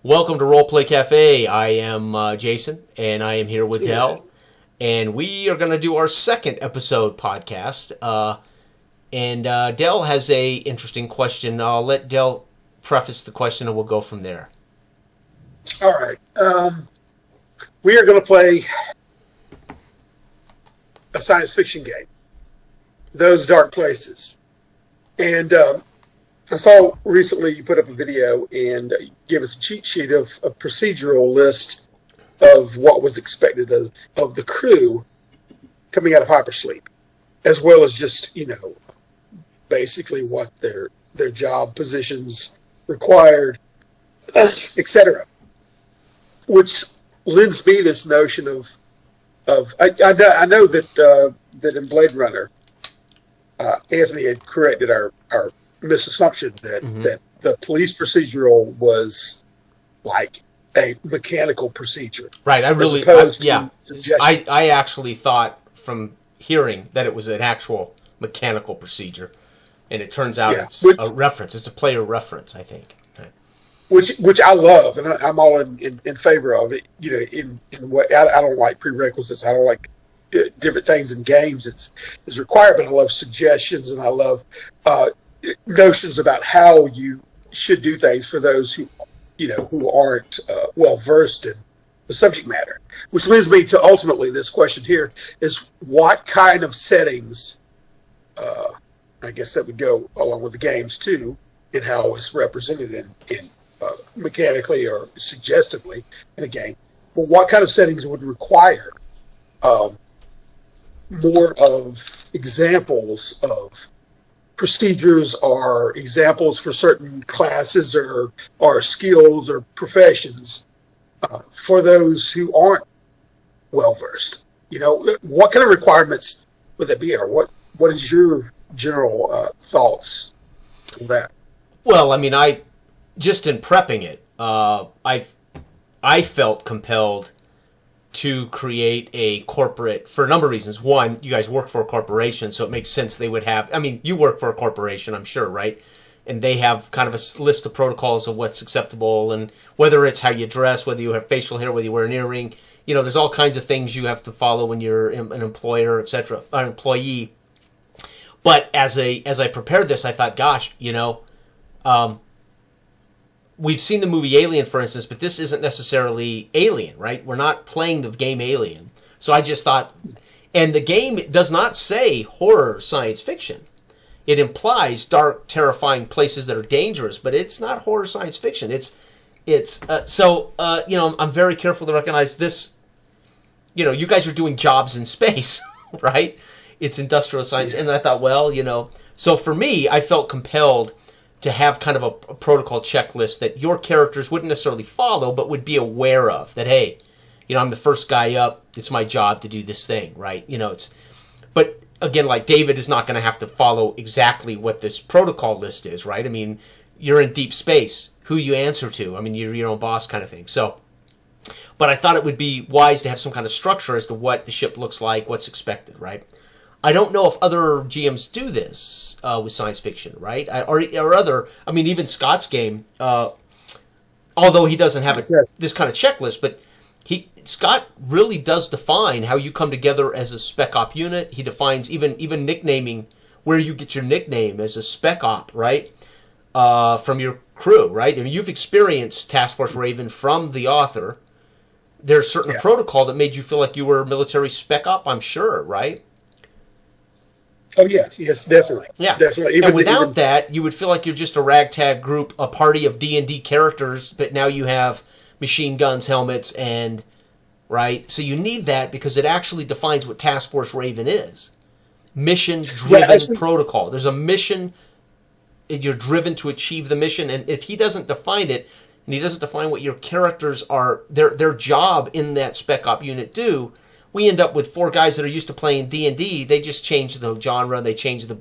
Welcome to Roleplay Cafe. I am Jason, and I am here with Dell, and we are going to do our second episode podcast. Dell has a interesting question. I'll let Dell preface the question, and we'll go from there. All right. We are going to play a science fiction game, Those Dark Places. And I saw recently you put up a video and gave us a cheat sheet of a procedural list of what was expected of the crew coming out of hypersleep, as well as just, basically what their job positions required, etc. Which lends me this notion of I know that in Blade Runner, Anthony had corrected our misassumption that the police procedural was like a mechanical procedure. Right. I actually thought from hearing that it was an actual mechanical procedure, and it turns out it's a reference. It's a player reference, I think. Right. Which I love, and I'm all in favor of it. In what I don't like prerequisites. I don't like different things in games. It's required, but I love suggestions, and I love notions about how you should do things for those who aren't well versed in the subject matter. Which leads me to ultimately this question here: is what kind of settings? I guess that would go along with the games too, in how it's represented in mechanically or suggestively in a game. But what kind of settings would require more of examples of procedures or examples for certain classes or skills or professions for those who aren't well versed? What kind of requirements would that be, or what is your general thoughts on that? Well, I mean, just in prepping it, I felt compelled to create a corporate for a number of reasons. One, you guys work for a corporation, so it makes sense they would have. I mean, you work for a corporation, I'm sure, right? And they have kind of a list of protocols of what's acceptable, and whether it's how you dress, whether you have facial hair, whether you wear an earring. There's all kinds of things you have to follow when you're an employer, etc., an employee. But as I prepared this, I thought, gosh, we've seen the movie Alien, for instance, but this isn't necessarily Alien, right? We're not playing the game Alien. So I just thought, and the game does not say horror science fiction. It implies dark, terrifying places that are dangerous, but it's not horror science fiction. I'm very careful to recognize this. You guys are doing jobs in space, right? It's industrial science. And I thought, so for me, I felt compelled to have kind of a protocol checklist that your characters wouldn't necessarily follow, but would be aware of. That, hey, I'm the first guy up. It's my job to do this thing, right? But again, like David is not going to have to follow exactly what this protocol list is, right? I mean, you're in deep space. Who you answer to? I mean, you're your own boss kind of thing. So, but I thought it would be wise to have some kind of structure as to what the ship looks like, what's expected, right? I don't know if other GMs do this with science fiction, right? Or other, I mean, even Scott's game, although he doesn't have this kind of checklist, but Scott really does define how you come together as a spec op unit. He defines even nicknaming where you get your nickname as a spec op, right? From your crew, right? I mean, you've experienced Task Force Raven from the author. There's certain protocol that made you feel like you were a military spec op, I'm sure, right? Oh, yes, definitely. Yeah. Definitely. And without that, you would feel like you're just a ragtag group, a party of D&D characters, but now you have machine guns, helmets, and, right? So you need that because it actually defines what Task Force Raven is. Mission-driven protocol. There's a mission, and you're driven to achieve the mission, and if he doesn't define it, and he doesn't define what your characters are, their job in that spec op unit do, we end up with four guys that are used to playing D&D. They just change the genre. They change a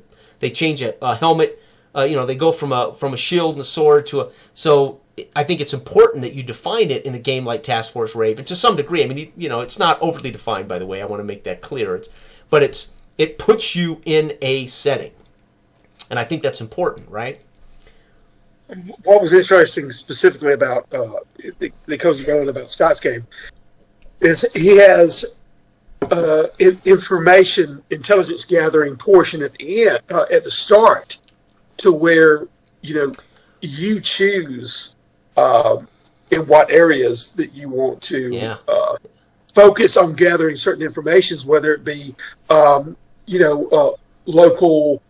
helmet. They go from a shield and a sword to a. So I think it's important that you define it in a game like Task Force Raven to some degree. I mean, it's not overly defined, by the way. I want to make that clear. But it puts you in a setting, and I think that's important, right? what was interesting specifically about the coach going about Scott's game is he has information intelligence gathering portion at the end at the start to where you choose in what areas that you want to focus on gathering certain informations, whether it be local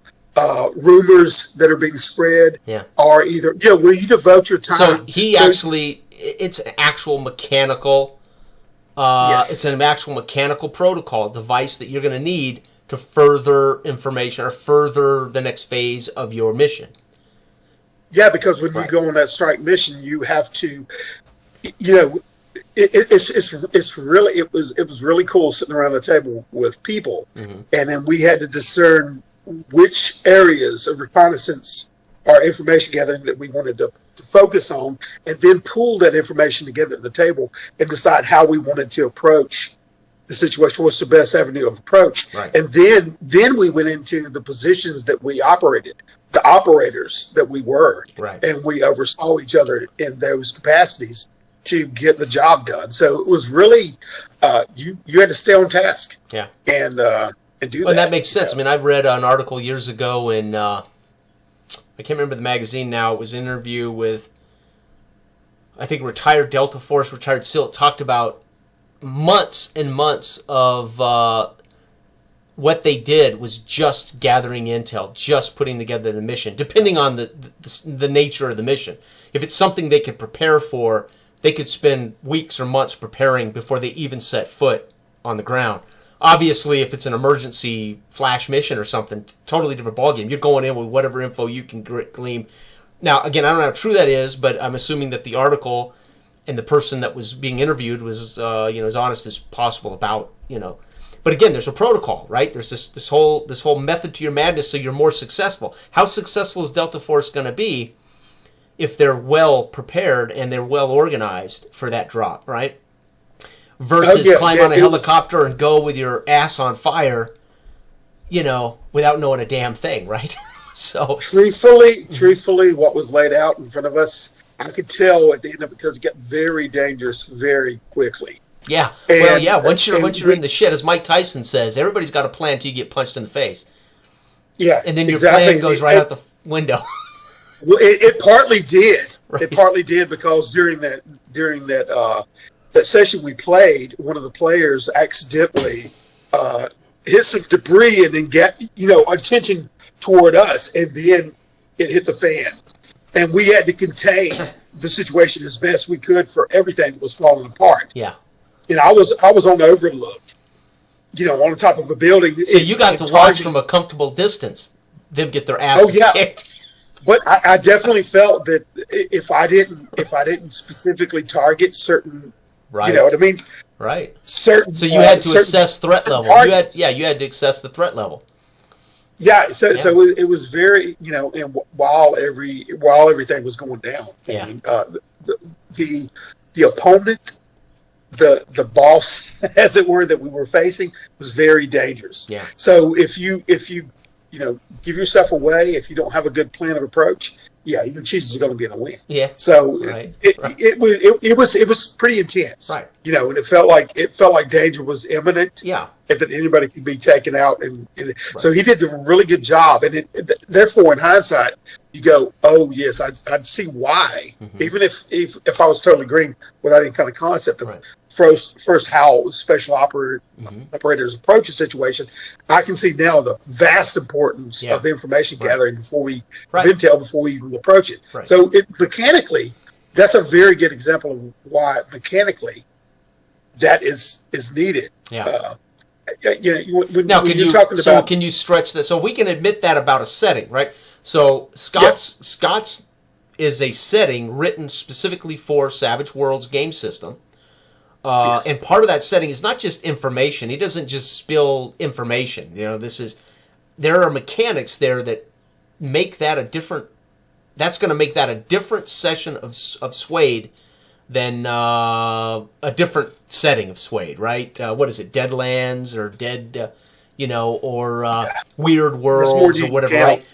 rumors that are being spread, or either where you devote your time. So it's an actual mechanical. It's an actual mechanical protocol device that you're going to need to further information or further the next phase of your mission. Yeah, because when you go on that strike mission, you have to, it was really cool sitting around the table with people, and then we had to discern which areas of reconnaissance or information gathering that we wanted to focus on, and then pull that information together at the table and decide how we wanted to approach the situation. What's the best avenue of approach? Right. And then we went into the positions that we operated, the operators that we were, and we oversaw each other in those capacities to get the job done. So it was really you had to stay on task. Yeah. And do that. And that makes sense. I mean, I read an article years ago in I can't remember the magazine now. It was an interview with, I think, retired Delta Force, retired SEAL. It talked about months and months of what they did was just gathering intel, just putting together the mission, depending on the nature of the mission. If it's something they could prepare for, they could spend weeks or months preparing before they even set foot on the ground. Obviously, if it's an emergency flash mission or something, totally different ballgame. You're going in with whatever info you can glean. Now, again, I don't know how true that is, but I'm assuming that the article and the person that was being interviewed was, as honest as possible about, But again, there's a protocol, right? There's this whole method to your madness, so you're more successful. How successful is Delta Force going to be if they're well prepared and they're well organized for that drop, right? Versus climb on a helicopter and go with your ass on fire, without knowing a damn thing, right? So truthfully, what was laid out in front of us, I could tell at the end of it, because it got very dangerous very quickly. Yeah. Once you're in the shit, as Mike Tyson says, everybody's got a plan till you get punched in the face. Yeah. And then your plan goes right out the window. Well, it partly did. Right. It partly did because during that session we played, one of the players accidentally hit some debris and then got attention toward us, and then it hit the fan, and we had to contain the situation as best we could for everything that was falling apart. Yeah, I was on the overlook, on the top of a building. So you got to watch from a comfortable distance them get their asses kicked. But I definitely felt that if I didn't specifically target certain. Right. You know what I mean? Right. Certain. So you had to assess threat level. You had to assess the threat level. Yeah. So it was very, and while everything was going down, the opponent, the boss, as it were, that we were facing was very dangerous. Yeah. So if you give yourself away, if you don't have a good plan of approach, your chances are going to be in a win. Yeah. So it was pretty intense. Right. And it felt like danger was imminent. Yeah. And that anybody could be taken out, so he did a really good job. And therefore, in hindsight, you go, oh yes, I'd see why. Mm-hmm. Even if I was totally green without any kind of concept of first how special operators approach a situation, I can see now the vast importance of information gathering before we intel before we even approach it. Right. So mechanically, that's a very good example of why mechanically that is needed. Yeah. Can you stretch that? So we can admit that about a setting, right? So Scott's is a setting written specifically for Savage Worlds game system. And part of that setting is not just information. He doesn't just spill information. There are mechanics there that make that a different. That's going to make that a different session of Suede than a different setting of Suede, right? What is it, Deadlands or Dead, Weird Worlds or whatever, right?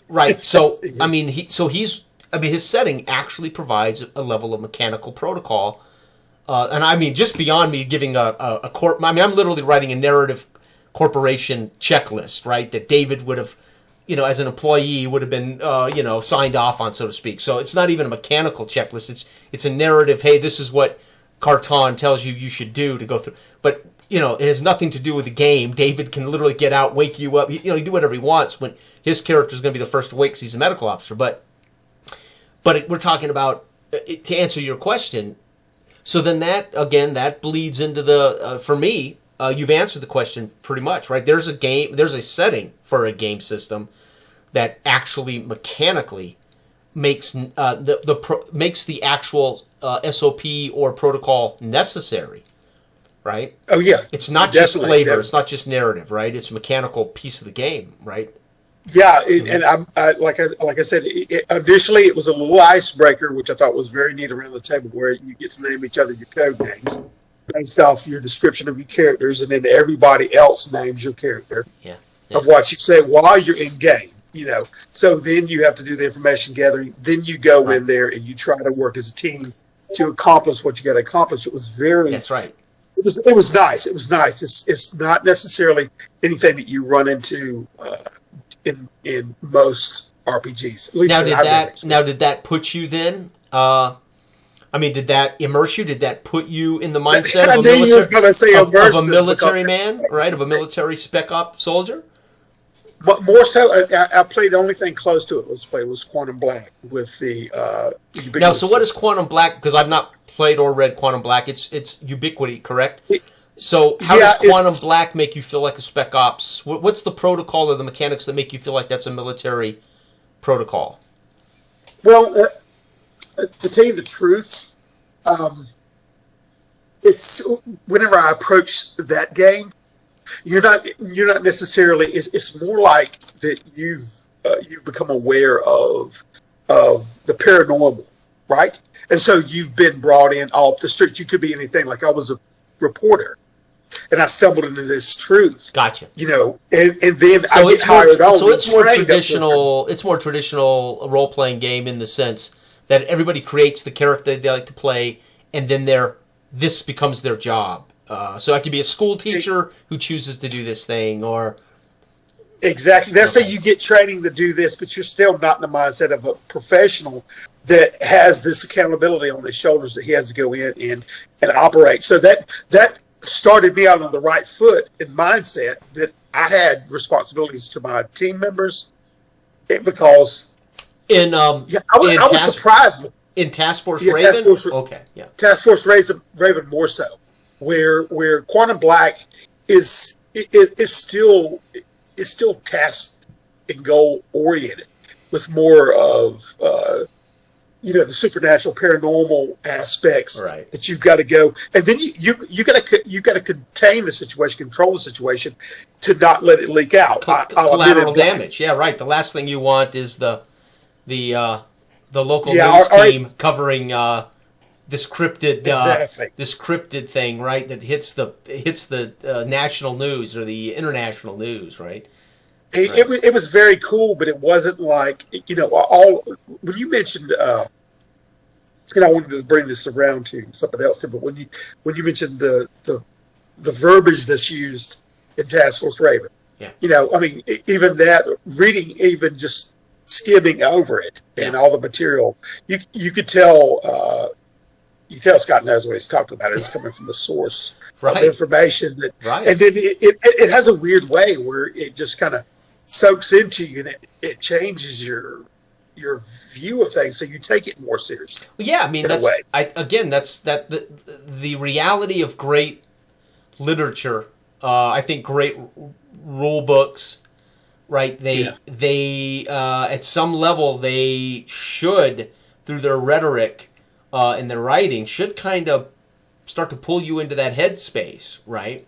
Right. So I mean, he's I mean, his setting actually provides a level of mechanical protocol. And I mean, just beyond me giving a corp. I mean, I'm literally writing a narrative corporation checklist, right? That David would have, as an employee, would have been, signed off on, so to speak. So it's not even a mechanical checklist. It's a narrative. Hey, this is what Carton tells you should do to go through. But it has nothing to do with the game. David can literally get out, wake you up. He do whatever he wants when his character is going to be the first to wake because he's a medical officer. But we're talking about, to answer your question. So then that bleeds into the, for me, you've answered the question pretty much, right? There's a setting for a game system that actually mechanically makes makes the actual SOP or protocol necessary, right? Oh yeah, it's not just flavor, definitely. It's not just narrative, right? It's a mechanical piece of the game, right? Yeah, and like I said, initially it was a little icebreaker, which I thought was very neat around the table, where you get to name each other your code names based off your description of your characters, and then everybody else names your character of what you say while you're in game. So then you have to do the information gathering. Then you go in there and you try to work as a team to accomplish what you got to accomplish. It was very. That's right. It was nice. It was nice. It's not necessarily anything that you run into in most RPGs. At least did that put you then? Did that immerse you? Did that put you in the mindset of a military man, right? Of a military spec op soldier? But more so, I played the only thing close to it was Quantum Black with the Ubiquity. Now, so what is Quantum Black? Because I've not played or read Quantum Black. It's Ubiquity, correct? So how does Quantum Black make you feel like a spec ops? What's the protocol or the mechanics that make you feel like that's a military protocol? Well, to tell you the truth, it's whenever I approach that game, you're not necessarily. It's more like that you've become aware of the paranormal, right? And so you've been brought in off the street. You could be anything. Like I was a reporter, and I stumbled into this truth. Gotcha. And then so I get hired on. So it's more traditional. It's more traditional role playing game in the sense that everybody creates the character they like to play, and then this becomes their job. So I could be a school teacher who chooses to do this thing, or exactly. That's how you get training to do this, but you're still not in the mindset of a professional that has this accountability on his shoulders that he has to go in and operate. So that started me out on the right foot in mindset that I had responsibilities to my team members, because I was surprised in Task Force Raven. Task Force Raven more so, where Quantum Black is still task and goal oriented with more of the supernatural paranormal aspects that you've got to go, and then you got to contain the situation, control the situation to not let it leak out. Collateral damage. Yeah, right. The last thing you want is the local news team covering this cryptid thing, right? That hits the national news or the international news, right? It was very cool, but it wasn't like all. When you mentioned, and I wanted to bring this around to something else too, but when you mentioned the verbiage that's used in Task Force Raven, even that reading, even just skimming over it and all the material, you could tell. You tell Scott knows what he's talking about. It's coming from the source of information and then it has a weird way where it just kind of soaks into you, and it changes your view of things, so you take it more seriously. Well, yeah, I mean that's the reality of great literature. I think great rule books, right? They at some level they should, through their rhetoric and their writing, should kind of start to pull you into that headspace, right?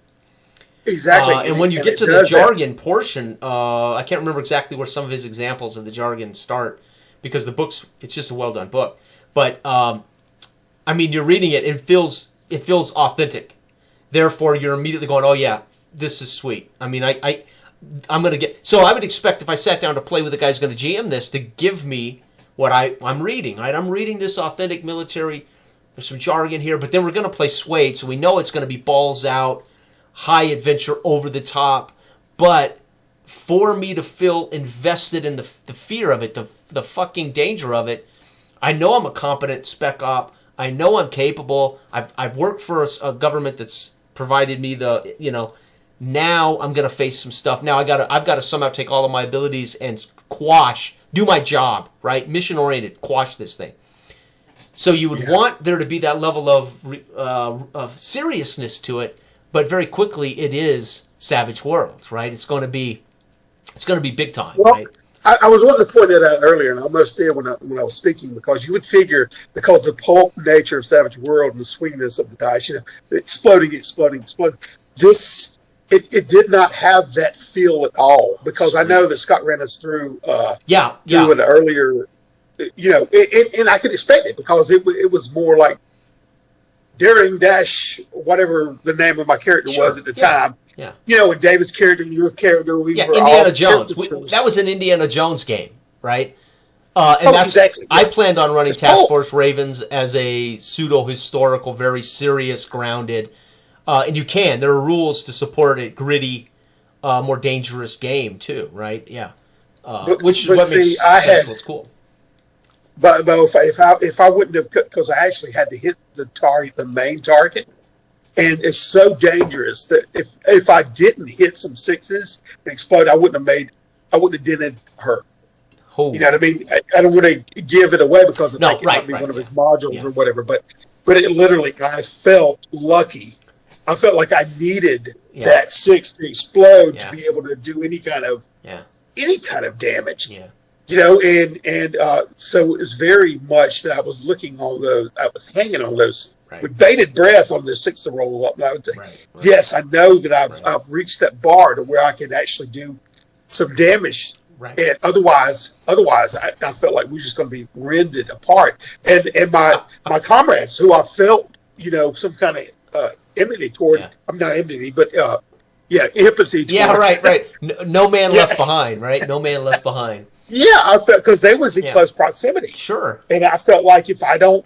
Exactly. And when you get to the jargon portion, I can't remember exactly where some of his examples of the jargon start, because the book's, it's just a well done book. But you're reading it, it feels authentic. Therefore, you're immediately going, oh yeah, this is sweet. I'm gonna get. So I would expect if I sat down to play with the guy who's going to GM this to give me what I'm reading, right? I'm reading this authentic military. There's some jargon here, but then we're going to play Suede, so we know it's going to be balls out, high adventure, over the top. But for me to feel invested in the fear of it, the fucking danger of it, I know I'm a competent spec op. I know I'm capable. I've worked for a government that's provided me the, now I'm going to face some stuff. Now I've got to somehow take all of my abilities and do my job, right? Mission oriented, quash this thing. So you would want there to be that level of seriousness to it, but very quickly it is Savage Worlds, right? It's going to be big time, right? I was wanting to point that out earlier, and I almost did when I was speaking, because you would figure, because the pulp nature of Savage World and the swinginess of the dice, exploding. This, it did not have that feel at all, because I know that Scott ran us through an earlier, and I could expect it, because it was more like Daring Dash, whatever the name of my character was at the time. Yeah. And David's character and your character, we were Indiana Jones. That was an Indiana Jones game, right? Exactly. Yeah. I planned on running Task Force Ravens as a pseudo-historical, very serious, grounded, and you can. There are rules to support a gritty, more dangerous game too, right? Yeah. Which is what makes what's cool. But if I wouldn't have, because I actually had to hit the main target. And it's so dangerous that if I didn't hit some sixes and explode, I wouldn't have dented her. Oh. You know what I mean? I don't want to give it away, because it might be one of its modules or whatever. But it literally, I felt lucky. I felt like I needed that six to explode to be able to do any kind of damage. Yeah. So it was very much that I was looking on those. I was hanging on those with bated breath on the six to roll up. And I would say, yes, I know that I've reached that bar to where I can actually do some damage. Right. And otherwise, I felt like we were just going to be rended apart. And my comrades, who I felt, some kind of enmity toward. I'm not enmity, but empathy toward. Yeah, right. No man left behind, right? No man left behind. Yeah, I felt, because they was in close proximity. Sure. And I felt like if I don't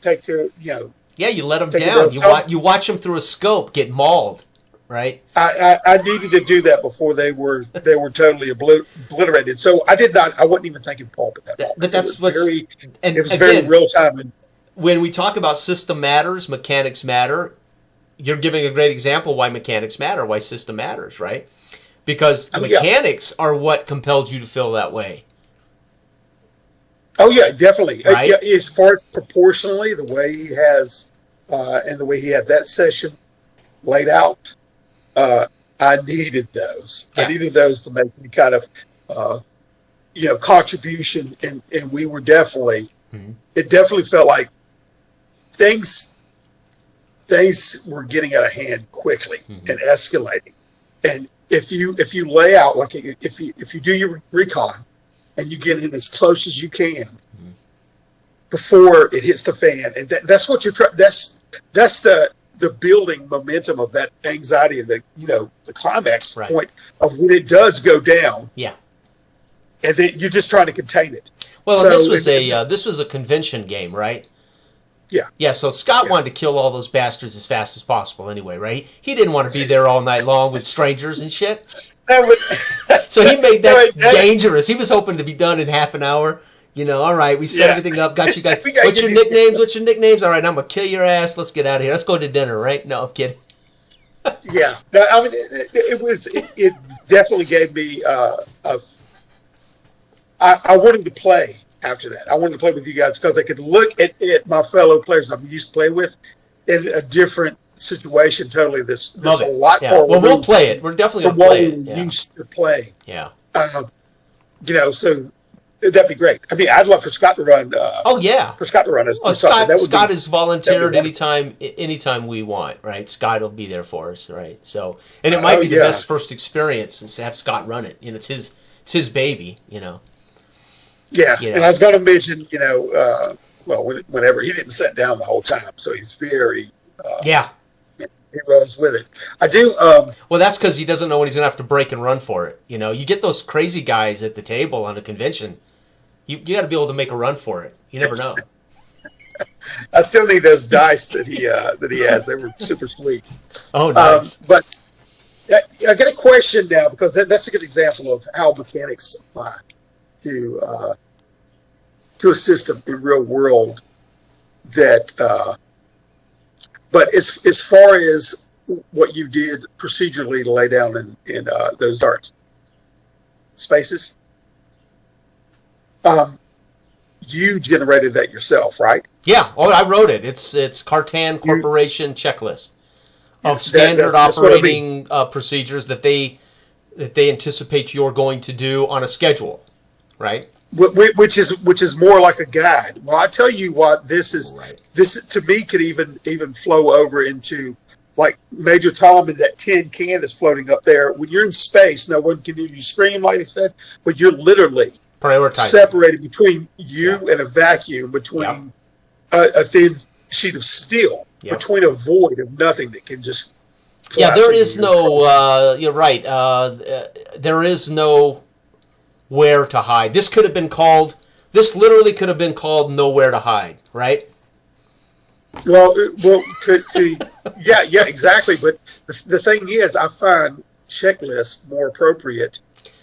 take care, Yeah, you let them down. You watch them through a scope get mauled, right? I needed to do that before they were totally obliterated. So I did not. I wasn't even thinking pulp at that moment. But that's it was very real time. When we talk about system matters, mechanics matter. You're giving a great example why mechanics matter, why system matters, right? Because the mechanics are what compelled you to feel that way. Oh yeah, definitely. Right? As far as proportionally, the way he has, and the way he had that session laid out, I needed those. Yeah. I needed those to make any kind of, contribution, and we were definitely. Mm-hmm. It definitely felt like things were getting out of hand quickly and escalating, and. If you lay out, like if you do your recon and you get in as close as you can before it hits the fan, and that's what you're trying. That's the building momentum of that anxiety and the climax point of when it does go down. Yeah, and then you're just trying to contain it. Well, so, this was a convention game, right? Yeah. Yeah, so Scott wanted to kill all those bastards as fast as possible anyway, right? He didn't want to be there all night long with strangers and shit. So he made that dangerous. He was hoping to be done in half an hour. All right, we set everything up, got you guys. What's your nicknames? All right, I'm going to kill your ass. Let's get out of here. Let's go to dinner, right? No, I'm kidding. Yeah. No, I mean, it definitely gave me I wanted to play. After that, I wanted to play with you guys because I could look at my fellow players I'm used to play with in a different situation. Totally, this a lot forward. Well, we'll play it. We're definitely going to play it. Yeah. Used to play. Yeah. So that'd be great. I mean, I'd love for Scott to run. For Scott to run us. Scott is volunteered anytime we want. Right, Scott will be there for us. Right. So, and it might be the best first experience is to have Scott run it. It's his baby. Yeah, and I was going to mention, whenever he didn't sit down the whole time, so he's very he rolls with it. I do. Well, that's because he doesn't know when he's going to have to break and run for it. You get those crazy guys at the table on a convention. You got to be able to make a run for it. You never know. I still need those dice that he has. They were super sweet. Oh, nice. But I got a question now, because that's a good example of how mechanics apply to a system in real world. But as far as what you did procedurally to lay down in those dark spaces, you generated that yourself, right? Yeah. Oh, I wrote it. It's Cartan Corporation checklist of standard operating procedures that they anticipate you're going to do on a schedule, right? Which is more like a guide. Well, I tell you what, this is right. This to me could even flow over into, like, Major Tom and that tin can that's floating up there. When you're in space, no one can hear you scream, like they said, but you're literally separated between you and a vacuum, between a thin sheet of steel, between a void of nothing that can just. Yeah, there is no. You're right. There is no where to hide. This could have been called. This literally could have been called Nowhere to Hide, right? Well, yeah, exactly. But the thing is, I find checklists more appropriate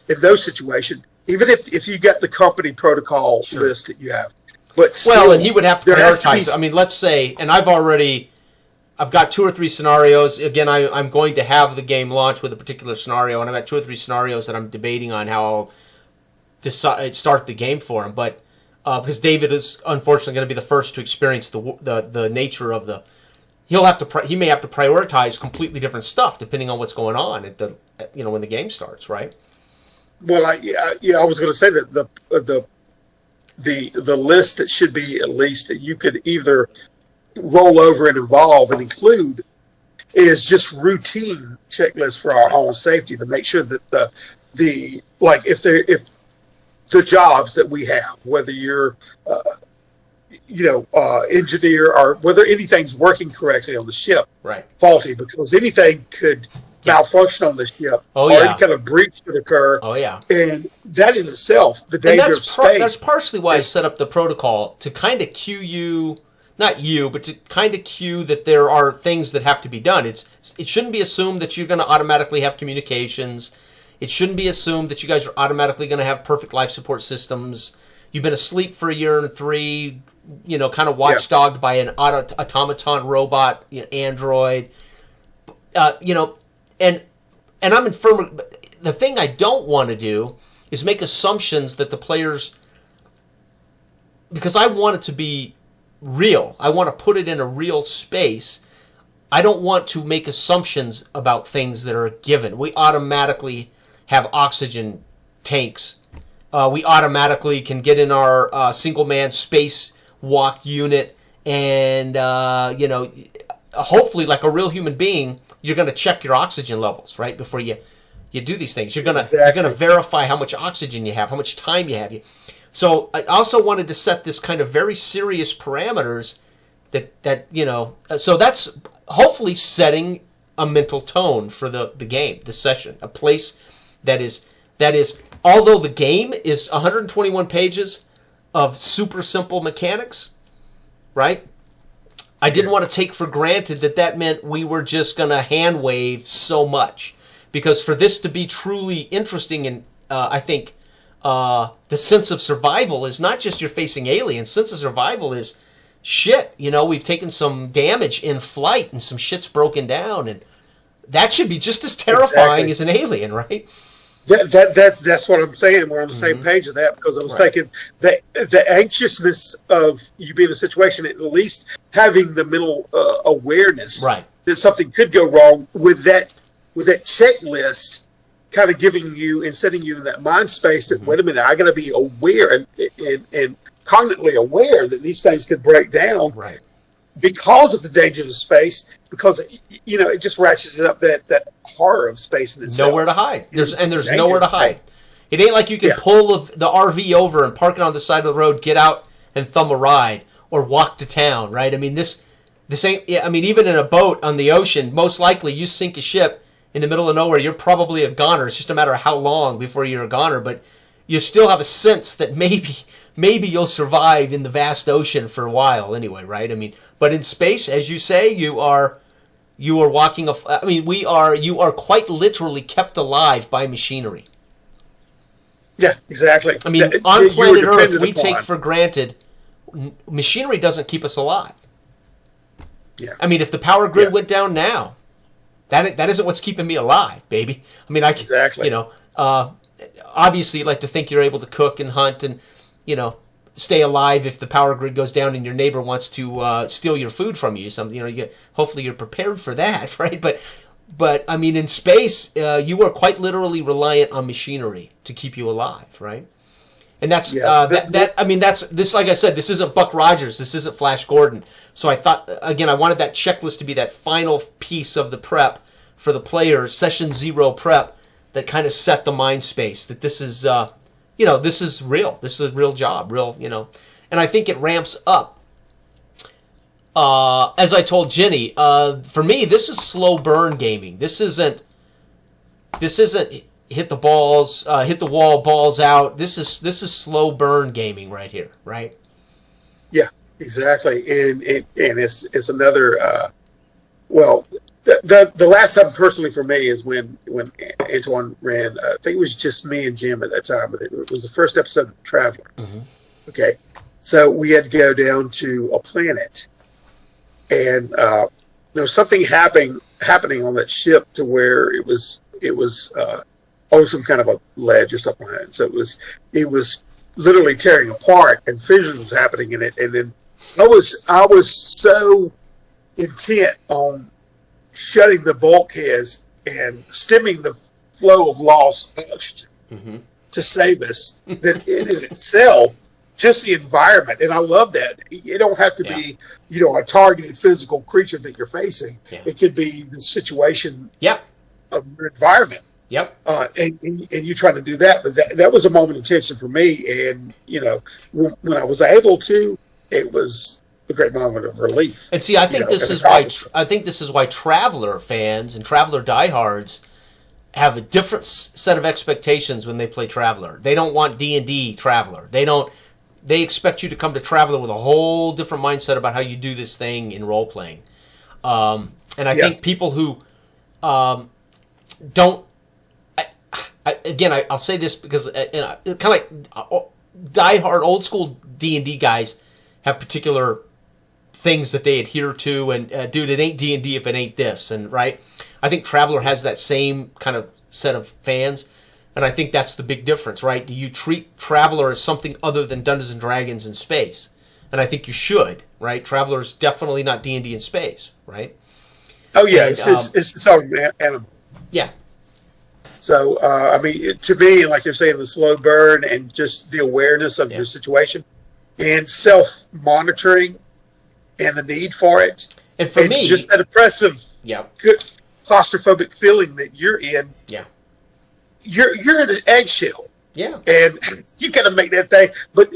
in those situations, even if you got the company protocol list that you have. But still, and he would have to prioritize. I mean, let's say, and I've got 2 or 3 scenarios. Again, I'm going to have the game launch with a particular scenario, and I've got 2 or 3 scenarios that I'm debating on how I'll start the game for him. But because David is unfortunately going to be the first to experience the nature of the, he may have to prioritize completely different stuff depending on what's going on when the game starts, right? Well, I was going to say that the list that should be at least that you could either roll over and evolve and include is just routine checklists for our own safety to make sure that if the jobs that we have, whether you're engineer or whether anything's working correctly on the ship, right? Faulty, because anything could malfunction on the ship, or any kind of breach could occur. Oh yeah, and that in itself, the danger of space. That's partially why I set up the protocol to kind of cue you, not you, but to kind of cue that there are things that have to be done. It shouldn't be assumed that you're going to automatically have communications. It shouldn't be assumed that you guys are automatically going to have perfect life support systems. You've been asleep for 1 year and 3, kind of watchdogged by an automaton robot, android, and I'm infirm. The thing I don't want to do is make assumptions that the players, because I want it to be real. I want to put it in a real space. I don't want to make assumptions about things that are given. We automatically have oxygen tanks. We automatically can get in our single-man space walk unit, and hopefully, like a real human being, you're going to check your oxygen levels right before you do these things. You're going to verify how much oxygen you have, how much time you have. So I also wanted to set this kind of very serious parameters so that's hopefully setting a mental tone for the game, the session, a place that is, although the game is 121 pages of super simple mechanics, right? I didn't want to take for granted that meant we were just going to hand wave so much. Because for this to be truly interesting, and I think the sense of survival is not just you're facing aliens. Sense of survival is, shit, we've taken some damage in flight and some shit's broken down. And that should be just as terrifying as an alien, right? That's what I'm saying. We're on the same page of that, because I was thinking that the anxiousness of you being in a situation, at least having the mental awareness that something could go wrong with that checklist, kind of giving you and setting you in that mind space that wait a minute, I got to be aware and cognitively aware that these things could break down because of the danger of space. Because it just ratchets it up that horror of space in itself. Nowhere to hide. There's nowhere to hide. It ain't like you can pull the RV over and park it on the side of the road, get out and thumb a ride, or walk to town, right? I mean, this ain't. I mean, even in a boat on the ocean, most likely you sink a ship in the middle of nowhere, you're probably a goner. It's just a matter of how long before you're a goner, but you still have a sense that maybe you'll survive in the vast ocean for a while anyway, right? I mean, but in space, as you say, you are walking you are quite literally kept alive by machinery. Yeah, exactly. I mean, on planet Earth, we take for granted machinery doesn't keep us alive. Yeah. I mean, if the power grid went down now, that isn't what's keeping me alive, baby. I mean, exactly. Obviously, you like to think you're able to cook and hunt and, stay alive if the power grid goes down and your neighbor wants to steal your food from you. Hopefully you're prepared for that, right? But I mean, in space, you are quite literally reliant on machinery to keep you alive, right? And that's this. Like I said, this isn't Buck Rogers. This isn't Flash Gordon. So I thought, again, I wanted that checklist to be that final piece of the prep for the players, session 0 prep, that kind of set the mind space that this is, this is real. This is a real job, and I think it ramps up. As I told Jenny, for me, this is slow burn gaming. This isn't hit the wall, balls out. This is slow burn gaming right here, right? Yeah, exactly. And it's another. The last time personally for me is when Antoine ran. I think it was just me and Jim at that time, but it was the first episode of Traveler. Mm-hmm. Okay, so we had to go down to a planet, and there was something happening on that ship to where it was some kind of a ledge or something like that. So it was literally tearing apart, and fission was happening in it. And then I was so intent on shutting the bulkheads and stemming the flow of lost oxygen to save us that in itself, just the environment, and I love that. It don't have to be, a targeted physical creature that you're facing. Yeah. It could be the situation of your environment. Yep. And you trying to do that, but that was a moment of tension for me. And when I was able to, it was a great moment of relief. And see, I think this is why Traveler fans and Traveler diehards have a different set of expectations when they play Traveler. They don't want D&D Traveler. They expect you to come to Traveler with a whole different mindset about how you do this thing in role playing. And I think people who don't. I'll say this because kind of like diehard old school D&D guys have particular things that they adhere to, and dude, it ain't D&D if it ain't this, and right. I think Traveler has that same kind of set of fans, and I think that's the big difference, right? Do you treat Traveler as something other than Dungeons and Dragons in space? And I think you should, right? Traveler is definitely not D&D in space, right? Oh yeah, and, it's its own animal. Yeah. So, to me, like you're saying, the slow burn and just the awareness of your situation and self-monitoring and the need for it. And for me, just that oppressive, good claustrophobic feeling that you're in. Yeah. You're in an eggshell. Yeah. And you got to make that thing. But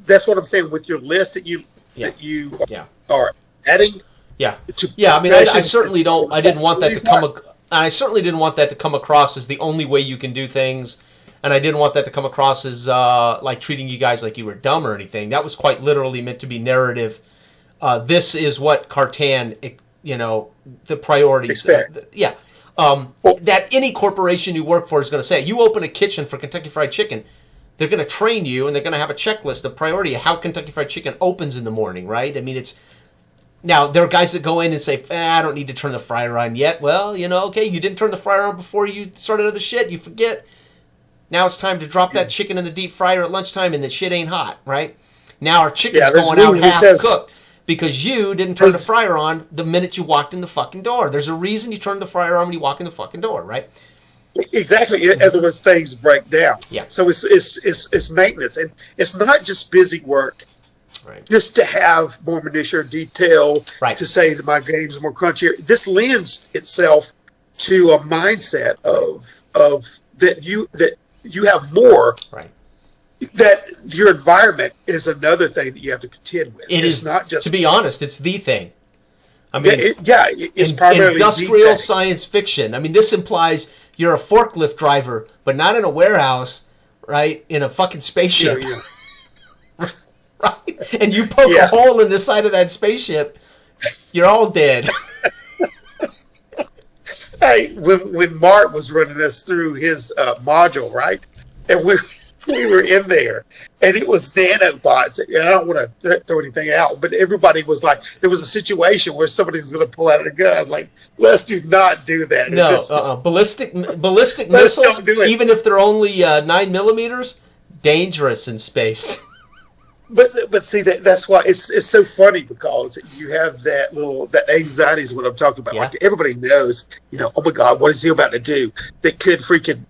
that's what I'm saying with your list that you are adding. Yeah. Yeah. I mean, I certainly don't. I didn't want that to come. And I certainly didn't want that to come across as the only way you can do things. And I didn't want that to come across as like treating you guys like you were dumb or anything. That was quite literally meant to be narrative. This is what Cartan, the priorities. That any corporation you work for is going to say. You open a kitchen for Kentucky Fried Chicken, they're going to train you and they're going to have a checklist of priority of how Kentucky Fried Chicken opens in the morning, right? I mean, now, there are guys that go in and say, I don't need to turn the fryer on yet. Well, okay, you didn't turn the fryer on before you started other shit. You forget. Now it's time to drop that chicken in the deep fryer at lunchtime and the shit ain't hot, right? Now our chicken's going out half-cooked because you didn't turn the fryer on the minute you walked in the fucking door. There's a reason you turn the fryer on when you walk in the fucking door, right? Exactly. Otherwise, things break down. Yeah. So it's maintenance. And it's not just busy work. Right. Just to have more minutiae detail, to say that my game's more crunchier. This lends itself to a mindset of that you have more. Right. That your environment is another thing that you have to contend with. It's not just, to be honest, it's the thing. I mean, it's primarily industrial science fiction. I mean, this implies you're a forklift driver, but not in a warehouse, right? In a fucking spaceship. Yeah. right? And you poke a hole in the side of that spaceship, you're all dead. Hey, when Mark was running us through his module, right? And we were in there, and it was nanobots. And I don't want to throw anything out, but everybody was like, there was a situation where somebody was going to pull out a gun. I was like, let's do not do that. No, ballistic missiles, even if they're only 9mm, dangerous in space. But see that's why it's so funny, because you have that anxiety is what I'm talking about. Yeah. Like everybody knows, oh my God, what is he about to do that could freaking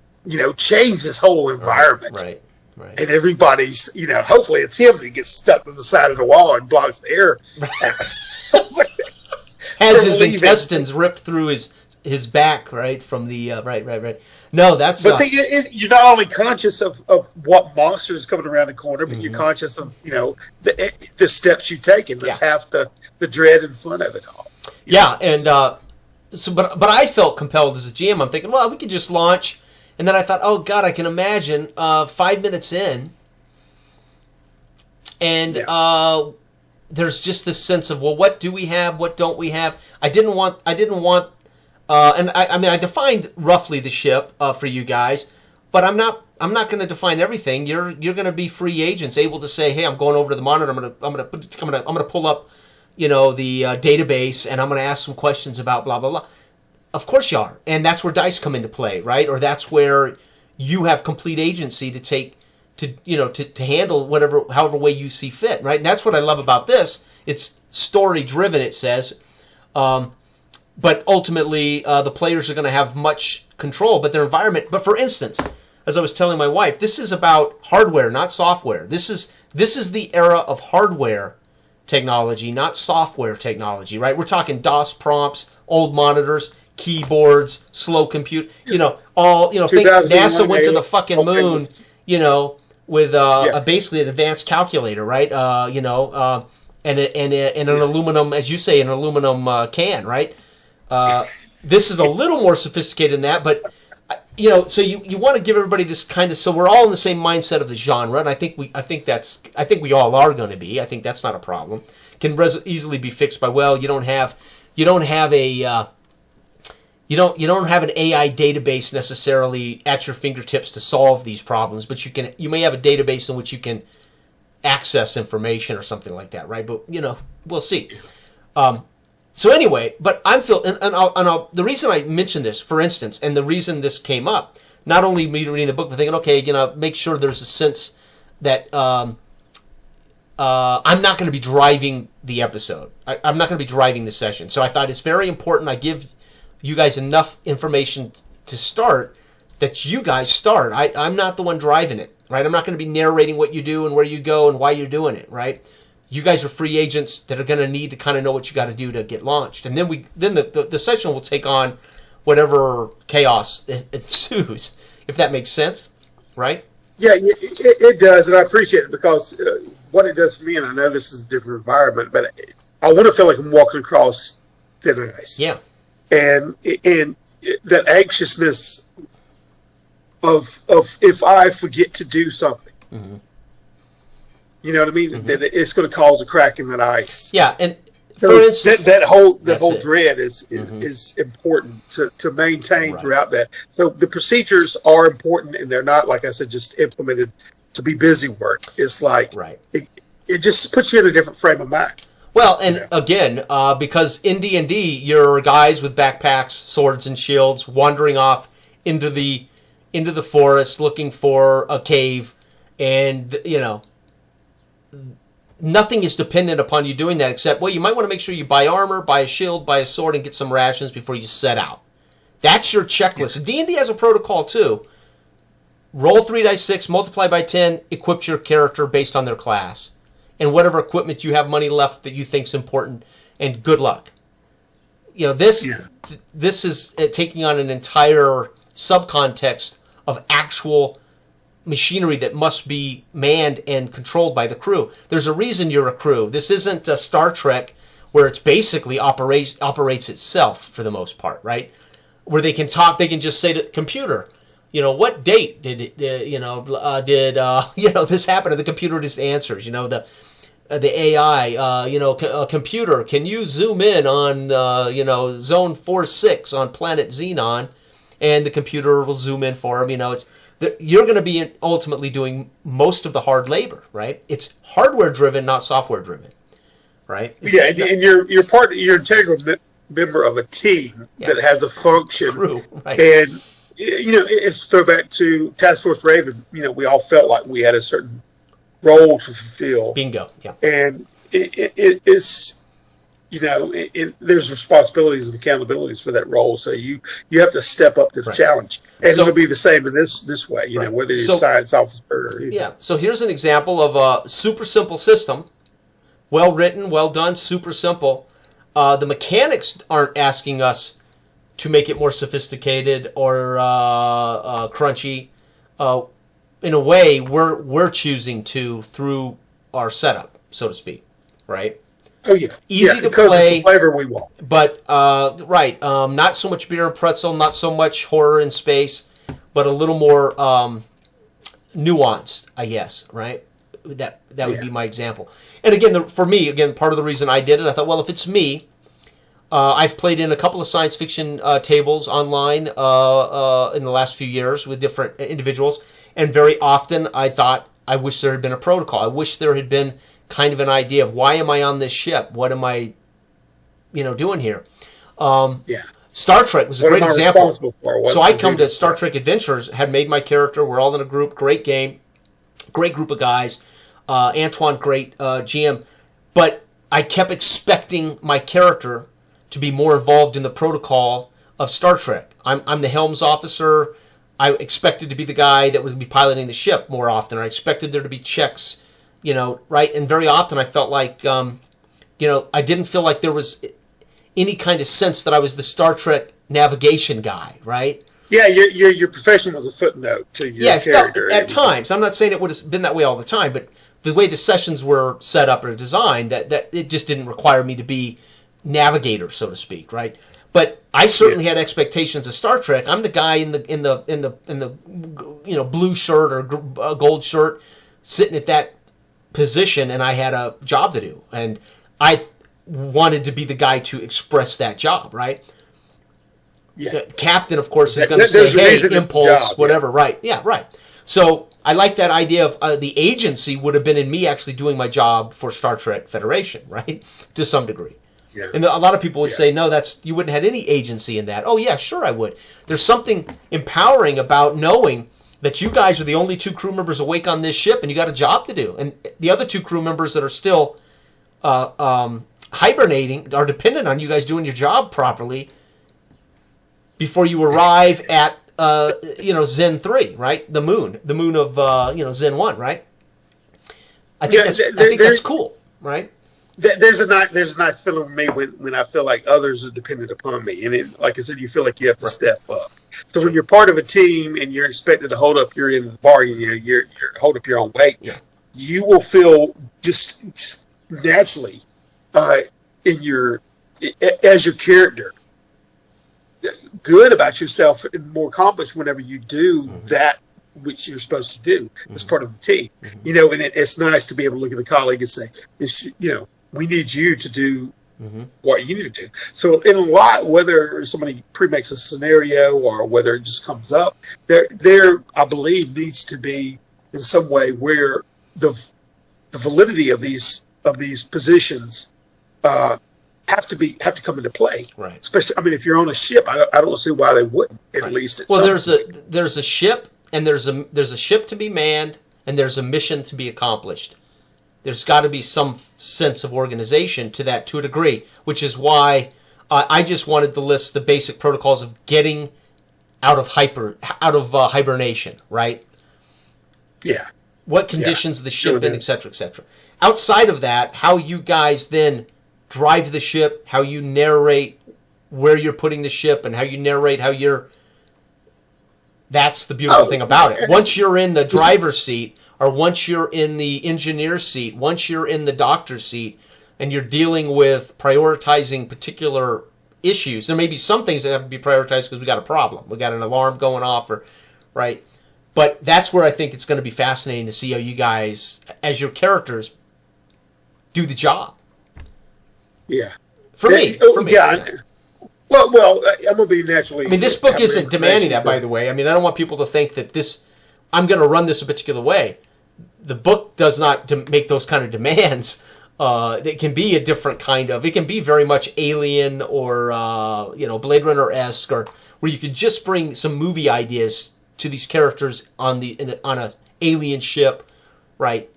change this whole environment. Right. And everybody's, hopefully it's him that gets stuck to the side of the wall and blocks the air. Has his intestines ripped through his back, right? From the right. No, that's. But see, you're not only conscious of what monster is coming around the corner, but you're conscious of the steps you take, and that's half the dread and fun of it all. Yeah, and but I felt compelled as a GM. I'm thinking, well, we could just launch, and then I thought, oh God, I can imagine 5 minutes in, and there's just this sense of, well, what do we have? What don't we have? I didn't want. And I defined roughly the ship for you guys, but I'm not going to define everything. You're going to be free agents, able to say, hey, I'm going over to the monitor. I'm going to pull up, the database, and I'm going to ask some questions about blah blah blah. Of course you are, and that's where dice come into play, right? Or that's where you have complete agency to take to handle however way you see fit, right? And that's what I love about this. It's story driven. It says. But ultimately, the players are going to have much control, but their environment. But for instance, as I was telling my wife, this is about hardware, not software. This is the era of hardware technology, not software technology, right? We're talking DOS prompts, old monitors, keyboards, slow compute. Think NASA went to the fucking moon, with basically an advanced calculator, right? And an aluminum, as you say, an aluminum can, right? This is a little more sophisticated than that, but so you want to give everybody this kind of, so we're all in the same mindset of the genre, and I think we all are going to be. I think that's not a problem. Can easily be fixed by, well, you don't have an AI database necessarily at your fingertips to solve these problems, but you may have a database in which you can access information or something like that, right? But we'll see. So anyway, but I'm feeling, the reason I mentioned this, for instance, and the reason this came up, not only me reading the book, but thinking, okay, make sure there's a sense that I'm not going to be driving the episode. I'm not going to be driving the session. So I thought it's very important I give you guys enough information to start, that you guys start. I'm not the one driving it, right? I'm not going to be narrating what you do and where you go and why you're doing it, right? You guys are free agents that are going to need to kind of know what you got to do to get launched, and then the session will take on whatever chaos ensues, if that makes sense, right? Yeah, it does, and I appreciate it, because what it does for me, and I know this is a different environment, but I want to feel like I'm walking across thin ice. Yeah, and that anxiousness of if I forget to do something. Mm-hmm. You know what I mean? Mm-hmm. That it's going to cause a crack in that ice. Yeah, and so that whole dread is important to maintain throughout that. So the procedures are important, and they're not, like I said, just implemented to be busy work. It's like it just puts you in a different frame of mind. Well, and again, because in D&D, you're guys with backpacks, swords, and shields wandering off into the forest looking for a cave, and nothing is dependent upon you doing that except, well, you might want to make sure you buy armor, buy a shield, buy a sword, and get some rations before you set out. That's your checklist. D&D has a protocol too. Roll 3 dice 6, multiply by 10, equip your character based on their class, and whatever equipment you have money left that you think is important, and good luck. This is taking on an entire subcontext of actual machinery that must be manned and controlled by the crew. There's a reason you're a crew. This isn't a Star Trek where it's basically operates itself for the most part, right? Where they can talk, they can just say to the computer, what date did this happen? And the computer just answers. the AI, computer, can you zoom in on, zone 4-6 on planet Xenon, and the computer will zoom in for him. You're going to be ultimately doing most of the hard labor, right? It's hardware driven, not software driven, right? Yeah, and you're integral member of a team that has a function. True, right. And it's throwback to Task Force Raven. We all felt like we had a certain role to fulfill. Bingo. Yeah. And it's there's responsibilities and accountabilities for that role. So you have to step up to the challenge, and it'll be the same in this way. Whether you're a science officer. Or, So here's an example of a super simple system, well written, well done, super simple. The mechanics aren't asking us to make it more sophisticated or crunchy. In a way, we're choosing to through our setup, so to speak, right? Oh yeah, easy to because play, it's the flavor we want. But not so much beer and pretzel, not so much horror in space, but a little more nuanced, I guess, right? That would be my example. And again, for me, part of the reason I did it, I thought, well, if it's me. I've played in a couple of science fiction tables online in the last few years with different individuals, and very often I thought, I wish there had been a protocol. I wish there had been kind of an idea of why am I on this ship? What am I, doing here? Star Trek was a great example. So I come to Star Trek Adventures, had made my character. We're all in a group, great game, great group of guys. Antoine, great GM, but I kept expecting my character to be more involved in the protocol of Star Trek. I'm the helms officer. I expected to be the guy that would be piloting the ship more often. I expected there to be checks, right? And very often I felt like, I didn't feel like there was any kind of sense that I was the Star Trek navigation guy, right? Yeah, your profession was a footnote to your character. At times. I'm not saying it would have been that way all the time, but the way the sessions were set up or designed, that it just didn't require me to be navigator, so to speak, right? But I certainly had expectations of Star Trek. I'm the guy in the blue shirt or gold shirt, sitting at that position, and I had a job to do, and I wanted to be the guy to express that job, right? Yeah. The captain, of course, is going to say, "Hey, impulse, whatever." Right? Yeah, right. So I like that idea of the agency would have been in me actually doing my job for Star Trek Federation, right? To some degree. Yeah. And a lot of people would say, no, you wouldn't have any agency in that. Oh, yeah, sure I would. There's something empowering about knowing that you guys are the only 2 crew members awake on this ship and you got a job to do. And the other 2 crew members that are still hibernating are dependent on you guys doing your job properly before you arrive at, Zen 3, right? The moon of, Zen 1, right? I think that's cool, right? There's a nice feeling for me when I feel like others are dependent upon me, and like I said, you feel like you have to step up. So when you're part of a team and you're expected to hold up your end of the bargain, you're hold up your own weight. Yeah. You will feel just naturally as your character good about yourself and more accomplished whenever you do that which you're supposed to do as part of the team. And it's nice to be able to look at a colleague and say, we need you to do what you need to do. So in a lot, whether somebody pre-makes a scenario or whether it just comes up, there I believe needs to be in some way where the validity of these positions have to come into play. Right. Especially, if you're on a ship, I don't see why they wouldn't. At least. There's a ship, and there's a ship to be manned, and there's a mission to be accomplished. There's got to be some sense of organization to that to a degree, which is why I just wanted to list the basic protocols of getting out of hibernation, right? Yeah. What conditions the ship in, et cetera, et cetera. Outside of that, how you guys then drive the ship, how you narrate where you're putting the ship, and how you narrate how you're... That's the beautiful thing about it. Once you're in the driver's seat, or once you're in the engineer's seat, once you're in the doctor's seat, and you're dealing with prioritizing particular issues, there may be some things that have to be prioritized because we got a problem. We got an alarm going off, right? But that's where I think it's going to be fascinating to see how you guys, as your characters, do the job. Yeah. For me. Yeah. Well, I'm gonna be naturally. I mean, this book isn't demanding that, by the way. I mean, I don't want people to think that I'm going to run this a particular way. The book does not make those kind of demands. It can be a different kind of. It can be very much Alien or Blade Runner-esque, or where you could just bring some movie ideas to these characters on a alien ship, right?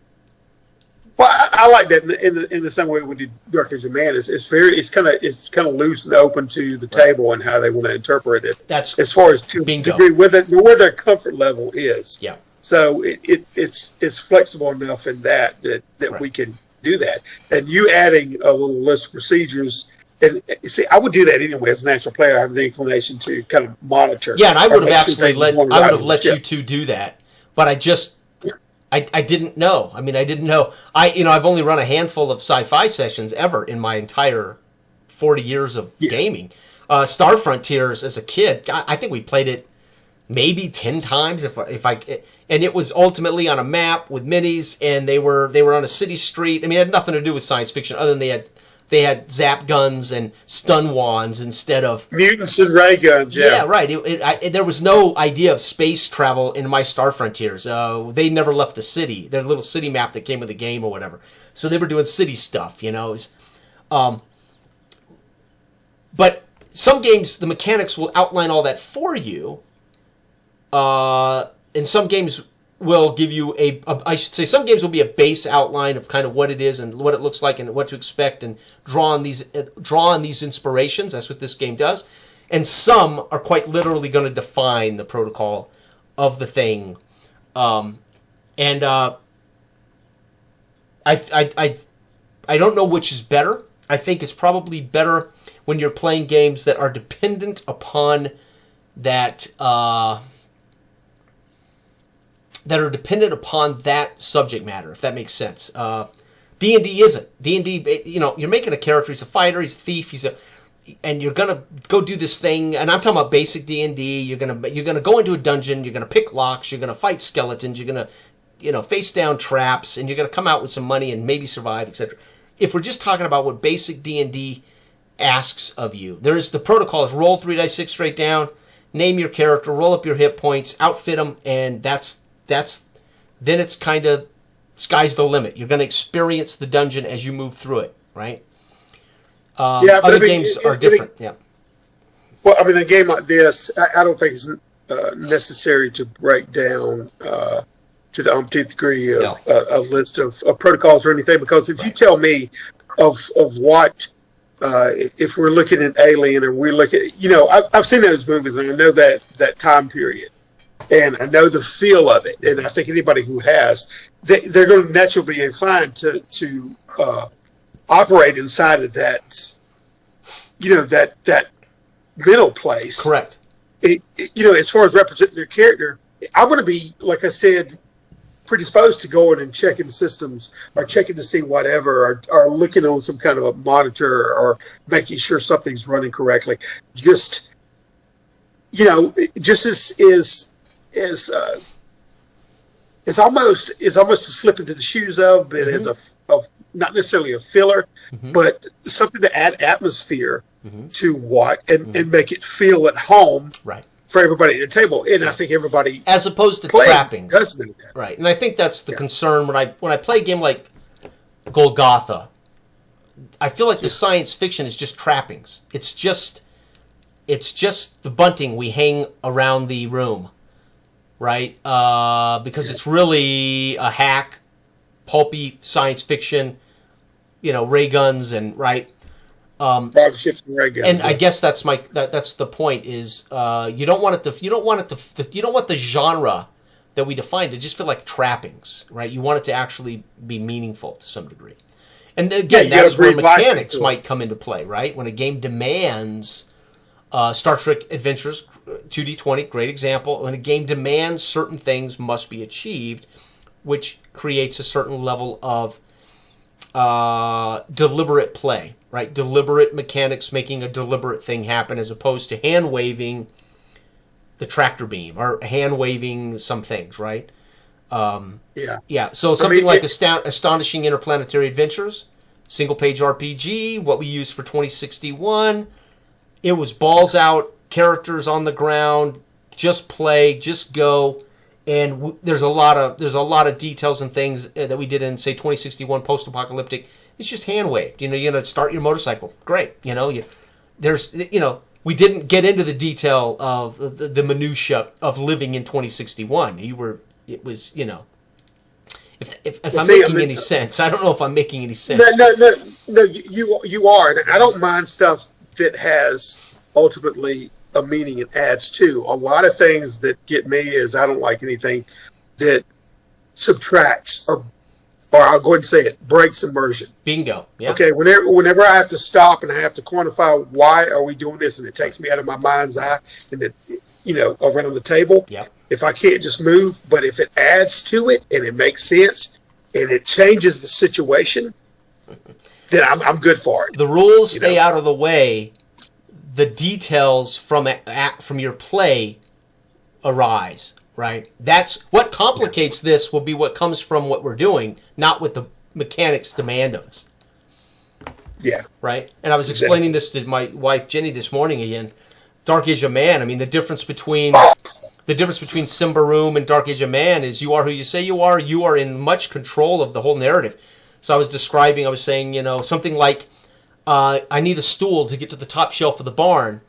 Well, I like that in the same way we did Dark Age of Man. It's kind of loose and open to the table and how they want to interpret it. That's as far as to degree where their comfort level is. Yeah. So it's flexible enough in that right. We can do that. And you adding a little list of procedures. And see, I would do that anyway as a natural player. I have an inclination to kind of monitor. Yeah, and I would have absolutely let you two do that, but I didn't know. I mean, I didn't know. I've only run a handful of sci-fi sessions ever in my entire 40 years of gaming. Star Frontiers as a kid, I think we played it maybe 10 times and it was ultimately on a map with minis, and they were on a city street. I mean, it had nothing to do with science fiction other than they had zap guns and stun wands instead of mutants and ray guns. Yeah, right. There was no idea of space travel in my Star Frontiers. They never left the city. Their little city map that came with the game or whatever. So they were doing city stuff, But some games, the mechanics will outline all that for you. And some games will give you some games will be a base outline of kind of what it is and what it looks like and what to expect, and draw on these inspirations. That's what this game does. And some are quite literally going to define the protocol of the thing. I don't know which is better. I think it's probably better when you're playing games that are dependent upon that subject matter, if that makes sense. D&D isn't. D&D, you're making a character. He's a fighter. He's a thief. And you're gonna go do this thing. And I'm talking about basic D&D. You're gonna go into a dungeon. You're gonna pick locks. You're gonna fight skeletons. You're gonna face down traps, and you're gonna come out with some money and maybe survive, etc. If we're just talking about what basic D&D asks of you, the protocol is roll 3d6 straight down, name your character, roll up your hit points, outfit them, and then it's kind of sky's the limit. You're going to experience the dungeon as you move through it, right? Other games are different. Yeah. Well, I mean, a game like this, I don't think it's necessary to break down to the umpteenth degree of a list of protocols or anything, because if you tell me of what if we're looking at Alien or we're looking, I've seen those movies and I know that time period. And I know the feel of it, and I think anybody who has, they're going to naturally be inclined to operate inside of that, that mental place. Correct. As far as representing their character, I'm going to be, like I said, predisposed to going and checking systems or checking to see whatever, or looking on some kind of a monitor or making sure something's running correctly. Just is almost a slip into the shoes of, but as a not necessarily a filler, but something to add atmosphere to what and make it feel at home, right, for everybody at the table. And I think everybody, as opposed to trappings, does know that. Right. And I think that's the concern when I play a game like Golgotha. I feel like the science fiction is just trappings. It's just the bunting we hang around the room. Right? Because it's really a hack, pulpy science fiction, ray guns and right. Ships and ray guns. And I guess that's the point is you don't want the genre that we define to just feel like trappings, right? You want it to actually be meaningful to some degree. And again, that is where mechanics might come into play, right? When a game demands Star Trek Adventures 2D20, great example. When a game demands certain things must be achieved, which creates a certain level of deliberate play, right? Deliberate mechanics making a deliberate thing happen, as opposed to hand-waving the tractor beam or hand-waving some things, right? Yeah. So something like Astonishing Interplanetary Adventures, single-page RPG, what we used for 2061. It was balls out, characters on the ground, just play, just go. And there's a lot of details and things that we did in, say, 2061 post-apocalyptic. It's just hand-waved. You're going to start your motorcycle. Great. We didn't get into the detail of the minutia of living in 2061. If I'm making any sense. I don't know if I'm making any sense. No, you are. And I don't mind stuff that has ultimately a meaning and adds to. A lot of things that get me is I don't like anything that subtracts or I'll go ahead and say it, breaks immersion. Bingo. Yeah. Okay, whenever I have to stop and I have to quantify why are we doing this, and it takes me out of my mind's eye and around the table. Yep. If I can't just move, but if it adds to it and it makes sense and it changes the situation, then I'm good for it. The rules stay out of the way. The details from your play arise. Right? That's what complicates this will be what comes from what we're doing, not what the mechanics demand of us. Yeah. Right? And I was explaining this to my wife Jenny this morning again. Dark Age of Man, I mean the difference between Simbaroom and Dark Age of Man is you are who you say you are in much control of the whole narrative. So I was saying, something like I need a stool to get to the top shelf of the barn.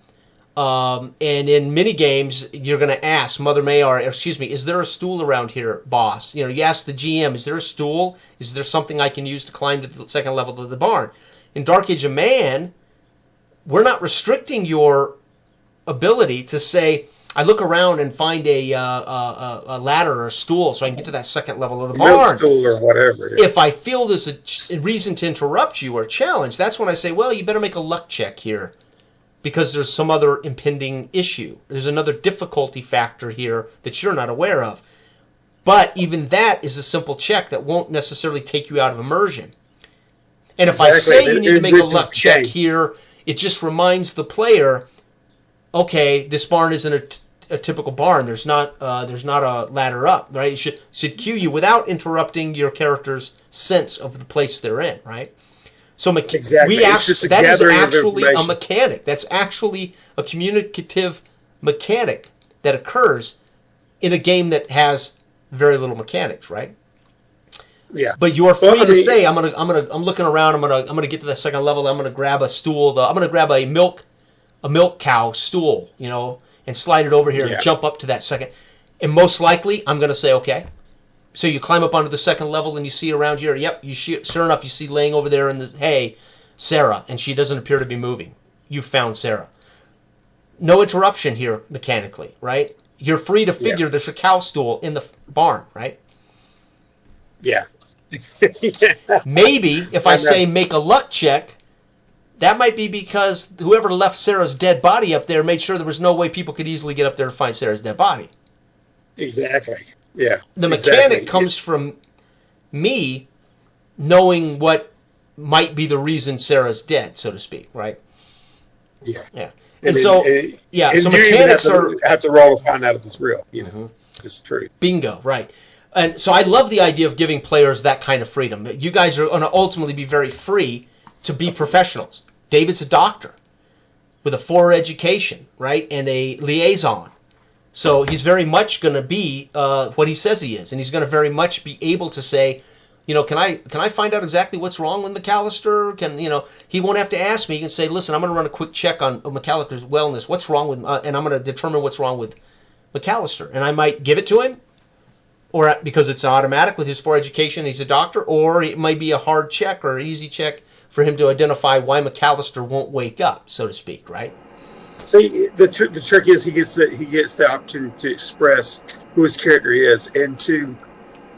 And in mini games, you're going to ask Mother Mayar, is there a stool around here, boss? You ask the GM, is there a stool? Is there something I can use to climb to the second level of the barn? In Dark Age of Man, we're not restricting your ability to say, I look around and find a ladder or a stool so I can get to that second level of the barn. Milk stool or whatever. Yeah. If I feel there's a reason to interrupt you or challenge, that's when I say, well, you better make a luck check here. Because there's some other impending issue. There's another difficulty factor here that you're not aware of. But even that is a simple check that won't necessarily take you out of immersion. And if I say you need to make a luck check here, it just reminds the player, okay, this barn isn't a typical barn. There's not a ladder up, right? It should cue you without interrupting your character's sense of the place they're in, right? So exactly. That is actually a mechanic. That's actually a communicative mechanic that occurs in a game that has very little mechanics, right? Yeah. But you're free to say, I'm looking around. I'm gonna get to the second level. I'm gonna grab a stool. I'm gonna grab a milk cow stool, and slide it over here and jump up to that second. And most likely, I'm gonna say, okay. So you climb up onto the second level and you see around here, sure enough, you see laying over there in the hay, Sarah, and she doesn't appear to be moving. You found Sarah. No interruption here mechanically, right? You're free to figure there's a cow stool in the barn, right? Yeah. Maybe if I say make a luck check, that might be because whoever left Sarah's dead body up there made sure there was no way people could easily get up there to find Sarah's dead body. Exactly. Yeah. The mechanic comes from me knowing what might be the reason Sarah's dead, so to speak, right? Yeah. Yeah. And so mechanics have to roll to find out if it's real. It's true. Bingo, right. And so I love the idea of giving players that kind of freedom. You guys are going to ultimately be very free to be professionals. David's a doctor with a 4 education, right, and a liaison. So he's very much going to be what he says he is, and he's going to very much be able to say, can I find out exactly what's wrong with McAllister? He won't have to ask me. He can say, listen, I'm going to run a quick check on McAllister's wellness. What's wrong with, and I'm going to determine what's wrong with McAllister, and I might give it to him, or because it's automatic with his 4 education, he's a doctor, or it might be a hard check or an easy check for him to identify why McAllister won't wake up, so to speak, right? See, the trick is he gets the opportunity to express who his character is and to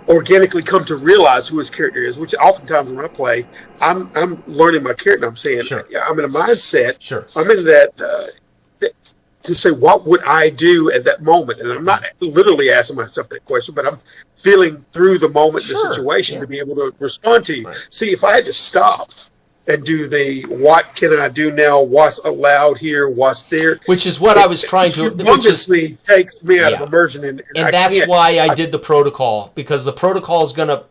organically come to realize who his character is. Which oftentimes when I play, I'm learning my character. I'm saying I'm in a mindset. Sure. I'm in that to say what would I do at that moment, and I'm not literally asking myself that question, but I'm feeling through the moment, the situation to be able to respond to you. Right. See, if I had to stop and do the what can I do now, what's allowed here, what's there. Which is what I was trying to... Obviously takes me out of immersion. And that's why I did the protocol, because the protocol is going to...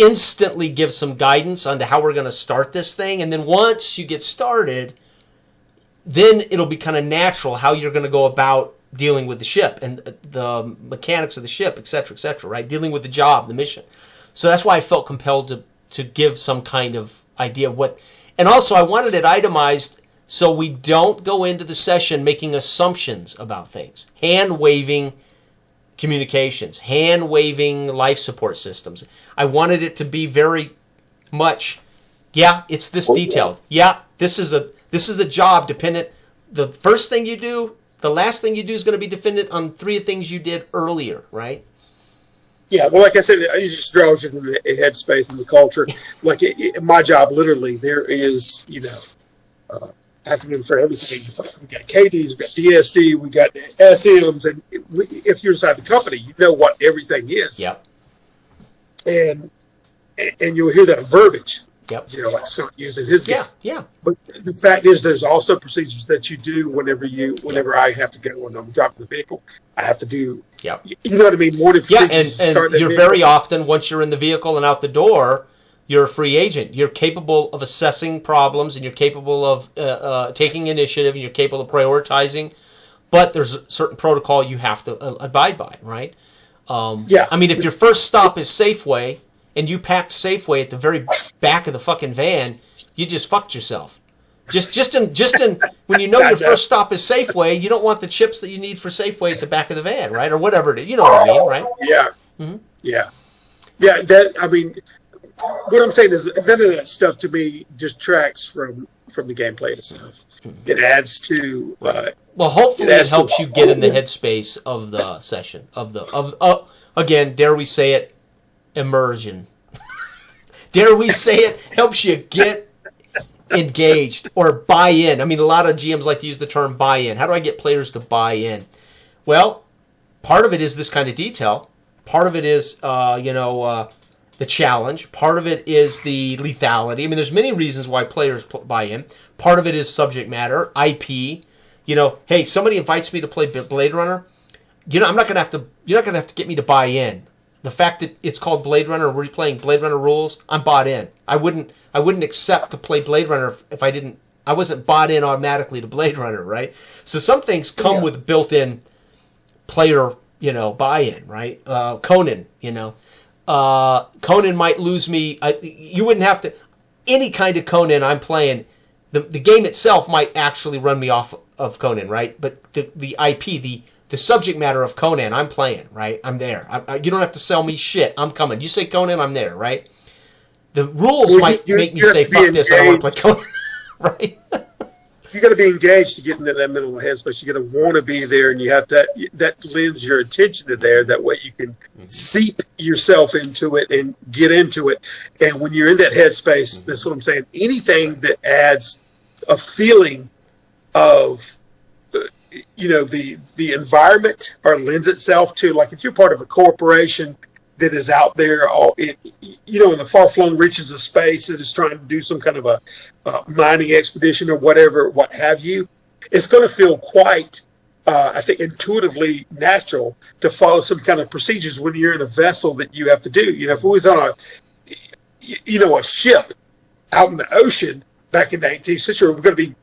instantly give some guidance on to how we're going to start this thing. And then once you get started, then it'll be kind of natural how you're going to go about dealing with the ship and the mechanics of the ship, et cetera, right? Dealing with the job, the mission. So that's why I felt compelled to give some kind of idea of what... And also, I wanted it itemized so we don't go into the session making assumptions about things. Hand-waving communications, hand-waving life support systems. I wanted it to be very much, yeah, it's this detailed. Yeah, this is a job dependent. The first thing you do, the last thing you do is going to be dependent on 3 things you did earlier, right? Yeah, well, like I said, it just draws you to the headspace and the culture. Like my job, literally, there is, acronym for everything. It's like we got KDs, we got DSD, we got SMs, and if you're inside the company, you know what everything is. Yep. And you'll hear that verbiage. Yep. Like Scott using his game. Yeah. But the fact is, there's also procedures that you do whenever I have to go when I'm dropping the vehicle. I have to do. Yep. You know what I mean? Morning procedures. Yeah, and you're very often, once you're in the vehicle and out the door, you're a free agent. You're capable of assessing problems, and you're capable of taking initiative, and you're capable of prioritizing. But there's a certain protocol you have to abide by, right? I mean, if your first stop is Safeway, and you packed Safeway at the very back of the fucking van, you just fucked yourself. Just in when you know your first stop is Safeway, you don't want the chips that you need for Safeway at the back of the van, right? Or whatever it is. You know what I mean, right? Yeah. Mm-hmm. Yeah. I mean, what I'm saying is none of that stuff to me just tracks from the gameplay itself. It adds to. Well, hopefully it helps you get in the headspace of the session again. Dare we say it? Immersion. Dare we say it? Helps you get engaged or buy in. I mean, a lot of GMs like to use the term buy in. How do I get players to buy in? Well, part of it is this kind of detail. Part of it is, the challenge. Part of it is the lethality. I mean, there's many reasons why players buy in. Part of it is subject matter, IP. Hey, somebody invites me to play Blade Runner. I'm not gonna have to. You're not gonna have to get me to buy in. The fact that it's called Blade Runner, we're playing Blade Runner rules, I'm bought in. I wouldn't accept to play Blade Runner if I wasn't bought in automatically to Blade Runner, right? So some things come with built-in player, buy-in, right? Conan, Conan might lose me. You wouldn't have to, any kind of Conan I'm playing, the game itself might actually run me off of Conan, right? But the IP, the subject matter of Conan, I'm playing, right? I'm there. You don't have to sell me shit. I'm coming. You say Conan, I'm there, right? The rules might make me say, fuck this, I don't want to play Conan, right? You got to be engaged to get into that mental headspace. You got to want to be there, and you have that lends your attention to there. That way you can seep yourself into it and get into it. And when you're in that headspace, that's what I'm saying. Anything that adds a feeling of the environment or lends itself to, like if you're part of a corporation that is out there in the far-flung reaches of space that is trying to do some kind of a mining expedition or whatever, what have you, it's going to feel quite, I think, intuitively natural to follow some kind of procedures when you're in a vessel that you have to do. If we was on a ship out in the ocean back in the 18th century, we're going to be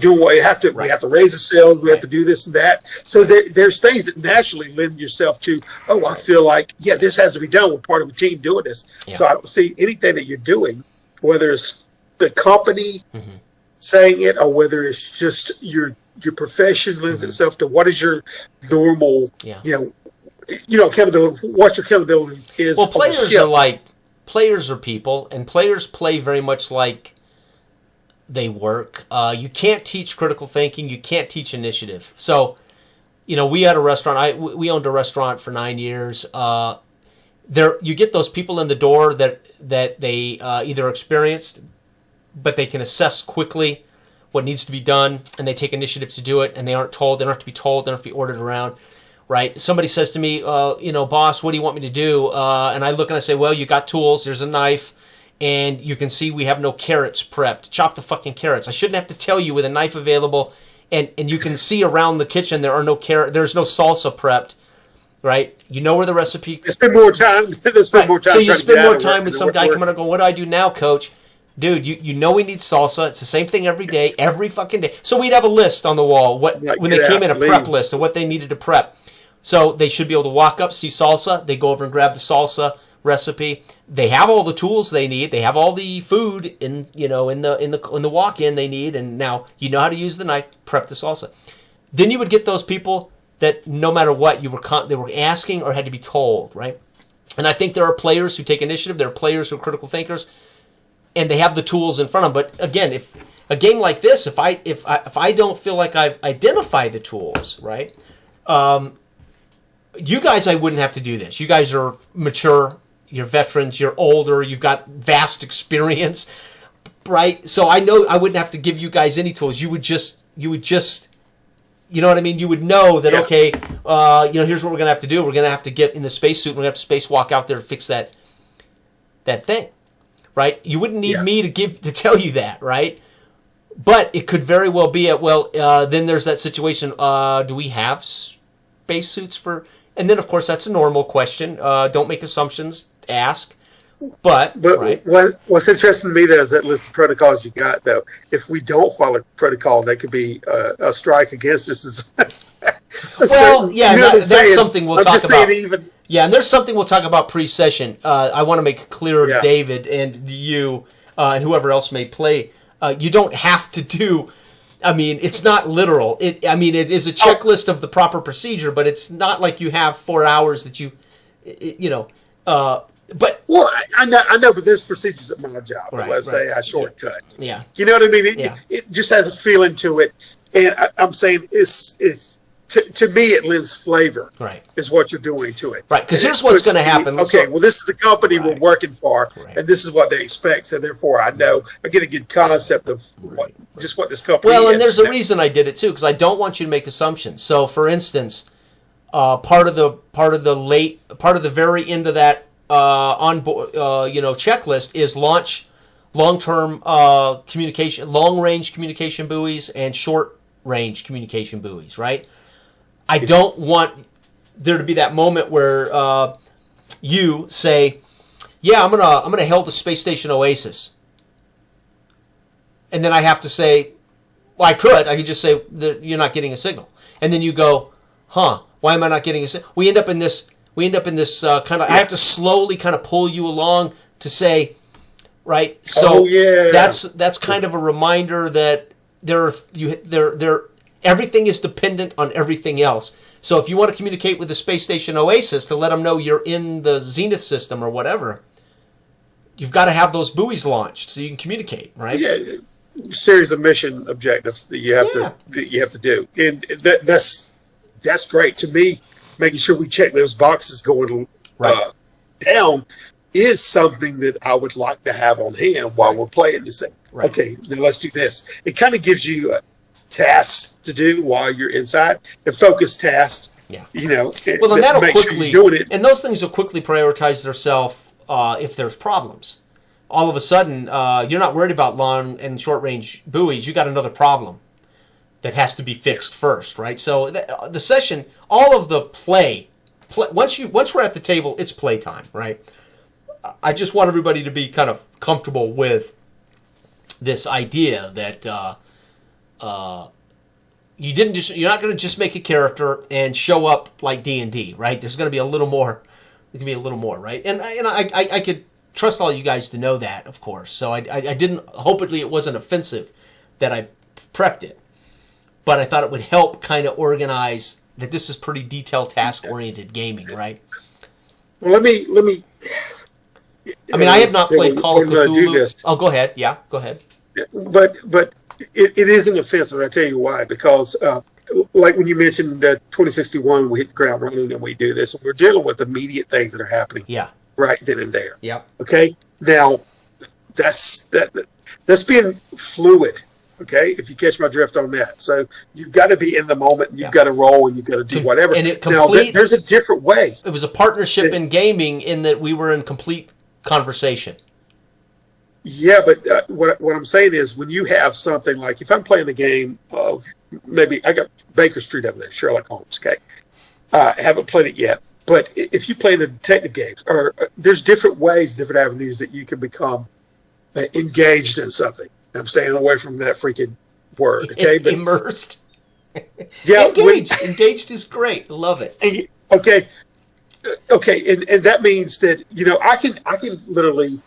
doing what we have to. Right. We have to raise the sails. We have to do this and that. So there's things that naturally lend yourself to. Oh, I feel like this has to be done. We're part of a team doing this. Yeah. So I don't see anything that you're doing, whether it's the company saying it or whether it's just your profession lends itself to what is your normal. Accountability. What your accountability is. Well, players are people, and players play very much like they work. You can't teach critical thinking. You can't teach initiative. So, we had a restaurant. We owned a restaurant for 9 years. You get those people in the door that they either experienced, but they can assess quickly what needs to be done, and they take initiative to do it, and they aren't told. They don't have to be told. They don't have to be ordered around. Right? Somebody says to me, boss, what do you want me to do? And I look and I say, well, you got tools. There's a knife. And you can see we have no carrots prepped. Chop the fucking carrots. I shouldn't have to tell you with a knife available. And you can see around the kitchen there's no salsa prepped. right? You know where the recipe. They spend more time. They spend more time. So you spend more time with some guy coming up going, "What do I do now, coach?" Dude, you know we need salsa. It's the same thing every day, every fucking day. So we'd have a list on the wall when they came in, a prep list of what they needed to prep. So they should be able to walk up, see salsa. They go over and grab the salsa recipe. They have all the tools they need. They have all the food in the walk-in they need. And now you know how to use the knife. Prep the salsa. Then you would get those people that no matter what they were asking or had to be told, right? And I think there are players who take initiative. There are players who are critical thinkers, and they have the tools in front of them. But again, if a game like this, if I don't feel like I've identified the tools, right? You guys, I wouldn't have to do this. You guys are mature. You're veterans. You're older. You've got vast experience, right? So I know I wouldn't have to give you guys any tools. You would just, you know what I mean? You would know that, okay, here's what we're going to have to do. We're going to have to get in the spacesuit. We're going to have to spacewalk out there to fix that thing, right? You wouldn't need me to tell you that, right? But it could very well be then there's that situation. Do we have spacesuits for... And then, of course, that's a normal question. Don't make assumptions. Ask. But right. What's interesting to me, though, is that list of protocols you got, though. If we don't follow protocol, that could be a strike against us. That's something we'll talk about. Yeah, and there's something we'll talk about pre-session. I want to make it clear to David and you and whoever else may play. You don't have to do... I mean, it's not literal. It is a checklist of the proper procedure, but it's not like you have 4 hours that but I know, but there's procedures at my job. Right, let's say I shortcut. Yeah, you know what I mean. It just has a feeling to it, and I'm saying it's to me it lends flavor. Right, is what you're doing to it. Right, because here's what's going to happen. Okay, well, this is the company we're working for, and this is what they expect. So therefore, I know I get a good concept of what this company is. Well, and there's a reason I did it too, because I don't want you to make assumptions. So, for instance, part of the very end of that checklist is launch long-term communication, long-range communication buoys and short-range communication buoys. Right. I don't want there to be that moment where you say, "Yeah, I'm gonna hail the space station Oasis," and then I have to say, "Well, I could just say you're not getting a signal," and then you go, "Huh? Why am I not getting a signal?" We end up in this kind of. I have to slowly kind of pull you along to say, right? So that's kind of a reminder that everything is dependent on everything else. So if you want to communicate with the space station Oasis to let them know you're in the Zenith system or whatever, you've got to have those buoys launched so you can communicate, right? Yeah, series of mission objectives that you have to do, and that's great to me. Making sure we check those boxes going down is something that I would like to have on hand while we're playing this thing. Right. Okay, now let's do this. It kind of gives you tasks to do while you're inside, and focus tasks. Yeah. Well, and that'll quickly doing it. And those things will quickly prioritize themselves if there's problems. All of a sudden, you're not worried about long and short range buoys. You got another problem that has to be fixed first, right? So the session, all of the play once we're at the table, it's playtime, right? I just want everybody to be kind of comfortable with this idea that you're not going to just make a character and show up like D&D, right? There's going to be a little more. There can be a little more, right? And I could trust all you guys to know that, of course. So I didn't. Hopefully, it wasn't offensive that I prepped it, but I thought it would help kind of organize that this is pretty detailed, task-oriented gaming, right? Well, let me. I mean, I have not played Call of Cthulhu. Oh, go ahead. Yeah, go ahead. But it isn't offensive. I tell you why. Because like when you mentioned that 2061, we hit the ground running and we do this, and we're dealing with immediate things that are happening. Yeah. Right then and there. Yeah. Okay. Now, that's being fluid. Okay, if you catch my drift on that. So you've got to be in the moment, and you've got to roll, and you've got to do whatever. And there's a different way. It was a partnership in gaming in that we were in complete conversation. Yeah, but what I'm saying is when you have something like, if I'm playing the game of, maybe I got Baker Street over there, Sherlock Holmes, okay? I haven't played it yet. But if you play the detective games, or there's different ways, different avenues that you can become engaged in something. I'm staying away from that freaking word. Okay, but immersed. Yeah, engaged is great. Love it. Okay, and that means that I can literally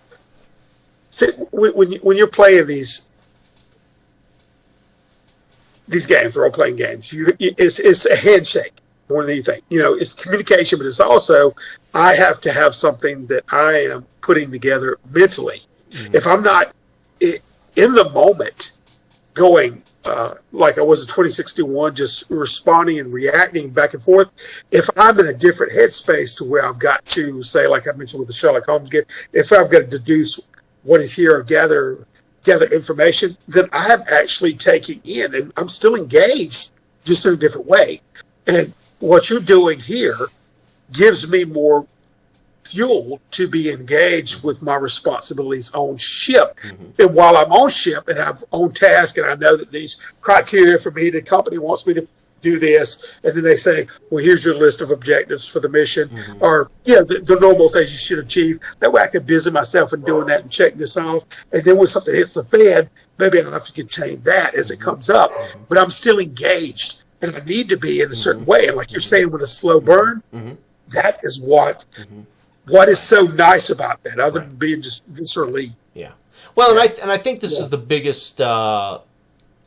sit when you're playing these games, role playing games. It's a handshake more than anything. It's communication, but it's also I have to have something that I am putting together mentally. Mm-hmm. If I'm not in the moment, going like I was in 2061, just responding and reacting back and forth. If I'm in a different headspace to where I've got to say, like I mentioned with the Sherlock Holmes game, if I've got to deduce what is here or gather information, then I'm actually taking in, and I'm still engaged, just in a different way. And what you're doing here gives me more fuel to be engaged with my responsibilities on ship. Mm-hmm. And while I'm on ship and I'm on task and I know that these criteria for me, the company wants me to do this, and then they say, well, here's your list of objectives for the mission, mm-hmm. or the normal things you should achieve. That way I can busy myself in doing that and check this off. And then when something hits the fan, maybe I don't have to contain that as it comes up, mm-hmm. but I'm still engaged and I need to be in a certain mm-hmm. way. And like you're saying, with a slow burn, mm-hmm. that is what is so nice about that, other than being just viscerally. Yeah. Well, and I think this is the biggest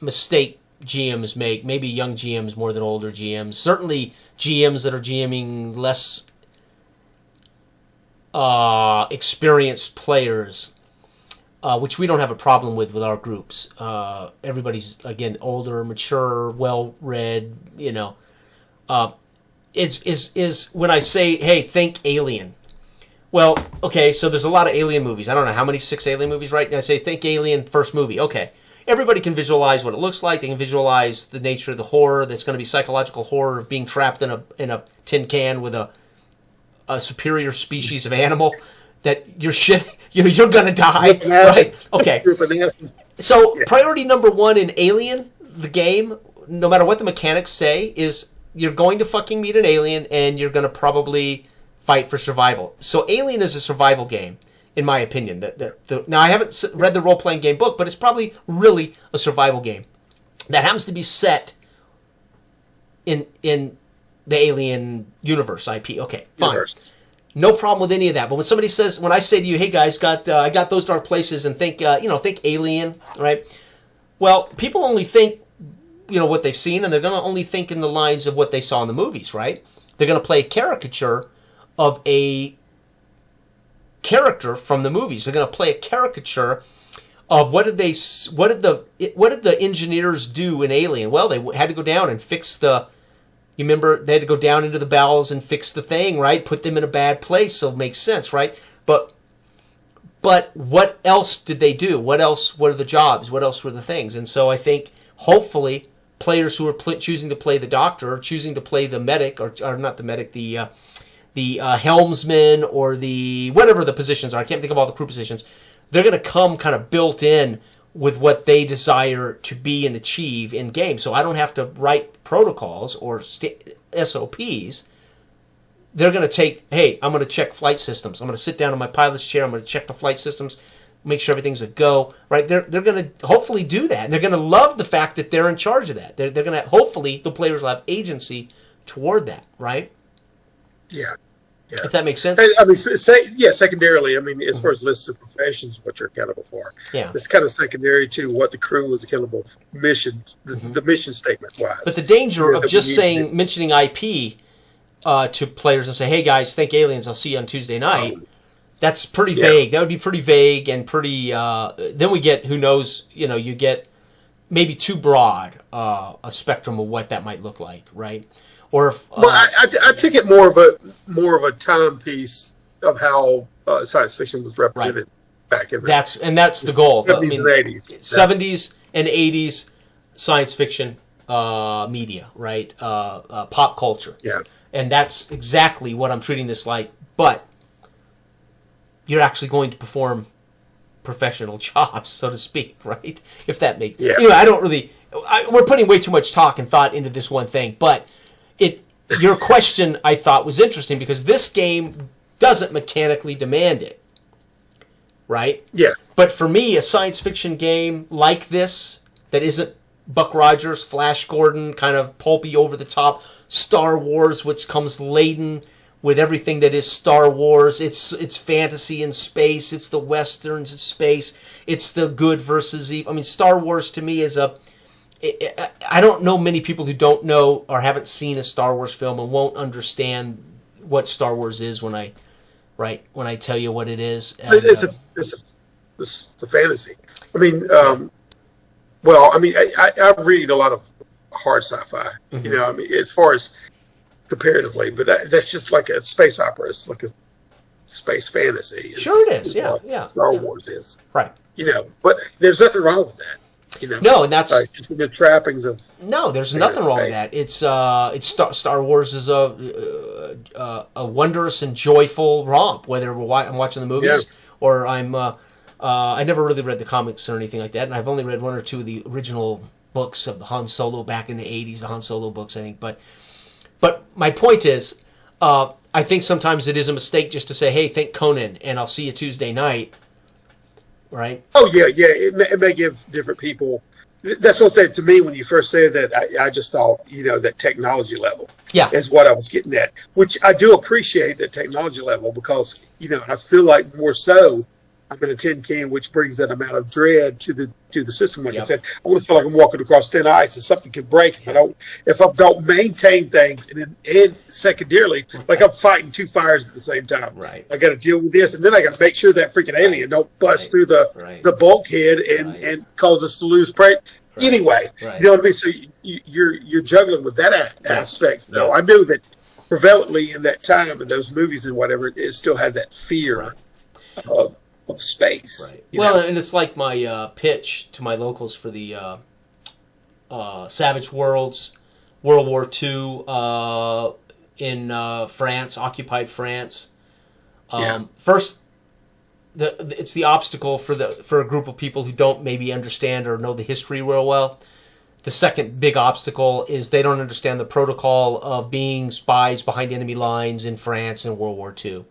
mistake GMs make. Maybe young GMs more than older GMs. Certainly GMs that are GMing less experienced players, which we don't have a problem with our groups. Everybody's, again, older, mature, well-read. Is when I say, hey, think Alien. Well, okay, so there's a lot of Alien movies. I don't know how many, 6 Alien movies, right? And I say, think Alien, first movie. Okay. Everybody can visualize what it looks like. They can visualize the nature of the horror. That's going to be psychological horror of being trapped in a tin can with a superior species of animal that you're going to die, right? Okay. So priority number 1 in Alien, the game, no matter what the mechanics say, is you're going to fucking meet an alien and you're going to probably fight for survival. So Alien is a survival game, in my opinion. Now, I haven't read the role-playing game book, but it's probably really a survival game that happens to be set in the Alien universe IP. Okay, fine. Universe. No problem with any of that. But when I say to you, hey guys, I got those dark places, and think Alien, right? Well, people only think what they've seen, and they're going to only think in the lines of what they saw in the movies, right? They're going to play a caricature of a character from the movies. They're going to play a caricature of what did the engineers do in Alien? Well, they had to go down and fix you remember, they had to go down into the bowels and fix the thing, right? Put them in a bad place, so it makes sense, right? But what else did they do? What are the jobs? What else were the things? And so I think, hopefully, players who are choosing to play the doctor, or choosing to play the medic, or not the medic, the helmsman, or the whatever the positions are. I can't think of all the crew positions. They're going to come kind of built in with what they desire to be and achieve in game. So I don't have to write protocols or SOPs. They're going to take, hey, I'm going to check flight systems. I'm going to sit down in my pilot's chair. I'm going to check the flight systems, make sure everything's a go. Right? They're going to hopefully do that. And they're going to love the fact that they're in charge of that. They're going to, hopefully, the players will have agency toward that. Right? Yeah. Yeah. If that makes sense. I mean, secondarily, I mean, as far as lists of professions, what you're accountable for, it's kind of secondary to what the crew is accountable for, the mission statement wise. But the danger of just mentioning IP to players and say, hey guys, think Aliens, I'll see you on Tuesday night, that's pretty vague. That would be pretty vague and pretty, then we get, who knows, you get maybe too broad a spectrum of what that might look like, right? Or if, I take it more of a timepiece of how science fiction was represented back in that's the goal. 70s and 80s. 70s and 80s science fiction media, right? Pop culture. Yeah. And that's exactly what I'm treating this like. But you're actually going to perform professional jobs, so to speak, right? If that makes... Yeah. I don't really... we're putting way too much talk and thought into this one thing, but your question, I thought, was interesting because this game doesn't mechanically demand it, right? Yeah. But for me, a science fiction game like this that isn't Buck Rogers, Flash Gordon, kind of pulpy, over the top, Star Wars, which comes laden with everything that is Star Wars. It's fantasy in space. It's the westerns in space. It's the good versus evil. I mean, Star Wars to me is I don't know many people who don't know or haven't seen a Star Wars film and won't understand what Star Wars is when I tell you what it is. And, it's a fantasy. I mean, well, I mean, I read a lot of hard sci-fi. Mm-hmm. You know, I mean, as far as comparatively, but that's just like a space opera. It's like a space fantasy. Sure, it is. Yeah. Star Wars is. Right. You know, but there's nothing wrong with that. You know, no, and that's just the trappings of. No, there's nothing wrong with that. It's Star Wars is a wondrous and joyful romp. Whether I'm watching the movies or I'm, I never really read the comics or anything like that, and I've only read one or two of the original books of the Han Solo back in the '80s, the Han Solo books, I think. But my point is, I think sometimes it is a mistake just to say, "Hey, think Conan," and I'll see you Tuesday night. Right? Oh, yeah. It may give different people. That's what I'm saying to me when you first said that. I just thought, you know, that technology level is what I was getting at, which I do appreciate that technology level because, you know, I feel like more so I'm in a tin can, which brings that amount of dread to the system. Like I said, I want to feel like I'm walking across thin ice and something can break if I don't maintain things, and secondarily, like I'm fighting two fires at the same time. Right. I got to deal with this, and then I got to make sure that freaking alien don't bust through the bulkhead and cause us to lose prey. Right. Anyway, you know what I mean. So you're juggling with that aspect. Though I knew that prevalently in that time in those movies and whatever, it still had that fear of space. Right. Well, and it's like my pitch to my locals for the Savage Worlds, World War II in France, occupied France. First, it's the obstacle for a group of people who don't maybe understand or know the history real well. The second big obstacle is they don't understand the protocol of being spies behind enemy lines in France in World War II.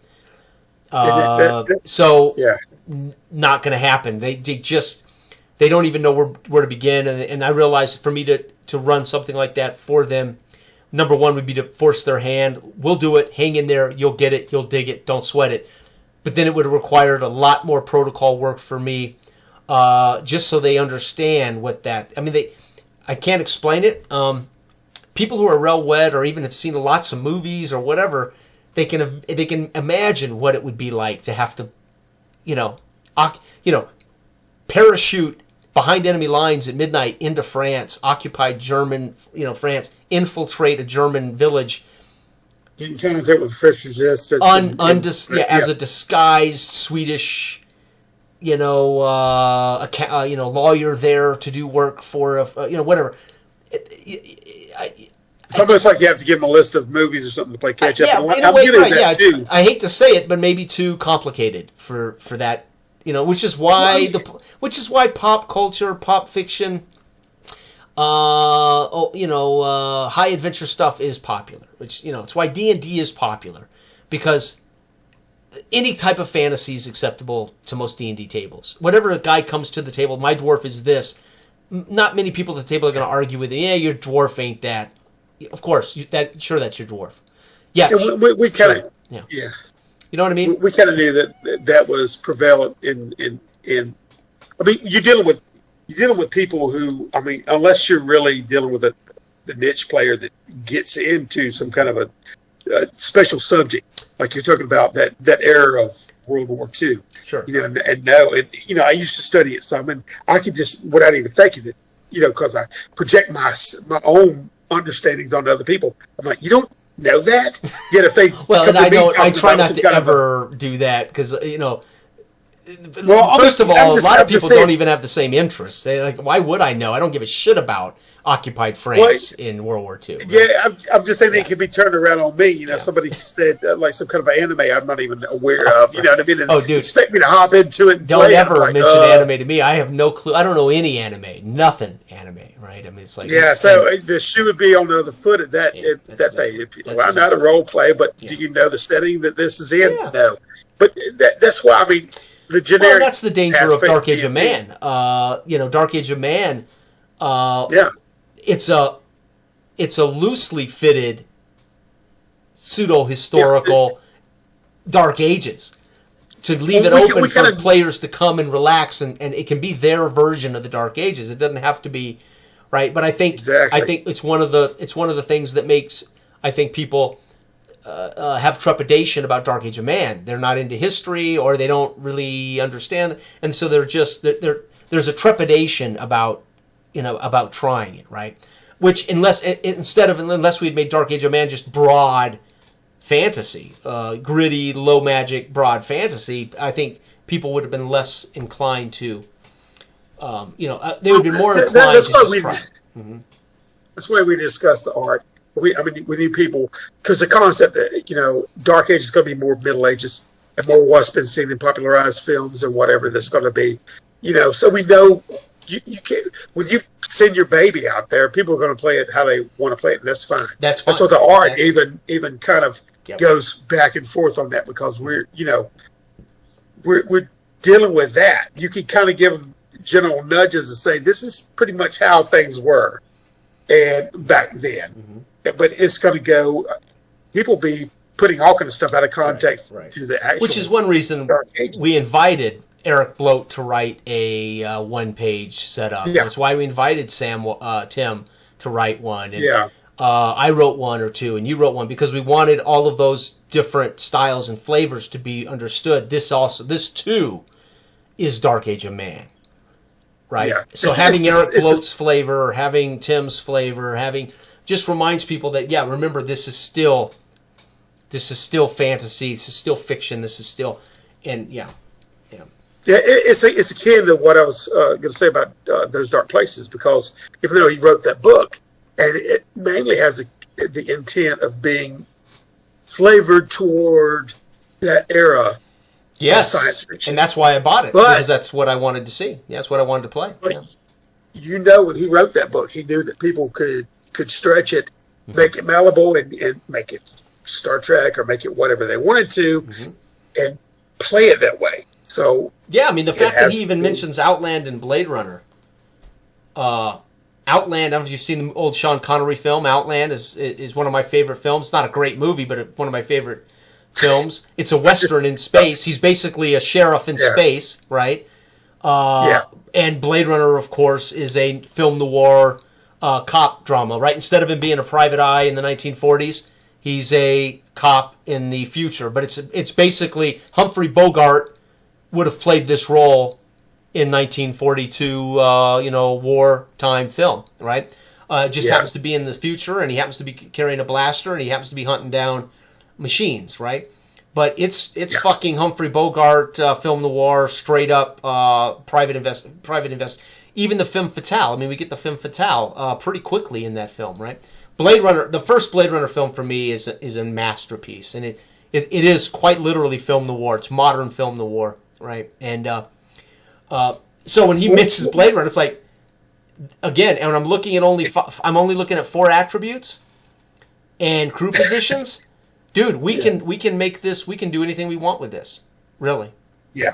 Not going to happen. They don't even know where to begin. And I realized for me to run something like that for them, number one would be to force their hand. We'll do it. Hang in there. You'll get it. You'll dig it. Don't sweat it. But then it would have required a lot more protocol work for me, just so they understand what that. I mean, I can't explain it. People who are well-read or even have seen lots of movies or whatever, they can imagine what it would be like to have to, parachute behind enemy lines at midnight into France, occupied German, France, infiltrate a German village. In contact with first resistance. As a disguised Swedish, lawyer there to do work for, whatever. It's almost like you have to give them a list of movies or something to play catch up. I'm getting that too. I hate to say it, but maybe too complicated for that. Which is why pop culture, pop fiction, high adventure stuff is popular. Which it's why D&D is popular, because any type of fantasy is acceptable to most D&D tables. Whatever a guy comes to the table, my dwarf is this. Not many people at the table are going to argue with you. Yeah, your dwarf ain't that. Of course, that's your dwarf. Yeah, we kind of You know what I mean? We kind of knew that was prevalent in. I mean, you're dealing with people who, I mean, unless you're really dealing with the niche player that gets into some kind of a special subject, like you're talking about that era of World War II. Sure. I used to study it some, and I could just, without even thinking it, because I project my own understandings onto other people. I'm like, you don't know that? Yet if they I try not to ever do that because first of all, a lot of people don't even have the same interests. They why would I know? I don't give a shit about occupied France in World War II. Right? Yeah, I'm just saying it can be turned around on me. Somebody said like some kind of anime I'm not even aware of. You know what I mean? And dude, expect me to hop into it. And don't ever mention anime to me. I have no clue. I don't know any anime. Nothing anime. Right? I mean, it's like so the shoe would be on the other foot at that thing. Well, I know how to role play, but do you know the setting that this is in? Yeah. No. But that's why I mean the generic. Well, that's the danger of Dark Age of Man. Dark Age of Man. It's a loosely fitted pseudo historical Dark Ages. To leave it open for players to come and relax, and it can be their version of the Dark Ages. It doesn't have to be, right? But I think it's one of the things that makes people have trepidation about Dark Age of Man. They're not into history, or they don't really understand, and so there's a trepidation about trying it, right? Which unless we'd made Dark Age of Man just broad fantasy, gritty, low magic, broad fantasy, I think people would have been less inclined to, they would have been more inclined to just try. Mm-hmm. That's why we discuss the art. We need people, because the concept that, Dark Age is going to be more Middle Ages and more what's been seen in popularized films and whatever that's going to be, so we know you can't, when you send your baby out there, people are going to play it how they want to play it, and that's fine. That's fine. So the art even kind of goes back and forth on that, because we're dealing with that. You can kind of give them general nudges and say, this is pretty much how things were and back then. Mm-hmm. But it's going to go, people be putting all kind of stuff out of context to the actual. Which is one reason we invited Eric Bloat to write a one-page setup. Yeah. That's why we invited Tim to write one. And, I wrote one or two, and you wrote one, because we wanted all of those different styles and flavors to be understood. This too is Dark Age of Man, right? Yeah. So having Eric Bloat's flavor, or having Tim's flavor, just reminds people that remember, this is still fantasy. This is still fiction. This is still Yeah, it's akin to what I was going to say about those dark places, because even though he wrote that book, and it mainly has the intent of being flavored toward that era of science fiction. And that's why I bought it, because that's what I wanted to see. Yeah, that's what I wanted to play. But when he wrote that book, he knew that people could stretch it, make it malleable, and make it Star Trek, or make it whatever they wanted to, and play it that way. So the fact that he even mentions Outland and Blade Runner. Outland, I don't know if you've seen the old Sean Connery film. Outland is one of my favorite films. It's not a great movie, but one of my favorite films. It's a Western in space. He's basically a sheriff in space, right? And Blade Runner, of course, is a film noir cop drama, right? Instead of him being a private eye in the 1940s, he's a cop in the future. But it's basically Humphrey Bogart would have played this role in 1942, wartime film, right? Just happens to be in the future, and he happens to be carrying a blaster, and he happens to be hunting down machines, right? But it's fucking Humphrey Bogart, film noir, straight up private invest. Even the femme fatale. I mean, we get the femme fatale pretty quickly in that film, right? Blade Runner, the first Blade Runner film for me is a masterpiece, and it is quite literally film noir. It's modern film noir, right? And so when he mentions Blade Runner, it's like, again, and I'm only looking at 4 attributes and crew positions. Dude, we can make this. We can do anything we want with this. Really. Yeah.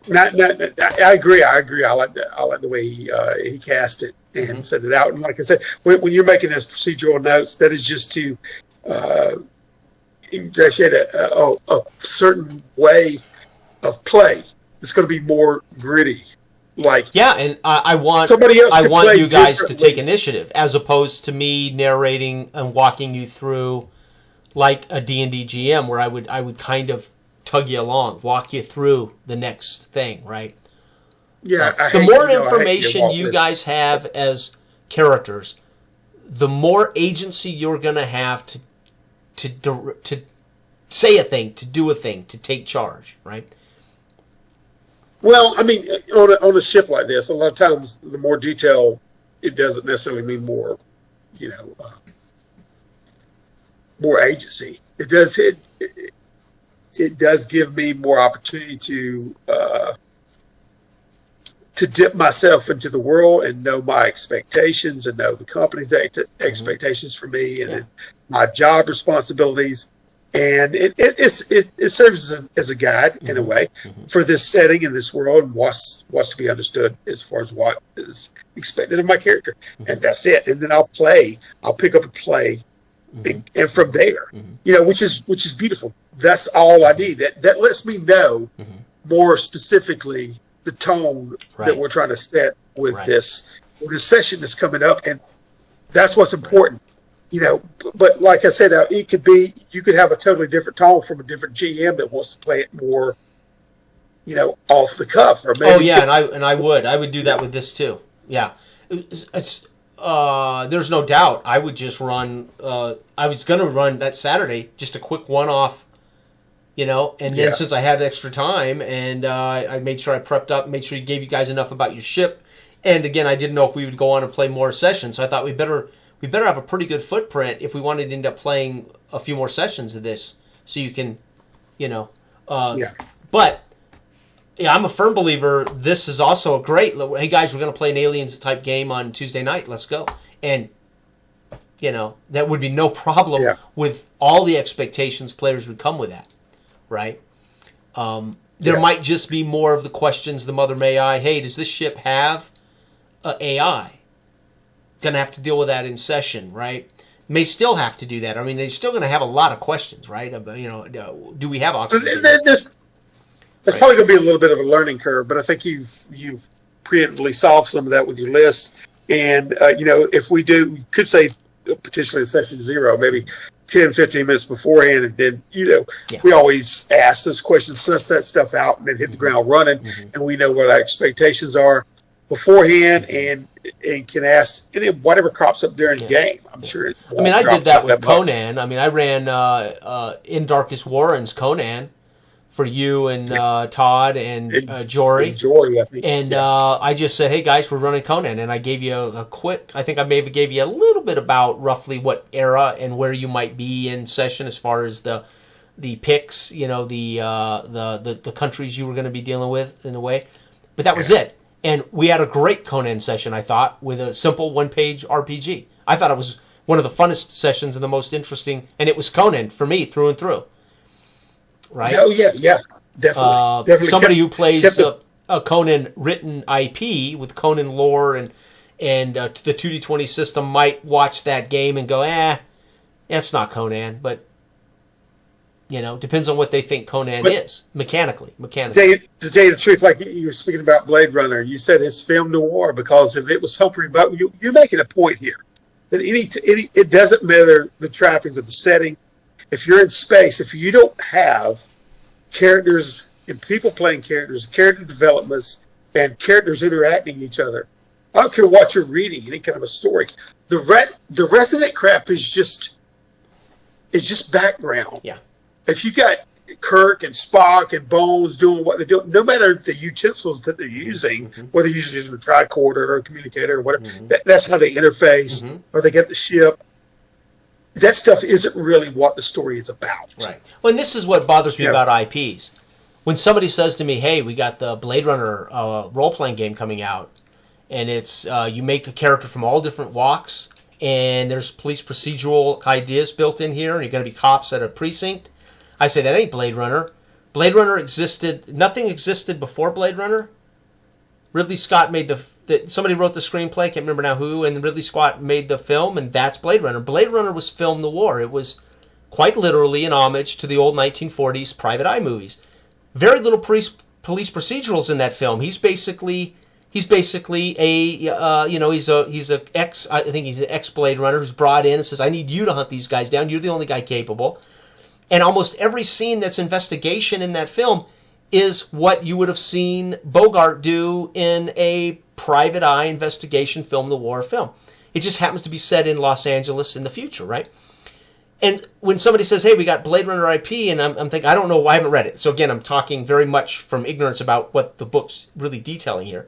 I agree. I like that. I like the way he cast it and set it out. And like I said, when you're making those procedural notes, that is just to ingratiate a certain way of play. It's going to be more gritty. And I want you guys to take initiative, as opposed to me narrating and walking you through like a D&D GM, where I would kind of tug you along, walk you through the next thing, right? Yeah. The more information you guys have as characters, the more agency you're going to have to say a thing, to do a thing, to take charge, right? Well, I mean, on a ship like this, a lot of times the more detail it doesn't necessarily mean more, more agency. It does give me more opportunity to dip myself into the world and know my expectations and know the company's expectations for me and my job responsibilities. And it serves as a guide in a way for this setting in this world and what's to be understood as far as what is expected of my character. And that's it. And then I'll pick up a play and from there, which is beautiful. That's all I need. That lets me know more specifically the tone that we're trying to set with this session that's coming up, and that's what's important. But like I said, you could have a totally different tone from a different GM that wants to play it more, off the cuff, or maybe. I would do that with this too. Yeah, it's there's no doubt. I would just run. I was going to run that Saturday just a quick one-off. And then since I had extra time and I made sure I prepped up, made sure he gave you guys enough about your ship. And again, I didn't know if we would go on and play more sessions. So I thought we better have a pretty good footprint if we wanted to end up playing a few more sessions of this. So you can, But, I'm a firm believer this is also a great, hey guys, we're going to play an Aliens type game on Tuesday night. Let's go. And, that would be no problem with all the expectations players would come with that. Right? There might just be more of the questions, the Mother May I, hey, does this ship have AI? Going to have to deal with that in session, right? May still have to do that. I mean, they're still going to have a lot of questions, right? Do we have oxygen? There's probably going to be a little bit of a learning curve, but I think you've preemptively solved some of that with your list. And, if we could say potentially in session 0, maybe 10, 15 minutes beforehand, and then, we always ask those questions, suss that stuff out, and then hit the ground running, and we know what our expectations are beforehand, and can ask any whatever crops up during the game. I'm sure. I did that with Conan. Much. I ran In Darkest Warren's Conan for you and Todd and Jory. Jory, I think. And I just said, hey guys, we're running Conan, and I gave you a quick. I think I maybe gave you a little bit about roughly what era and where you might be in session as far as the picks, the countries you were going to be dealing with in a way. But that was it. And we had a great Conan session, I thought, with a simple one-page RPG. I thought it was one of the funnest sessions and the most interesting, and it was Conan for me through and through. Right? Oh, yeah, definitely. Somebody who plays a Conan written IP with Conan lore and the 2D20 system might watch that game and go, it's not Conan, but depends on what they think Conan is mechanically. To tell you the truth, like you were speaking about Blade Runner, you said it's film noir because if it was Humphrey Bogart, you're making a point here that it doesn't matter the trappings of the setting. If you're in space, if you don't have characters and people playing character developments, and characters interacting with each other, I don't care what you're reading, any kind of a story. The resident crap is just background. Yeah. If you got Kirk and Spock and Bones doing what they're doing, no matter the utensils that they're using, whether they're using a tricorder or a communicator or whatever, that's how they interface or they get the ship. That stuff isn't really what the story is about. Right. Well, and this is what bothers me about IPs. When somebody says to me, hey, we got the Blade Runner role-playing game coming out, and it's you make a character from all different walks, and there's police procedural ideas built in here, and you're going to be cops at a precinct. I say, that ain't Blade Runner. Blade Runner existed, nothing existed before Blade Runner. Ridley Scott made somebody wrote the screenplay, can't remember now who, and Ridley Scott made the film, and that's Blade Runner. Blade Runner was film noir. It was quite literally an homage to the old 1940s private eye movies. Very little police procedurals in that film. He's basically a he's an ex Blade Runner who's brought in and says, I need you to hunt these guys down. You're the only guy capable. And almost every scene that's investigation in that film is what you would have seen Bogart do in a private eye investigation film, the war film. It just happens to be set in Los Angeles in the future, right? And when somebody says, hey, we got Blade Runner IP, and I'm thinking, I don't know, I haven't read it. So again, I'm talking very much from ignorance about what the book's really detailing here.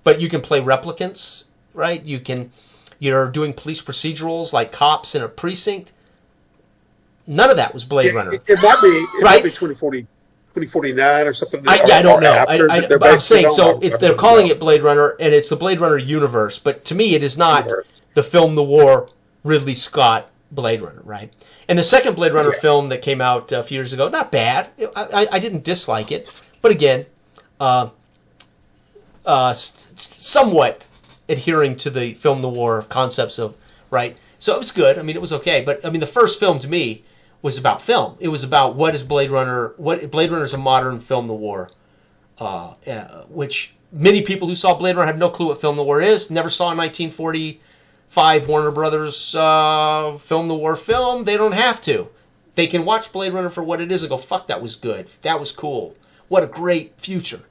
But you can play replicants, right? You're doing police procedurals like cops in a precinct. None of that was Blade Runner. It might be 2049 or something. I don't know. I'm saying, so they're calling it Blade Runner, and it's the Blade Runner universe, but to me it is not the film noir Ridley Scott Blade Runner, right? And the second Blade Runner film that came out a few years ago, not bad. I didn't dislike it, but again, somewhat adhering to the film noir concepts of, right? So it was good. I mean, it was okay. But, I mean, the first film to me was about film. It was about what is Blade Runner, Blade Runner is a modern film noir, which many people who saw Blade Runner have no clue what film noir is, never saw a 1945 Warner Brothers film noir film. They don't have to. They can watch Blade Runner for what it is and go, fuck, that was good. That was cool. What a great future.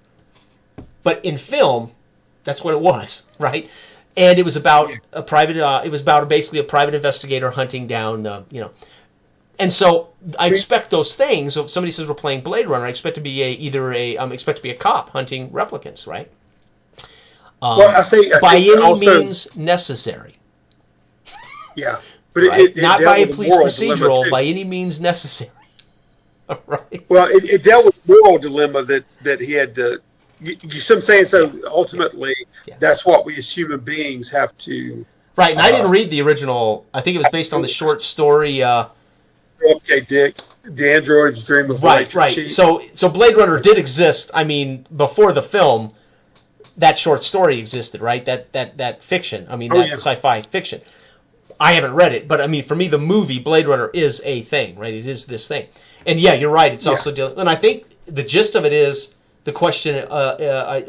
But in film, that's what it was, right? And it was about a private. It was about basically a private investigator hunting down, And so I expect those things. So if somebody says we're playing Blade Runner, I expect to be a cop hunting replicants, right? Well, I think by any means necessary. Yeah, but right? Not by a police procedural. By any means necessary. Right. Well, it dealt with moral dilemma that he had to. You see what I'm saying? So ultimately, that's what we as human beings have to. Right, and I didn't read the original. I think it was based on the short story. Okay, Dick. The androids dream of right. So Blade Runner did exist. I mean, before the film, that short story existed, right? That fiction. I mean, sci-fi fiction. I haven't read it, but I mean, for me, the movie Blade Runner is a thing, right? It is this thing, and you're right. It's also dealing, and I think the gist of it is. The question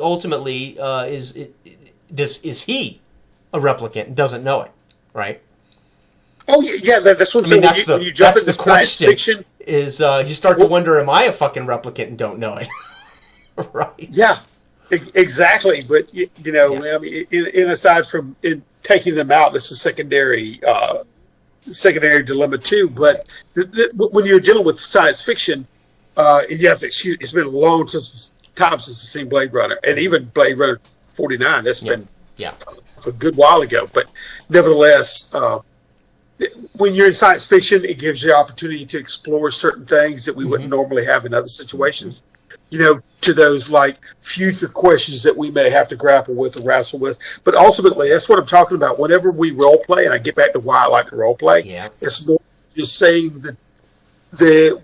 ultimately is he a replicant and doesn't know it, right? Oh yeah, that's what I'm saying. When you jump into science fiction, is you start to wonder, am I a fucking replicant and don't know it? Right? Yeah, exactly. But I mean, aside from taking them out, that's a secondary dilemma too. But when you're dealing with science fiction, and you have to excuse. It's been a long time since I've seen Blade Runner, and even Blade Runner 49. That's been a good while ago. But nevertheless, when you're in science fiction, it gives you the opportunity to explore certain things that we wouldn't normally have in other situations. To those like future questions that we may have to grapple with or wrestle with. But ultimately, that's what I'm talking about. Whenever we role play, and I get back to why I like to role play, it's more just saying that.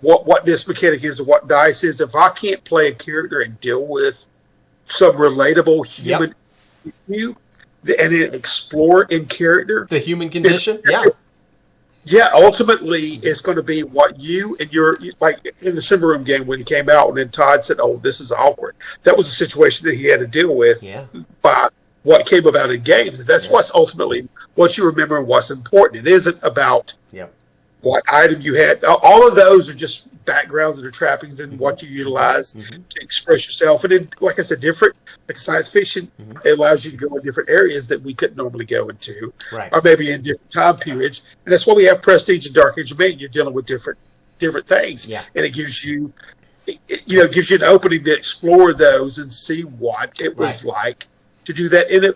What this mechanic is and what dice is. If I can't play a character and deal with some relatable human issue and then explore in character the human condition, ultimately it's going to be what you and your, like in the Simba Room game when it came out, and then Todd said, "Oh, this is awkward." That was a situation that he had to deal with by what came about in games. That's what's ultimately what you remember and what's important. It isn't about what item you had. All of those are just backgrounds and trappings and what you utilize to express yourself. And then, like I said, different, like science fiction, it allows you to go in different areas that we couldn't normally go into, or maybe in different time periods. And that's why we have Prestige and Dark Age of Maine. You're dealing with different things, and it gives you, gives you an opening to explore those and see what it was like to do that. And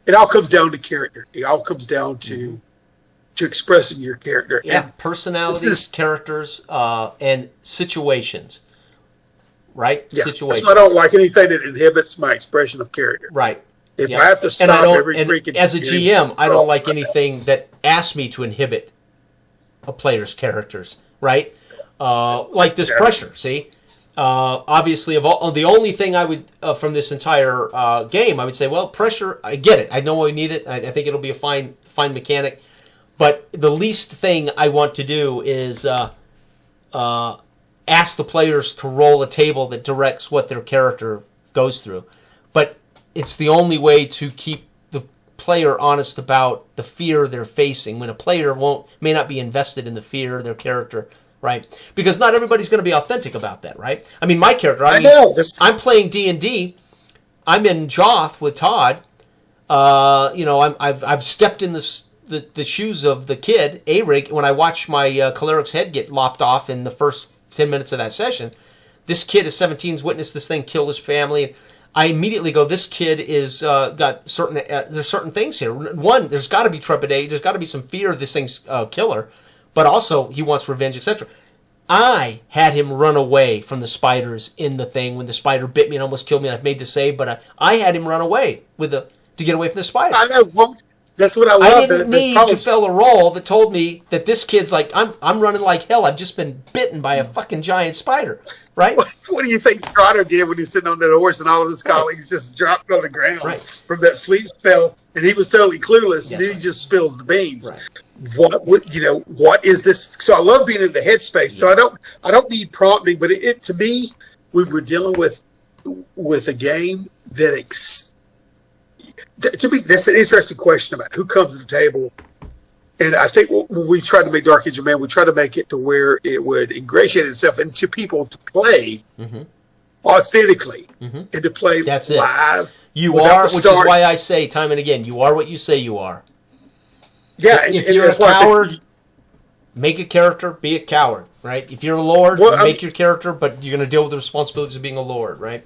it all comes down to character. It all comes down to expressing your character. And personalities, characters, and situations. Right? Yeah. Situations. So I don't like anything that inhibits my expression of character. Right. If I have to stop every freaking... As a GM, I don't like anything that asks me to inhibit a player's characters. Right? Like this pressure, see? Obviously, the only thing I would, from this entire game, I would say, well, pressure, I get it. I know we need it. I think it'll be a fine mechanic. But the least thing I want to do is ask the players to roll a table that directs what their character goes through. But it's the only way to keep the player honest about the fear they're facing. When a player may not be invested in the fear of their character, right? Because not everybody's going to be authentic about that, right? I mean, my character, I'm playing D&D. I'm in Joth with Todd. I've stepped in the shoes of the kid, Arig, when I watched my Caleric's head get lopped off in the first 10 minutes of that session. This kid is 17's witnessed this thing kill his family. I immediately go, this kid is got certain. There's certain things here. One, there's got to be trepidation. There's got to be some fear of this thing's killer, but also he wants revenge, etc. I had him run away from the spiders in the thing when the spider bit me and almost killed me. And I've made the save, but I had him run away to get away from the spider. I know. Well, that's what I love. I didn't need to fill a role that told me that this kid's like, I'm running like hell. I've just been bitten by a fucking giant spider, right? What do you think Trotter did when he's sitting on that horse and all of his colleagues just dropped on the ground from that sleep spell, and he was totally clueless, and then he just spills the beans. Right. What is this? So I love being in the headspace. So I don't need prompting, but it to me, when we're dealing with a game that to me, that's an interesting question about who comes to the table. And I think when we try to make Dark Age of Man, we try to make it to where it would ingratiate itself into people to play authentically and to play live. You are, which is why I say time and again, you are what you say you are. Yeah, if you're a coward, make a character, be a coward, right? If you're a lord, make your character, but you're going to deal with the responsibilities of being a lord, right?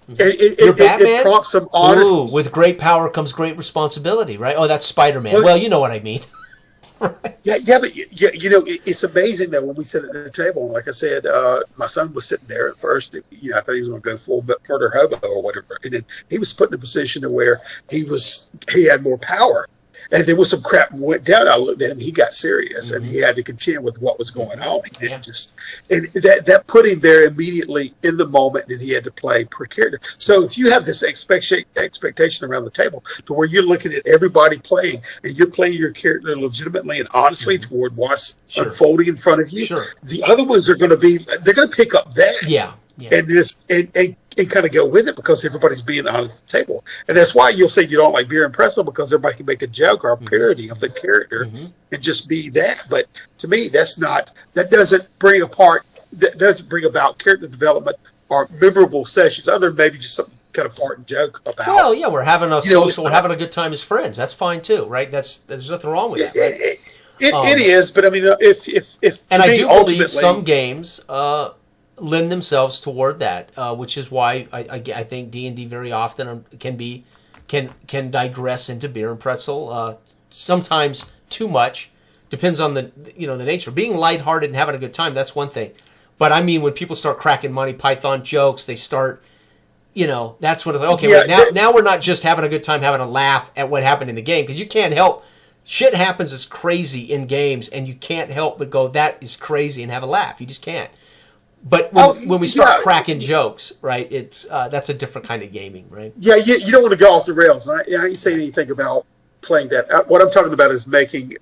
You're Batman? It prompts some honesty. Ooh, with great power comes great responsibility, right? Oh, that's Spider-Man. Well, you know what I mean. Right. Yeah, but it's amazing that when we sit at the table, like I said, my son was sitting there at first. I thought he was going to go full murder hobo or whatever, and then he was put in a position to where he had more power. And then when some crap went down, I looked at him. He got serious, and he had to contend with what was going on. He didn't and that put him there immediately in the moment, and he had to play per character. So if you have this expectation around the table to where you're looking at everybody playing, and you're playing your character legitimately and honestly toward what's unfolding in front of you, the other ones are going to pick up that, and kind of go with it because everybody's being on the table. And that's why you'll say you don't like Beer and Pretzel, because everybody can make a joke or a parody of the character and just be that. But to me, that doesn't bring about character development or memorable sessions, other than maybe just some kind of fart and joke about. Well, yeah, we're having a social, we're having a good time as friends. That's fine too, right? There's nothing wrong with that. Right? It is, but I mean, if and I do believe some games lend themselves toward that, which is why I think D&D very often can digress into Beer and Pretzel. Sometimes too much, depends on the nature. Being lighthearted and having a good time, that's one thing. But I mean, when people start cracking Monty Python jokes, they start, that's what it's like. Okay, now we're not just having a good time, having a laugh at what happened in the game, because you can't help. Shit happens as crazy in games, and you can't help but go, that is crazy, and have a laugh. You just can't. But when we start cracking jokes, right, it's that's a different kind of gaming, right? Yeah, you don't want to go off the rails. I ain't saying anything about playing that. What I'm talking about is making,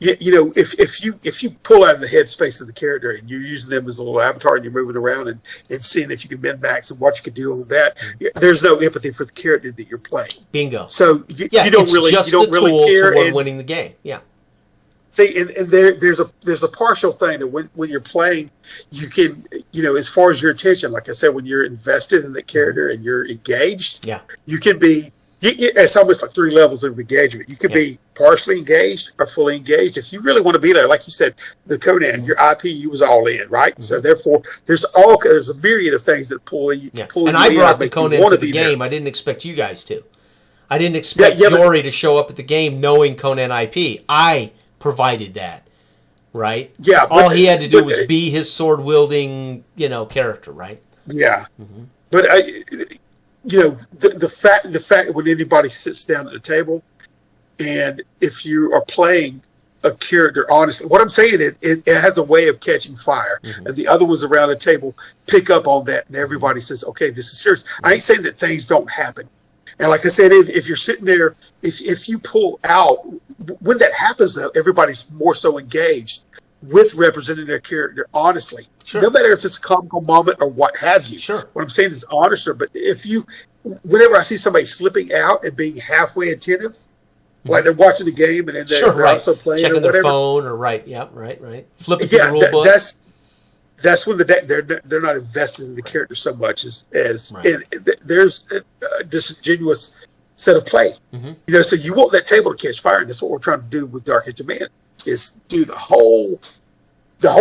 if you pull out of the headspace of the character and you're using them as a little avatar and you're moving around and seeing if you can min-max and what you can do on that, there's no empathy for the character that you're playing. Bingo. So you don't really care toward winning the game. Yeah. See, and there's a partial thing that when you're playing, you can, as far as your attention, like I said, when you're invested in the character and you're engaged, you can be, it's almost like 3 levels of engagement. You could be partially engaged or fully engaged. If you really want to be there, like you said, the Conan, your IP, you was all in, right? So therefore, there's a myriad of things that pull you. And I brought the Conan to the game. I didn't expect you guys to. I didn't expect Jory to show up at the game knowing Conan IP. I provided that, right? Yeah. All he had to do was be his sword-wielding, character, right? Yeah. But the fact when anybody sits down at the table, and if you are playing a character honestly, what I'm saying it has a way of catching fire, and the other ones around the table pick up on that, and everybody says, "Okay, this is serious." I ain't saying that things don't happen. And like I said, if you're sitting there, if you pull out, when that happens, though, everybody's more so engaged with representing their character honestly. No matter if it's a comical moment or what have you. What I'm saying is honester. But whenever I see somebody slipping out and being halfway attentive, like they're watching the game and then they're also playing checking or whatever, their phone or right, flipping through the rule book. That's when they're not invested in the character so much as and there's a disingenuous set of play. So you want that table to catch fire, and that's what we're trying to do with Dark Age of Man, is do the whole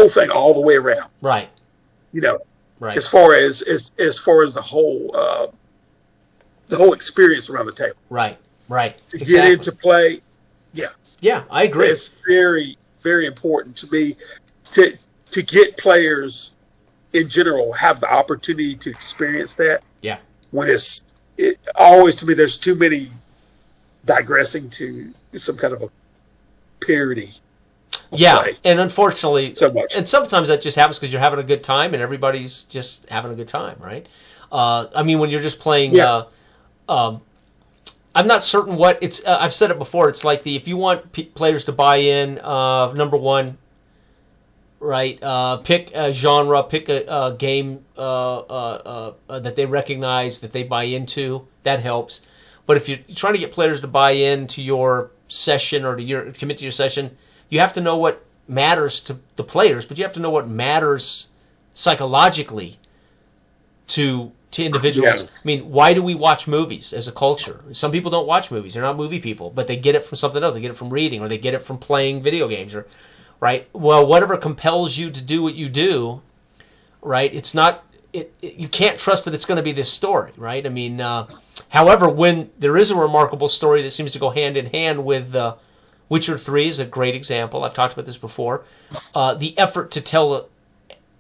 thing all the way around. Right. As far as the whole the whole experience around the table. Right. To get into play, yeah. Yeah, I agree. It's very, very important to me to get players in general have the opportunity to experience that. Yeah. When always to me, there's too many digressing to some kind of a parody. Yeah, play. And unfortunately, so much. And sometimes that just happens because you're having a good time and everybody's just having a good time, right? I mean, when you're just playing, I'm not certain what it's. I've said it before. It's like if you want players to buy in, number one, right? Pick a genre, pick a game that they recognize, that they buy into. That helps. But if you're trying to get players to buy into your session or to commit to your session, you have to know what matters to the players, but you have to know what matters psychologically to individuals. Yeah. I mean, why do we watch movies as a culture? Some people don't watch movies. They're not movie people, but they get it from something else. They get it from reading, or they get it from playing video games, or right? Well, whatever compels you to do what you do, right? It's not you can't trust that it's going to be this story, right? I mean, however, when there is a remarkable story that seems to go hand in hand with Witcher 3 is a great example. I've talked about this before. The effort to tell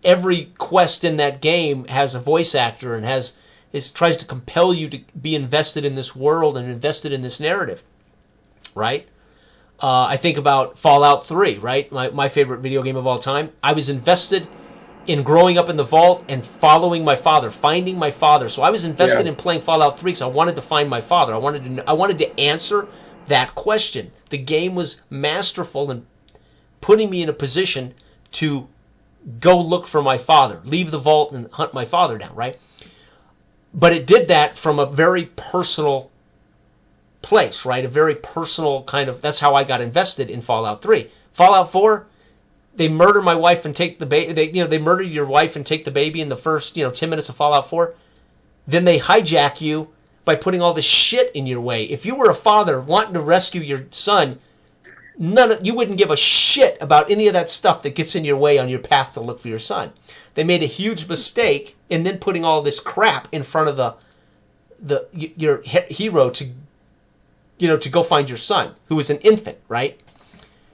every quest in that game has a voice actor and tries to compel you to be invested in this world and invested in this narrative, right? I think about Fallout 3, right? My favorite video game of all time. I was invested in growing up in the vault and following my father, finding my father. So I was invested in playing Fallout 3 because I wanted to find my father. I wanted to answer that question. The game was masterful in putting me in a position to go look for my father, leave the vault and hunt my father down, right? But it did that from a very personal place, right? A very personal kind of, that's how I got invested in Fallout 3. Fallout 4, they murder my wife and take the baby. They murder your wife and take the baby in the first 10 minutes of Fallout 4. Then they hijack you by putting all this shit in your way. If you were a father wanting to rescue your son, you wouldn't give a shit about any of that stuff that gets in your way on your path to look for your son. They made a huge mistake in then putting all this crap in front of your hero to go find your son, who is an infant, right?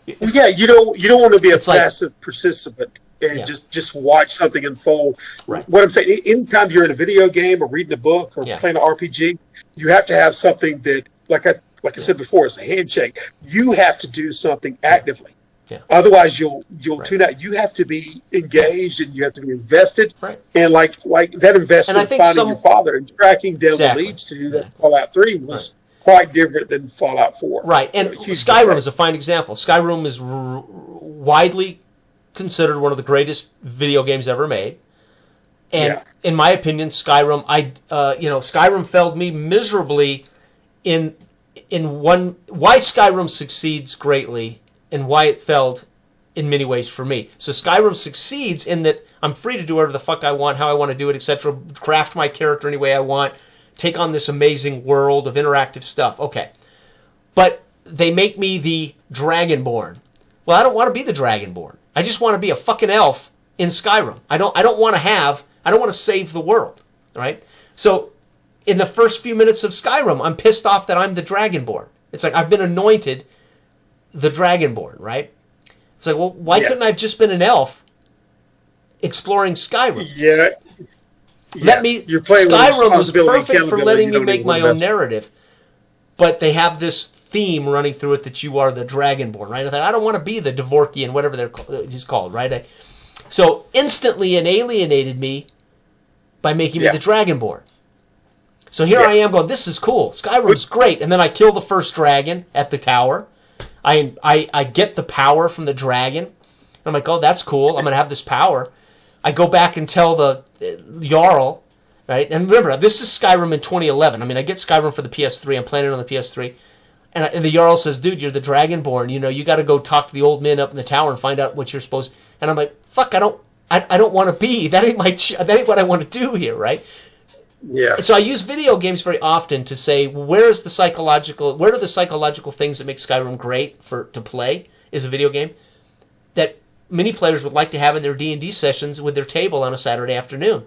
Yeah, you don't want to be a passive participant and just watch something unfold. Right. What I'm saying, anytime you're in a video game or reading a book or playing an RPG, you have to have something that, like I said before, it's a handshake. You have to do something actively. Yeah. Otherwise, you'll tune out. You have to be engaged and you have to be invested. Right. And like that investment in finding your father and tracking down the leads to do that. Fallout 3 was quite different than Fallout 4. Right. And Skyrim is a fine example. Skyrim is widely considered one of the greatest video games ever made. And in my opinion, Skyrim, Skyrim failed me miserably in why Skyrim succeeds greatly and why it failed in many ways for me. So Skyrim succeeds in that I'm free to do whatever the fuck I want, how I want to do it, etc. Craft my character any way I want, take on this amazing world of interactive stuff. Okay. But they make me the Dragonborn. Well, I don't want to be the Dragonborn. I just want to be a fucking elf in Skyrim. I don't want to save the world, right? So in the first few minutes of Skyrim, I'm pissed off that I'm the Dragonborn. It's like I've been anointed the Dragonborn, right? It's like, well, why couldn't I have just been an elf exploring Skyrim? Yeah. You're playing Skyrim was perfect for letting me make my own narrative, but they have this theme running through it that you are the Dragonborn, right? I thought, I don't want to be the Dvorkian, whatever he's called, right? So instantly it alienated me by making me the Dragonborn. So here I am going, this is cool. Skyrim's great. And then I kill the first dragon at the tower. I get the power from the dragon. And I'm like, oh, that's cool. I'm going to have this power. I go back and tell the Jarl, right? And remember, this is Skyrim in 2011. I mean, I get Skyrim for the PS3. I'm playing it on the PS3. And the Jarl says, dude, you're the Dragonborn. You got to go talk to the old men up in the tower and find out what you're supposed to. And I'm like, fuck, I don't want to be. That ain't what I want to do here, right? Yeah. So I use video games very often to say, where are the psychological things that make Skyrim great to play as a video game that many players would like to have in their D&D sessions with their table on a Saturday afternoon.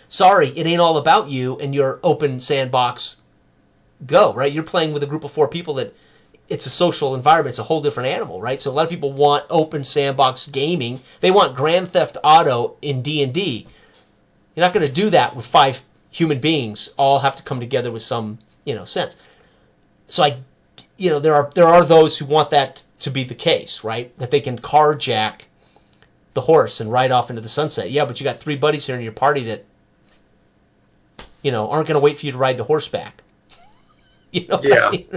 sorry, it ain't all about you and your open sandbox go, right? You're playing with a group of 4 people that it's a social environment. It's a whole different animal, right? So a lot of people want open sandbox gaming. They want Grand Theft Auto in D&D. You're not going to do that with 5 human beings all have to come together with some, sense. So there are those who want that to be the case, right? That they can carjack the horse and ride off into the sunset. Yeah, but you got 3 buddies here in your party that, aren't going to wait for you to ride the horse back. Yeah. I mean?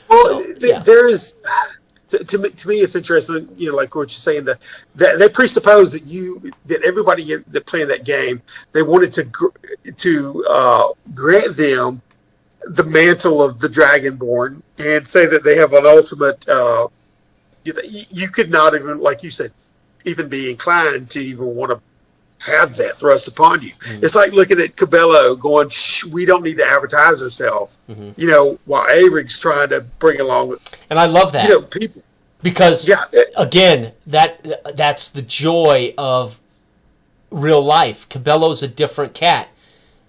Well, there is, to me, it's interesting, like what you're saying, that they presuppose that everybody that playing that game, they wanted to grant them the mantle of the Dragonborn and say that they have an ultimate, you could not even, like you said, even be inclined to even want to have that thrust upon you. Mm-hmm. It's like looking at Cabello going, we don't need to advertise ourselves, while Averig's trying to bring along. And I love that. People. Because, again, that's the joy of real life. Cabello's a different cat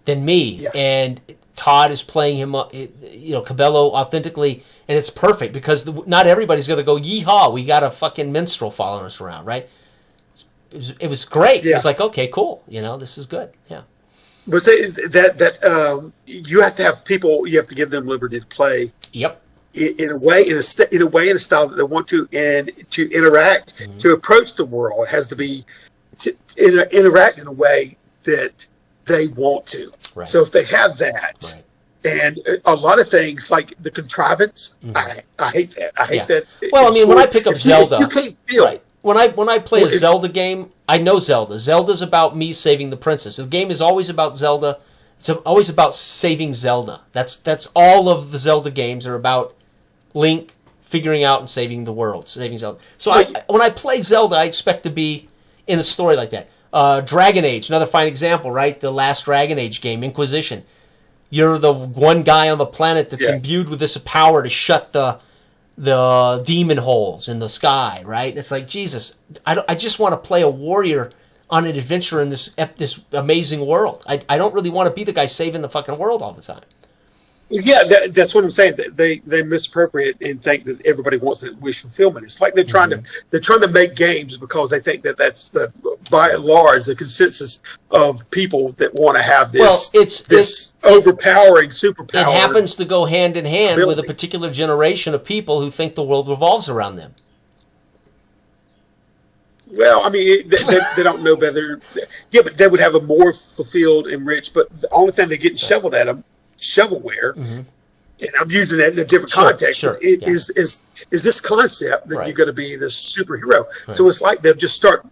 than me. Yeah. And Todd is playing him, Cabello authentically. And it's perfect because not everybody's going to go, yeehaw, we got a fucking minstrel following us around, right? It was great. Yeah. It was like, okay, cool. This is good. Yeah. But that you have to have people. You have to give them liberty to play. Yep. In a way, in a style that they want to, and to interact, to approach the world. It has to be to interact in a way that they want to. Right. So if they have that, and a lot of things like the contrivance, I hate that. I hate that. Well, when I pick up Zelda, you can't feel. Right. When I play a Zelda game, I know Zelda. Zelda's about me saving the princess. The game is always about Zelda. It's always about saving Zelda. That's all of the Zelda games are about Link figuring out and saving the world, saving Zelda. So when I play Zelda, I expect to be in a story like that. Dragon Age, another fine example, right? The last Dragon Age game, Inquisition. You're the one guy on the planet that's imbued with this power to shut the demon holes in the sky, right? It's like, Jesus, I just want to play a warrior on an adventure in this amazing world. I don't really want to be the guy saving the fucking world all the time. Yeah, that's what I'm saying. They misappropriate and think that everybody wants that wish fulfillment. It's like they're trying to make games because they think that that's by and large the consensus of people that want to have this. Well, this overpowering superpower. It happens to go hand in hand ability. with a particular generation of people who think the world revolves around them. Well, they don't know better. Yeah, but they would have a more fulfilled and rich. But the only thing they're getting shoveled at them. Shovelware, and I'm using that in a different context. Sure. Is this concept that you're going to be this superhero? Right. So it's like they'll just start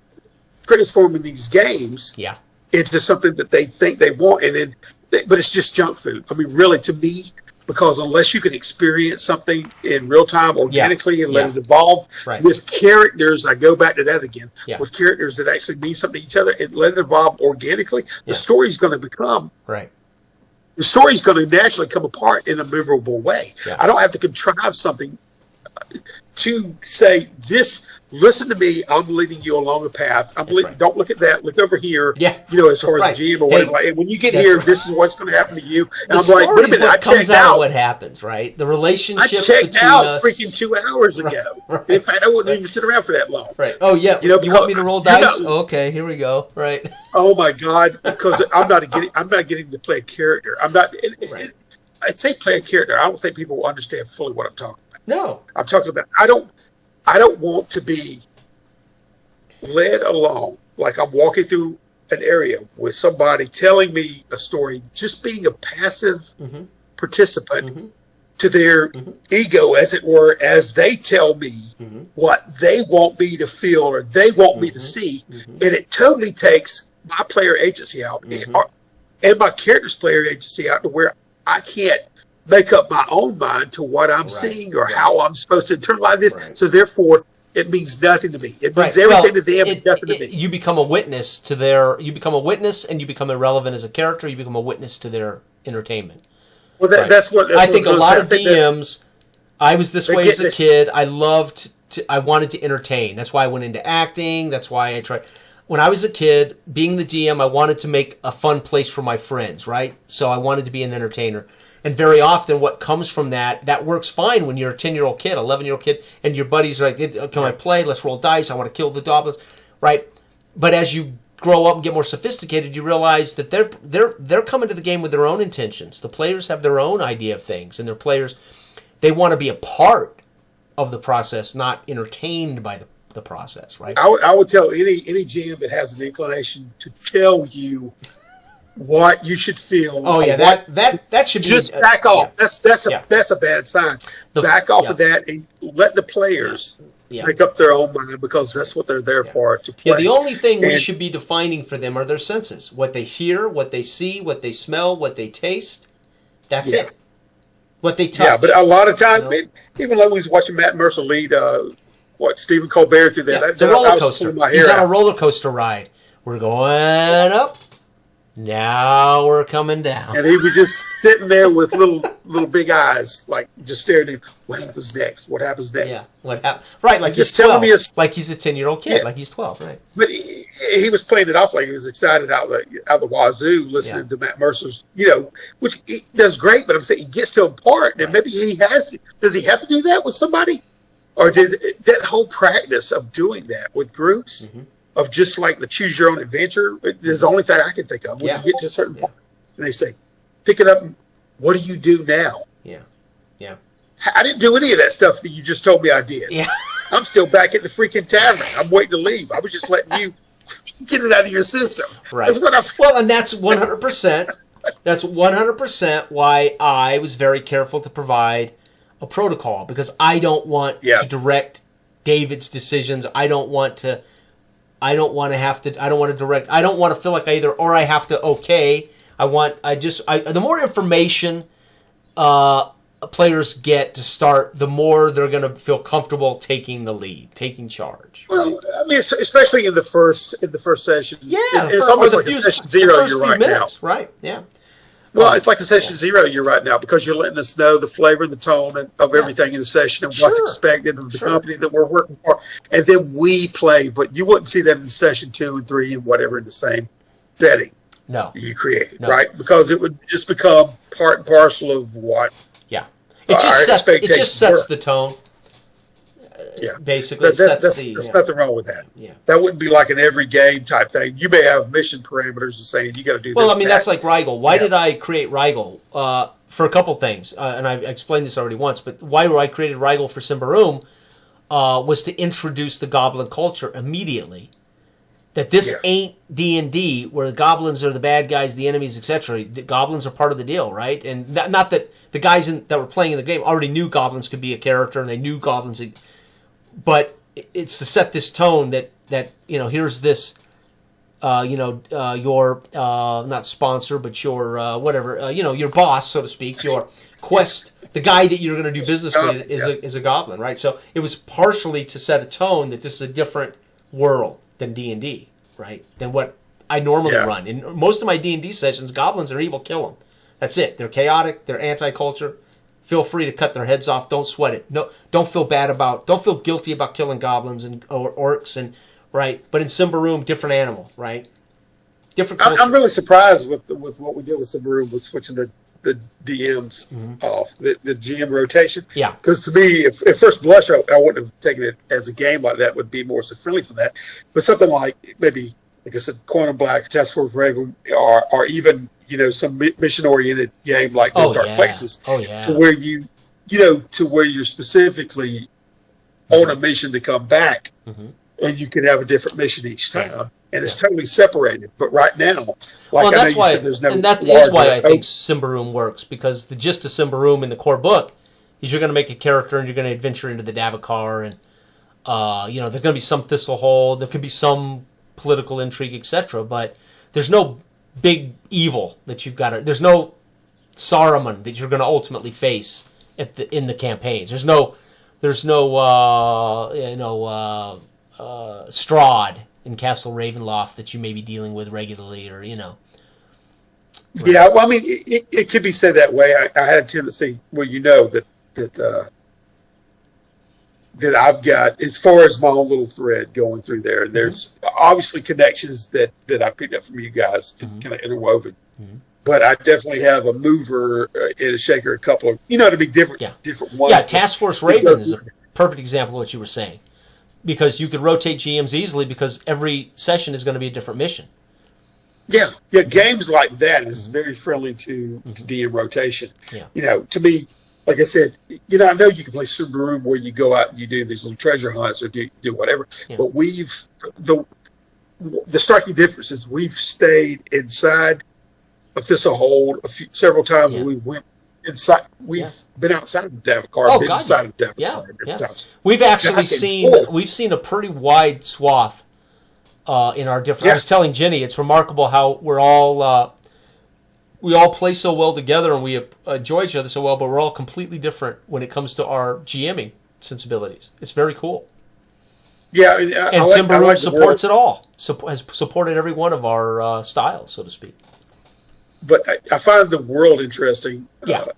transforming these games into something that they think they want, and then, but it's just junk food. Really, to me, because unless you can experience something in real time organically and let it evolve with characters, I go back to that again, with characters that actually mean something to each other and let it evolve organically, the story's going to become the story's going to naturally come apart in a memorable way. Yeah. I don't have to contrive something to say, listen to me, I'm leading you along a path. Don't look at that, look over here, as far as the GM or whatever. Hey, when you get here, this is what's going to happen to you. And I'm like, wait a minute, I checked out. What happens, right? The relationships I checked out us. Freaking 2 hours ago. Right. In fact, I wouldn't even sit around for that long. Right. Oh, yeah. You want me to roll dice? Okay, here we go. Right. Oh, my God. Because I'm not getting to play a character. I'm not. I'd say play a character. I don't think people will understand fully what I'm talking about. No, I'm talking about. I don't want to be led along like I'm walking through an area with somebody telling me a story, just being a passive participant to their ego, as it were, as they tell me what they want me to feel or they want me to see, and it totally takes my player agency out and my character's player agency out to where I can't make up my own mind to what I'm seeing or how I'm supposed to internalize this. Right. So therefore, it means nothing to me. It means everything to them, and nothing to me. You become a witness to their. You become a witness, and you become irrelevant as a character. You become a witness to their entertainment. Well, that's what I think. A lot of DMs. I was this way as a kid. I wanted to entertain. That's why I went into acting. That's why I tried. when I was a kid, being the DM, I wanted to make a fun place for my friends, right? So I wanted to be an entertainer. And very often what comes from that works fine when you're a 10-year-old kid, 11-year-old kid, and your buddies are like, can I play? Let's roll dice. I want to kill the goblins, right? But as you grow up and get more sophisticated, you realize that they're coming to the game with their own intentions. The players have their own idea of things, and their players, they want to be a part of the process, not entertained by the process, right? I would tell any GM that has an inclination to tell you what you should feel. Oh yeah, that should be just back off. Yeah. That's a bad sign. Back off of that and let the players make up their own mind, because that's what they're there for, to play. Yeah, the only thing we should be defining for them are their senses. What they hear, what they see, what they smell, what they taste. That's it. What they touch. Yeah, but a lot of times, even like we was watching Matt Mercer lead Stephen Colbert through that. It's a roller coaster. He's on a roller coaster ride. We're going up. Now we're coming down. And he was just sitting there with little big eyes, like just staring at him. What happens next? What happens next? Yeah, right, like just he's 12. Telling me like he's a 10-year-old kid, like he's 12, right? But he was playing it off like he was excited out the wazoo, listening to Matt Mercer's, which he does great. But I'm saying he gets to a part, and maybe he has to. Does he have to do that with somebody, or did that whole practice of doing that with groups? Mm-hmm. Of just like the choose your own adventure, is the only thing I can think of. When you get to a certain point, and they say, pick it up, and what do you do now? Yeah. I didn't do any of that stuff that you just told me I did. Yeah. I'm still back at the freaking tavern. I'm waiting to leave. I was just letting you get it out of your system. Right. That's what well, and that's 100%. That's 100% why I was very careful to provide a protocol, because I don't want to direct David's decisions. I don't want to direct. I don't want to feel like I have to okay. The more information players get to start, the more they're going to feel comfortable taking the lead, taking charge. Well, I mean, especially in the first session. Yeah, it's almost like a session zero you're right minutes, now. Right? Yeah. Well, it's like a session zero you're right now, because you're letting us know the flavor and the tone of everything in the session and what's expected of the company that we're working for. And then we play, but you wouldn't see that in session 2 and 3 and whatever in the same setting you created, right? Because it would just become part and parcel of what it just sets the tone. Basically, there's nothing wrong with that. Yeah, that wouldn't be like an every game type thing. You may have mission parameters saying you got to do this. Well, I mean, that's like Rigel. Why did I create Rigel? For a couple things, and I explained this already once. But why I created Rigel for Symbaroum was to introduce the Goblin culture immediately. That this ain't D&D, where the goblins are the bad guys, the enemies, etc. The goblins are part of the deal, right? And not that the guys that were playing in the game already knew goblins could be a character, and they knew goblins. But it's to set this tone that here's this, your not sponsor, but your whatever, your boss, so to speak, your quest, the guy that you're going to do business with is a goblin, right? So it was partially to set a tone that this is a different world than D&D, right? Than what I normally run. In most of my D&D sessions, goblins are evil, kill them. That's it. They're chaotic. They're anti-culture. Feel free to cut their heads off. Don't sweat it. No, don't feel guilty about killing goblins or orcs right. But in Symbaroum, different animal, right? Different culture. I'm really surprised with what we did with Symbaroum with switching the DMs off the GM rotation. Yeah. Because to me, at first blush, I wouldn't have taken it as a game like that. Would be more so friendly for that. But something like maybe, like I said, Quantum Black, Task Force Raven, or even some mission-oriented game like those Dark Places, to where to where you're specifically on a mission to come back, and you can have a different mission each time, and it's totally separated. But right now, like I know you said, there's no. And that is why I think Symbaroum works, because the gist of Symbaroum in the core book is you're going to make a character and you're going to adventure into the Davokar, and there's going to be some Thistlehold, there could be some political intrigue, etc. But there's no big evil that you've got to. There's no Saruman that you're going to ultimately face in the campaigns. There's no Strahd in Castle Ravenloft that you may be dealing with regularly, or Right. Yeah, well, I mean, it could be said that way. I had a tendency, well, that that I've got as far as my own little thread going through there. And there's obviously connections that I picked up from you guys, kind of interwoven. But I definitely have a mover and a shaker, a couple of, to be different ones. Yeah, Task Force Raven is a perfect example of what you were saying. Because you could rotate GMs easily because every session is going to be a different mission. Yeah, games like that is very friendly to DM rotation. Yeah. To me, like I said, I know you can play Super Room where you go out and you do these little treasure hunts or do whatever. Yeah. But the striking difference is we've stayed inside a Thistle Hold several times. Yeah. We went inside. We've been outside of Davokar. Been inside of Davokar times. We've actually seen a pretty wide swath in our different. I was telling Jenny, it's remarkable how we all play so well together and we enjoy each other so well, but we're all completely different when it comes to our GMing sensibilities. It's very cool. Yeah, and Simba Room supports it all. Has supported every one of our styles, so to speak. But I find the world interesting. And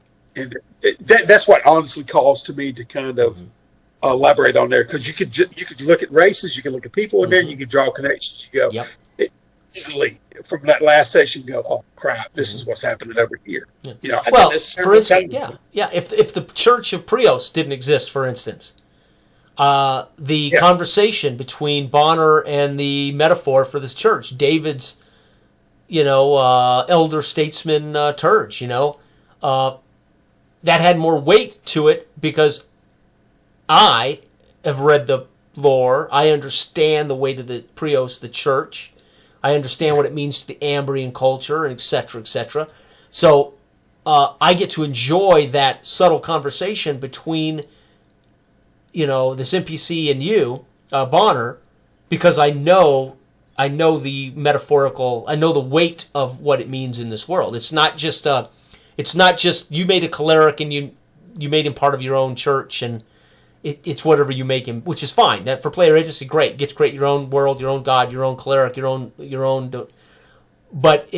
that's what honestly calls to me to kind of elaborate on there, because you could look at races, you can look at people in there, you can draw connections. You go easily from that last session. Go, oh crap, this is what's happening over here. Yeah. Well, for instance, if the Church of Prios didn't exist, for instance, the conversation between Bonner and the metaphor for this church, David's, elder statesman Turge, that had more weight to it because I have read the lore. I understand the weight of the Prios, the church. I understand what it means to the Ambrian culture, et cetera, et cetera. So I get to enjoy that subtle conversation between, this NPC and you, Bonner, because I know the metaphorical, I know the weight of what it means in this world. It's not just you made a cleric and you made him part of your own church, and it's whatever you make him, which is fine. That for player agency, great. You get to create your own world, your own god, your own cleric, your own. But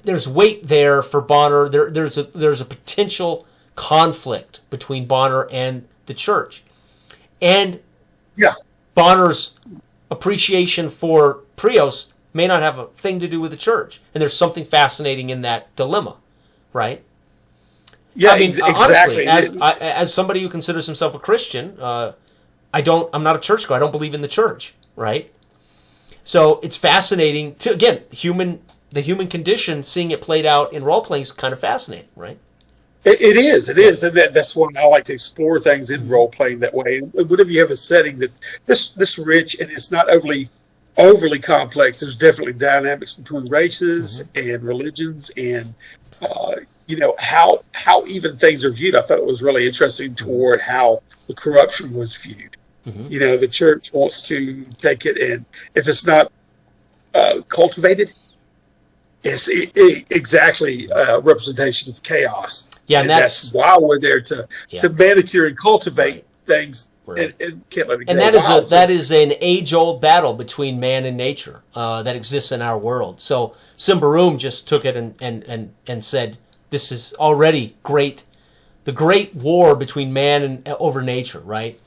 there's weight there for Bonner. There's a potential conflict between Bonner and the church, and Bonner's appreciation for Prios may not have a thing to do with the church, and there's something fascinating in that dilemma, right? Yeah, exactly. Honestly, as somebody who considers himself a Christian, I'm not a churchgoer. I don't believe in the church, right? So it's fascinating to, again, the human condition, seeing it played out in role playing is kind of fascinating, right? It is, and that's why I like to explore things in role playing that way. And whenever you have a setting that's this rich and it's not overly complex, there's definitely dynamics between races and religions and how even things are viewed. I thought it was really interesting toward how the corruption was viewed. The church wants to take it, and if it's not cultivated, it's exactly a representation of chaos. Yeah, and that's why we're there to manicure and cultivate things, and can't let it go. And that is an age-old battle between man and nature that exists in our world. So Simbaroom just took it and said, this is already great. The great war between man and over nature, right?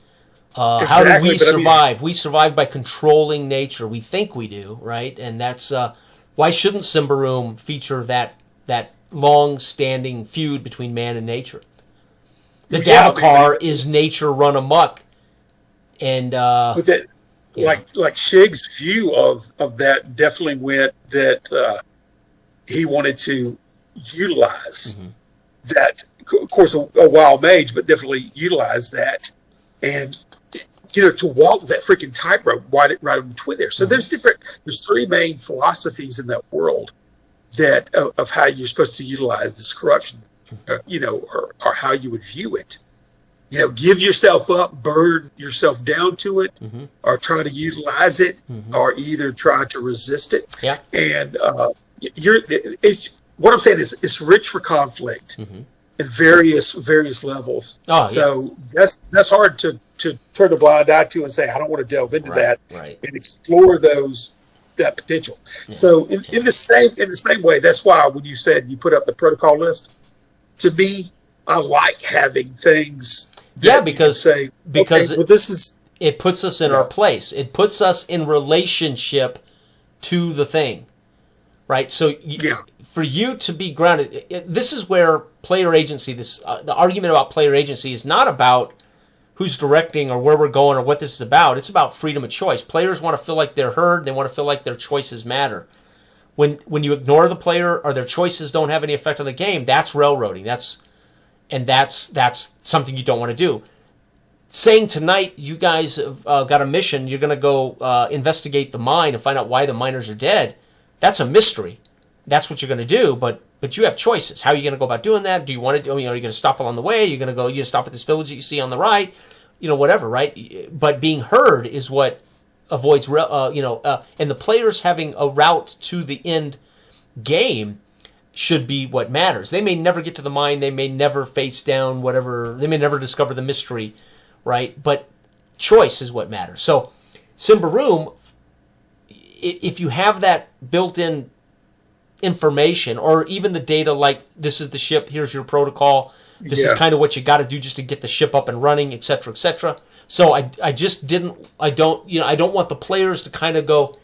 How do we survive? We survive by controlling nature. We think we do, right? And that's why shouldn't Simbaroom feature that long-standing feud between man and nature? The Davokar is nature run amok, and but that, like Shig's view of that definitely went that he wanted to utilize that, of course, a wild mage, but definitely utilize that, and to walk that freaking tightrope right in between there. So there's three main philosophies in that world that of how you're supposed to utilize this corruption, or how you would view it. Give yourself up, burn yourself down to it, or try to utilize it, or either try to resist it. Yeah. And what I'm saying is it's rich for conflict at various levels. Oh, so that's hard to turn a blind eye to and say, I don't want to delve into that and explore that potential. Yeah. So in the same way, that's why when you said you put up the protocol list, to me, I like having things. Yeah, because say, okay, well, this is. It puts us in our place. It puts us in relationship to the thing, right? So for you to be grounded, this is where player agency. The argument about player agency is not about who's directing or where we're going or what this is about. It's about freedom of choice. Players want to feel like they're heard. They want to feel like their choices matter. When you ignore the player or their choices don't have any effect on the game, that's railroading. That's something you don't want to do. Saying tonight you guys have got a mission, you're going to go investigate the mine and find out why the miners are dead, that's a mystery. That's what you're going to do, but you have choices. How are you going to go about doing that? Do you want to? Are you going to stop along the way? You're going to go. You stop at this village that you see on the right. Whatever, right? But being heard is what avoids. And the players having a route to the end game should be what matters. They may never get to the mine. They may never face down whatever. They may never discover the mystery, right? But choice is what matters. So, Symbaroum, if you have that built-in information, or even the data like, this is the ship, here's your protocol, this is kind of what you got to do just to get the ship up and running, etc., etc. So I don't want the players to kind of go,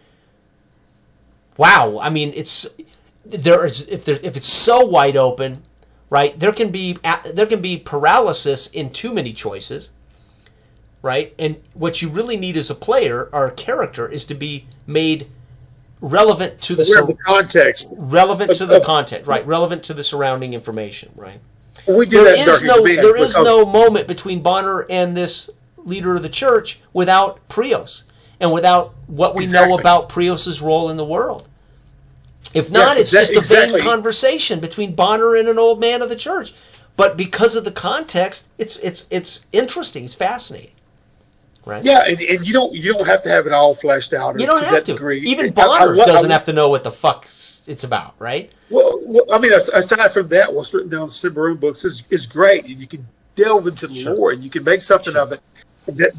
wow. I mean, if it's so wide open, right? There can be paralysis in too many choices, right? And what you really need as a player or a character is to be made relevant to the context. Relevant to the context, right? Relevant to the surrounding information, right? We do that in Dark Age of Man. There is no moment between Bonner and this leader of the church without Prios and without what we know about Prios' role in the world. If not, it's just a vain conversation between Bonner and an old man of the church. But because of the context, it's interesting. It's fascinating. Right? Yeah, and you don't have to have it all fleshed out. You don't have to. Degree. Even Bonner doesn't have to know what the fuck it's about, right? Well, I mean, aside from that, what's written down in the Symbaroum books is great, and you can delve into the lore, and you can make something of it.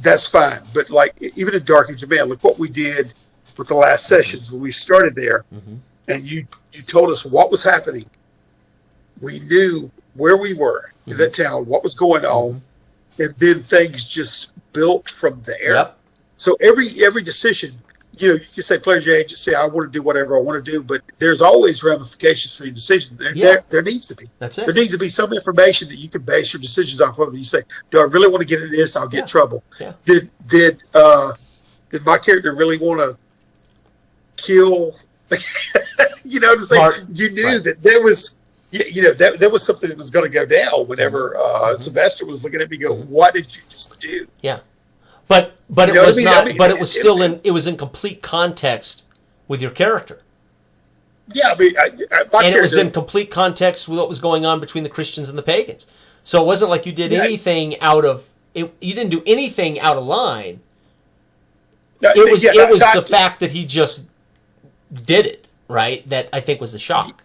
That's fine. But like even in Dark Age of Man, look what we did with the last sessions when we started there, and you told us what was happening. We knew where we were in that town, what was going on. And then things just built from there. Yep. So every decision, you can say players your agency, I want to do whatever I want to do, but there's always ramifications for your decision. There needs to be. That's it. There needs to be some information that you can base your decisions off of. And you say, do I really want to get into this? I'll get in trouble. Yeah. Did my character really want to kill? You know what I'm saying? You knew that there was. That was something that was going to go down whenever Sylvester was looking at me. Go, what did you just do? Yeah, but it was not. But it was still it was in complete context with your character. Yeah, I mean, it was in complete context with what was going on between the Christians and the pagans. So it wasn't like you did anything out of it. You didn't do anything out of line. It was the fact that he just did it, right? That I think was the shock.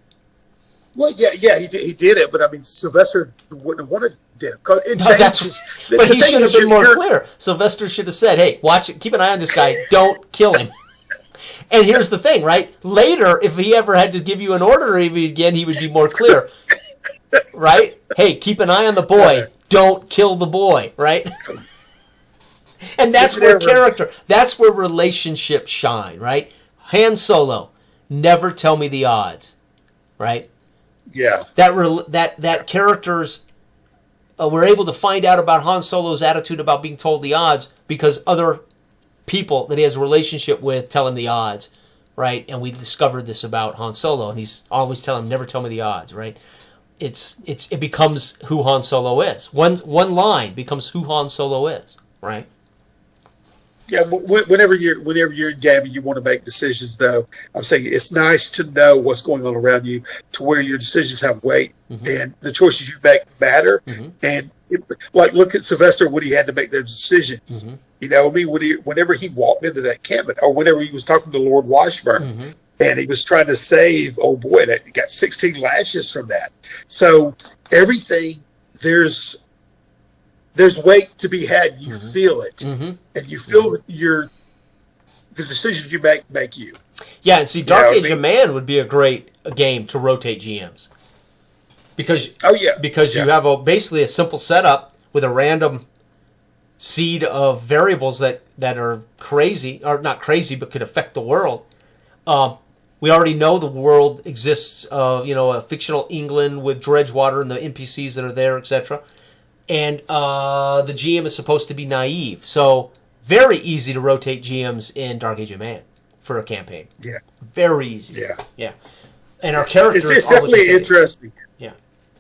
Well, yeah, he did it, but I mean, Sylvester wouldn't have wanted to. But he should have been more clear. Sylvester should have said, "Hey, watch it. Keep an eye on this guy. Don't kill him." And here's the thing, right? Later, if he ever had to give you an order again, he would be more clear, right? Hey, keep an eye on the boy. Don't kill the boy, right? And that's where that's where relationships shine, right? Han Solo, never tell me the odds, right? Yeah. That characters were able to find out about Han Solo's attitude about being told the odds because other people that he has a relationship with tell him the odds, right? And we discovered this about Han Solo, and he's always telling him, never tell me the odds, right? It becomes who Han Solo is. One line becomes who Han Solo is, right? Yeah, whenever you're in game and you want to make decisions, though, I'm saying it's nice to know what's going on around you, to where your decisions have weight and the choices you make matter. And look at Sylvester when he had to make those decisions. You know, I mean, whenever he walked into that cabin, or whenever he was talking to Lord Washburn, and he was trying to save old boy, that he got 16 lashes from that. So everything there's weight to be had. You feel it, and you feel the decisions you make you. Yeah, and see, Dark Age of Man would be a great game to rotate GMs because Yeah. you have basically a simple setup with a random seed of variables that are crazy, or not crazy, but could affect the world. We already know the world exists of, a fictional England with Dredgewater and the NPCs that are there, etc. And the GM is supposed to be naive, so very easy to rotate GMs in Dark Age of Man for a campaign. Yeah. Very easy. Yeah. And our characters. It's definitely interesting. Yeah.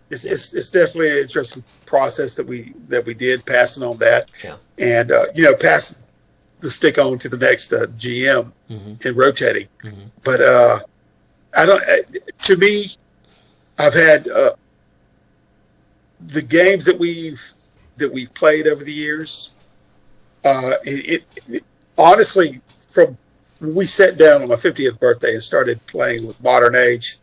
It's definitely an interesting process that we did, passing on that, Yeah. and pass the stick on to the next GM and rotating. Mm-hmm. But I don't. To me, I've had the games that we've played over the years. It honestly, from when we sat down on my 50th birthday and started playing with Modern Age,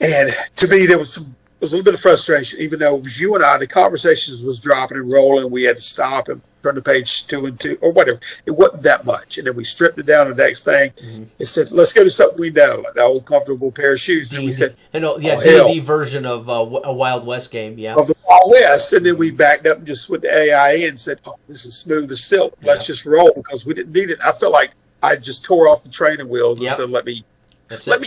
and to me there was a little bit of frustration, even though it was you and I. The conversations was dropping and rolling. We had to stop and turn to page 2 and 2 or whatever. It wasn't that much, and then we stripped it down to the next thing. It said, "Let's go to something we know, like the old comfortable pair of shoes." And we said, D&D version of a Wild West game, of the Wild West, and then we backed up and just went to AI and said, "Oh, this is smooth as silk. Let's just roll," because we didn't need it. I felt like I just tore off the training wheels and said, "Let me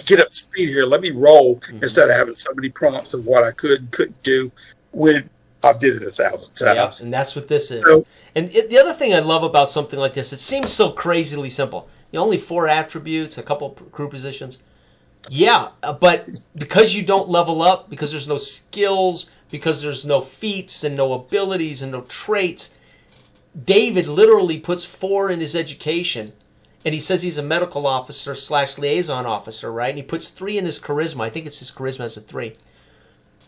get up to speed here. Let me roll," instead of having so many prompts of what I could and couldn't do when I've did it 1,000 times. Yep, and that's what this is. So, and the other thing I love about something like this, it seems so crazily simple. Only 4 attributes, a couple crew positions. Yeah, but because you don't level up, because there's no skills, because there's no feats and no abilities and no traits, David literally puts 4 in his education. And he says he's a medical officer / liaison officer, right? And he puts 3 in his charisma. I think it's his charisma as a 3.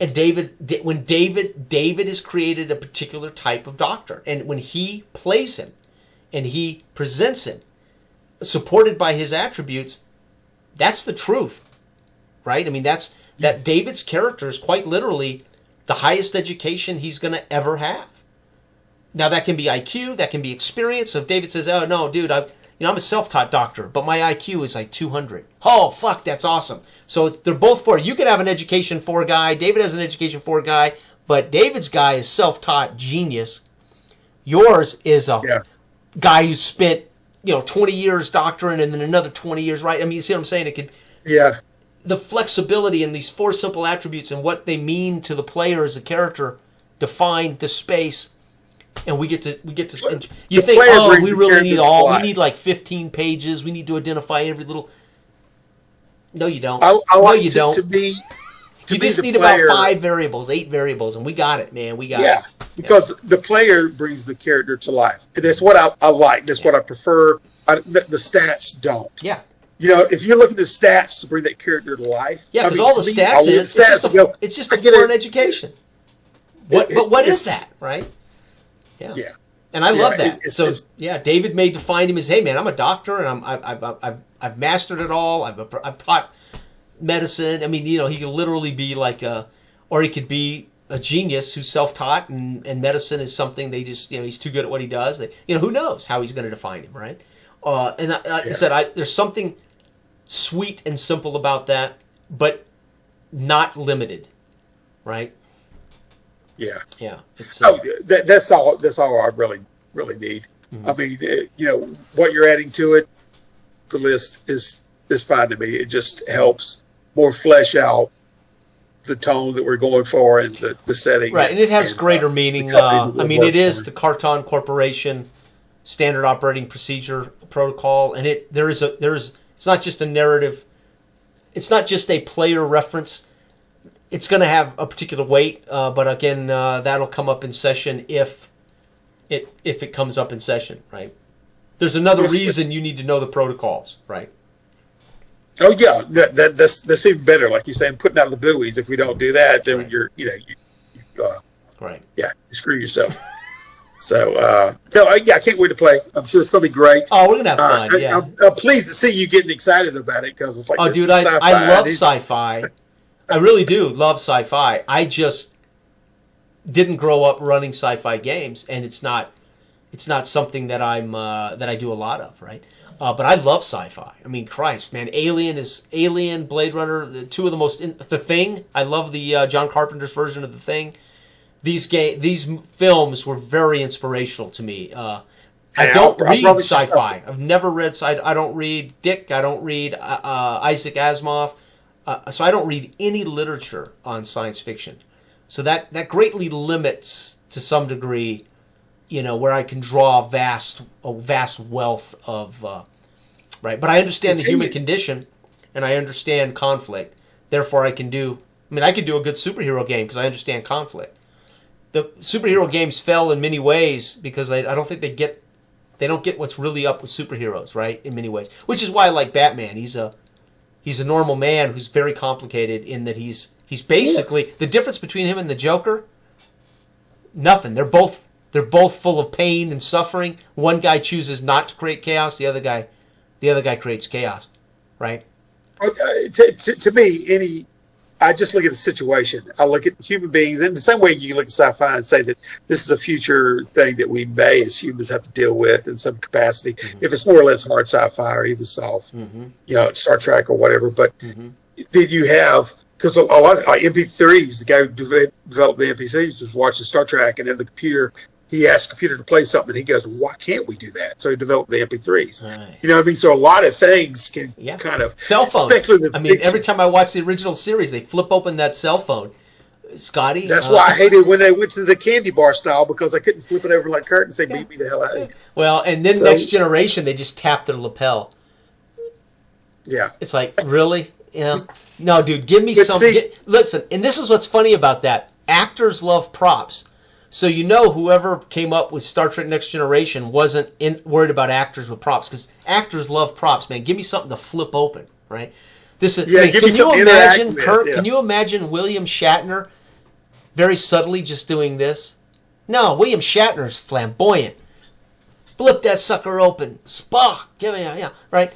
And David has created a particular type of doctor. And when he plays him and he presents him, supported by his attributes, that's the truth, right? I mean, that David's character is quite literally the highest education he's going to ever have. Now, that can be IQ, that can be experience. So if David says, "Oh, no, dude, I'm a self-taught doctor, but my IQ is like 200. Oh, fuck, that's awesome. So they're both 4. You could have an education 4 guy. David has an education 4 guy, but David's guy is self-taught genius. Yours is a guy who spent 20 years doctoring and then another 20 years, right? I mean, you see what I'm saying? It could. Yeah. The flexibility in these 4 simple attributes and what they mean to the player as a character define the space. And we get to. You think, we really need we need like 15 pages. We need to identify every little. No, you don't. I like no, you don't. To be. You just need about 5 variables, 8 variables, and we got it, man. We got it. Yeah, because the player brings the character to life, and that's what I like. That's what I prefer. The stats don't. Yeah. If you're looking at stats to bring that character to life. Yeah, because all the stats is it's just a foreign education. But what is that, right? Yeah. And I love that. David may define him as, "Hey, man, I'm a doctor, and I've mastered it all. I've taught medicine." I mean, he could literally be like or he could be a genius who's self-taught, and medicine is something they just, he's too good at what he does. Who knows how he's going to define him, right? And like I said, there's something sweet and simple about that, but not limited, right? Yeah. Yeah. It's, that's all. That's all I really need. Mm-hmm. I mean, what you're adding to it, the list is fine to me. It just helps more flesh out the tone that we're going for and the setting. Right, and it has greater meaning. It is the Carton Corporation standard operating procedure protocol, and it's not just a narrative. It's not just a player reference. It's going to have a particular weight, but again, that'll come up in session if it comes up in session, right? There's another reason you need to know the protocols, right? Oh yeah, that's even better. Like you're saying, putting out the buoys. If we don't do that, then you right. Yeah, you screw yourself. So I can't wait to play. I'm sure it's going to be great. Oh, we're gonna have fun. Yeah, I'm pleased to see you getting excited about it because it's like, oh, dude, I love sci-fi. I really do love sci-fi. I just didn't grow up running sci-fi games, and it's not It's not something that that I do a lot of, right? But I love sci-fi. I mean, Christ, man, Alien, Blade Runner, two of the most. The Thing. I love the John Carpenter's version of The Thing. These films were very inspirational to me. I don't read sci-fi. I've never read sci. I don't read Dick. I don't read Isaac Asimov. So I don't read any literature on science fiction. So that greatly limits to some degree, where I can draw a vast wealth of, right. But I understand the human condition, and I understand conflict. Therefore, I could do a good superhero game because I understand conflict. The superhero games fell in many ways because I don't think they don't get what's really up with superheroes, right? In many ways, which is why I like Batman. He's a normal man who's very complicated in that he's basically the difference between him and the Joker. Nothing. They're both full of pain and suffering. One guy chooses not to create chaos. The other guy creates chaos, right? To me, I just look at the situation. I look at human beings in the same way you look at sci-fi and say that this is a future thing that we may, as humans, have to deal with in some capacity. Mm-hmm. If it's more or less hard sci-fi or even soft, Star Trek or whatever. But then you have, because a lot of MP3s, the guy who developed the MP3s was watching Star Trek, and then the computer, he asked the computer to play something, and he goes, why can't we do that? So he developed the MP3s. Right. You know what I mean? So a lot of things can kind of... Cell phones. Every time I watch the original series, they flip open that cell phone. Scotty? That's why I hated when they went to the candy bar style, because I couldn't flip it over like Kurt and say, beat me the hell out of you. Well, and then Next Generation, they just tap their lapel. Yeah. It's like, really? Yeah. No, dude, give me some... listen, and this is what's funny about that. Actors love props. So whoever came up with Star Trek Next Generation wasn't worried about actors with props, because actors love props, man. Give me something to flip open, right? Can you imagine Kirk? Can you imagine William Shatner very subtly just doing this? No, William Shatner's flamboyant. Flip that sucker open. Spock, give me right?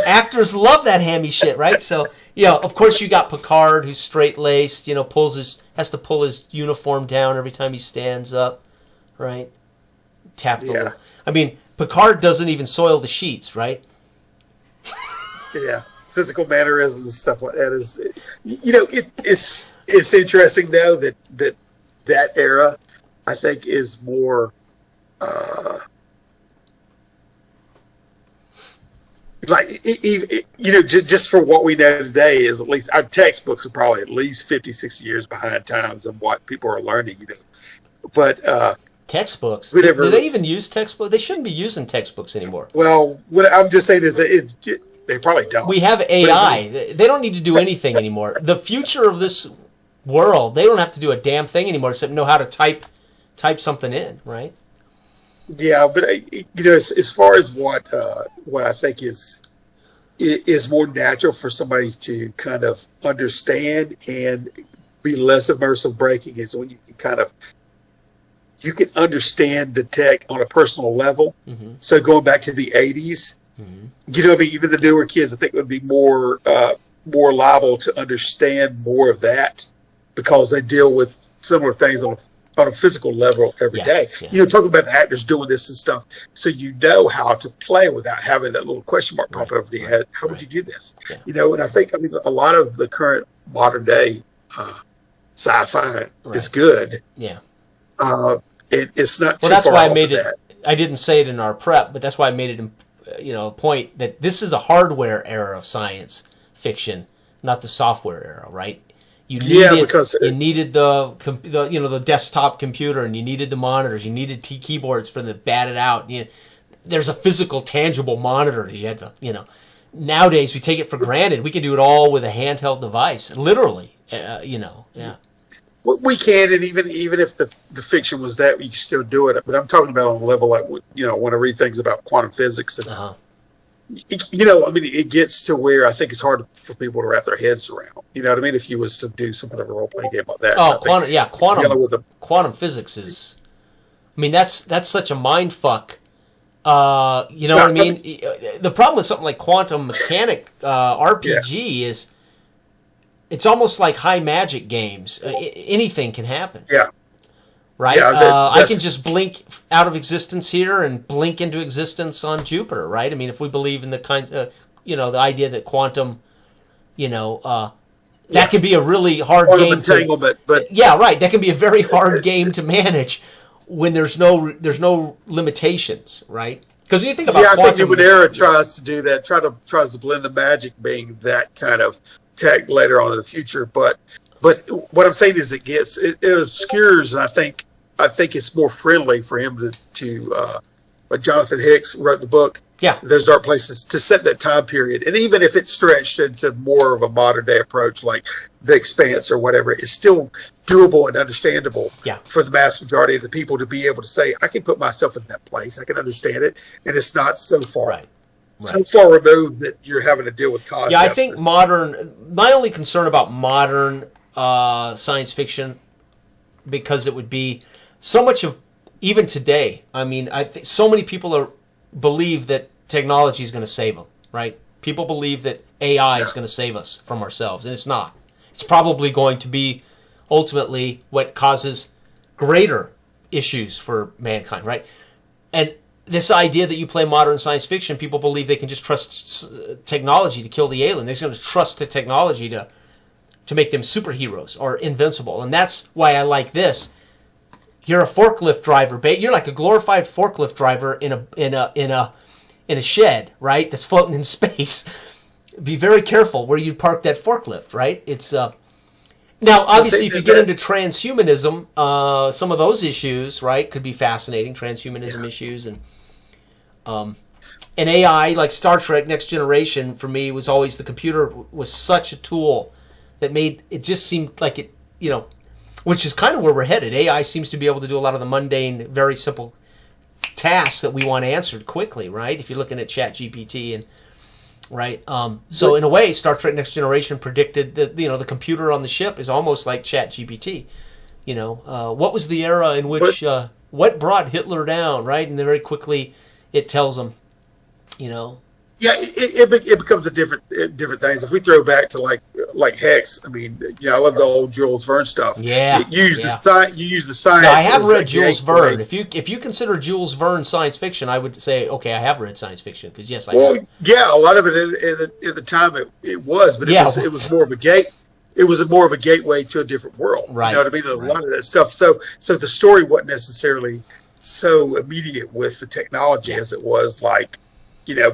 Actors love that hammy shit, right? So, of course you got Picard, who's straight-laced, has to pull his uniform down every time he stands up, right? Tap the little... I mean, Picard doesn't even soil the sheets, right? Yeah. Physical mannerisms and stuff like that is... it's interesting, though, that era, I think, is more... just for what we know today is at least our textbooks are probably at least 50, 60 years behind times of what people are learning, But textbooks? Do they even use textbooks? They shouldn't be using textbooks anymore. Well, what I'm just saying is that they probably don't. We have AI. They don't need to do anything anymore. The future of this world, they don't have to do a damn thing anymore except know how to type something in, right? Yeah, but as far as what I think is more natural for somebody to kind of understand and be less immersive breaking is when you can understand the tech on a personal level. Mm-hmm. So going back to the 80s, even the newer kids, I think would be more liable to understand more of that because they deal with similar things on a physical level every day. Yeah. Talking about the actors doing this and stuff, so how to play without having that little question mark pop over your head. How would you do this? Yeah. And I think a lot of the current modern day sci-fi is good. Yeah. It's not. Well, that's why I made it. I didn't say it in our prep, but that's why I made it. A point that this is a hardware era of science fiction, not the software era, right? You needed the desktop computer, and you needed the monitors. You needed keyboards for the batted out. There's a physical, tangible monitor that you had to, Nowadays, we take it for granted. We can do it all with a handheld device, literally. Yeah. We can, and even if the fiction was that, we can still do it. But I'm talking about on a level like, when I read things about quantum physics and. It gets to where I think it's hard for people to wrap their heads around. You know what I mean? If you was to do some kind of a role-playing game like that. Oh, quantum physics is... that's such a mind fuck. What I mean? The problem with something like quantum mechanic RPG is it's almost like high magic games. Anything can happen. Yeah. right? Yeah, I can just blink out of existence here and blink into existence on Jupiter, right? I mean, if we believe in the the idea that quantum, that can be a really hard quantum game entanglement, but yeah, right. That can be a very hard game to manage when there's no limitations, right? Because when you think about I quantum, think Numenera tries to do that. Tries to blend the magic, being that kind of tech later on in the future. But what I'm saying is, it obscures. I think it's more friendly for him to Jonathan Hicks wrote the book. Yeah, those dark places, to set that time period, and even if it's stretched into more of a modern day approach, like The Expanse or whatever, it's still doable and understandable for the vast majority of the people to be able to say, I can put myself in that place, I can understand it, and it's not so far so far removed that you're having to deal with concepts. Yeah, I think my only concern about modern science fiction, because it would be so much of, even today, I mean, I think so many people believe that technology is going to save them, right? People believe that AI is going to save us from ourselves, and it's not. It's probably going to be ultimately what causes greater issues for mankind, right? And this idea that you play modern science fiction, people believe they can just trust technology to kill the alien. They're going to trust the technology to make them superheroes or invincible, and that's why I like this. You're a forklift driver, you're like a glorified forklift driver in a shed, right? That's floating in space. Be very careful where you park that forklift, right? It's now obviously if you get into transhumanism, some of those issues, right, could be fascinating. Transhumanism issues and AI, like Star Trek Next Generation, for me was always, the computer was such a tool that made it just seemed like it, which is kind of where we're headed. AI seems to be able to do a lot of the mundane, very simple tasks that we want answered quickly, right? If you're looking at ChatGPT and right, so in a way, Star Trek Next Generation predicted that the computer on the ship is almost like ChatGPT. What was the era in which what brought Hitler down, right? And then very quickly it tells them, Yeah, it becomes different things. If we throw back to like Hex, I mean, I love the old Jules Verne stuff. Yeah, you use the science. Now, I have read Jules Verne. If you consider Jules Verne science fiction, I would say, okay, I have read science fiction, because yes, I have. Yeah, a lot of it in the time it was, but it was more of a gate. It was more of a gateway to a different world. Right. You know what I mean? A lot of that stuff. So the story wasn't necessarily so immediate with the technology as it was like,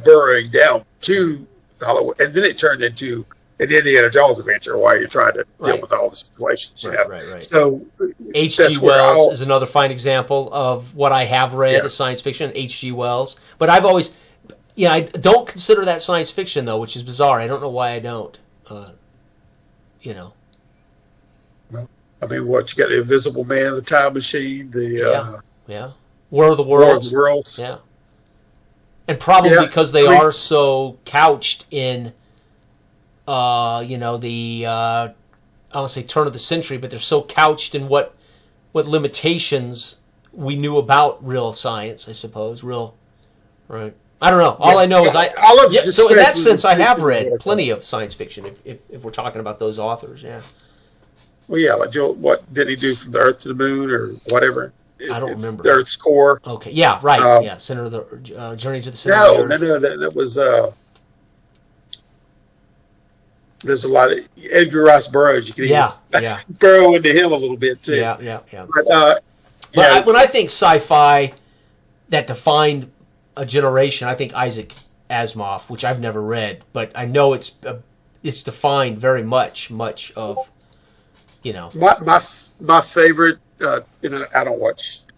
burrowing down to Hollywood, and then it turned into an Indiana Jones adventure while you're trying to deal with all the situations. Right. So H.G. Wells is another fine example of what I have read as science fiction. H.G. Wells, but I've always, I don't consider that science fiction though, which is bizarre. I don't know why I don't. Well, I mean, what you got? The Invisible Man, the Time Machine, the War of the Worlds. Yeah. And probably because they are so couched in, the I don't say turn of the century, but they're so couched in what limitations we knew about real science, I suppose. Right. I don't know. All I know is so in that sense, I have read plenty of science fiction. If we're talking about those authors, Well, yeah, like Joel, what did he do from the Earth to the Moon or whatever? I don't remember. The Earth's core. Okay, yeah, right. Center of the Journey to the Center of the Earth. No, that was. There's a lot of Edgar Rice Burroughs. You can even burrow into him a little bit too. Yeah. But when I think sci-fi that defined a generation, I think Isaac Asimov, which I've never read, but I know it's defined very much of. My favorite. I don't watch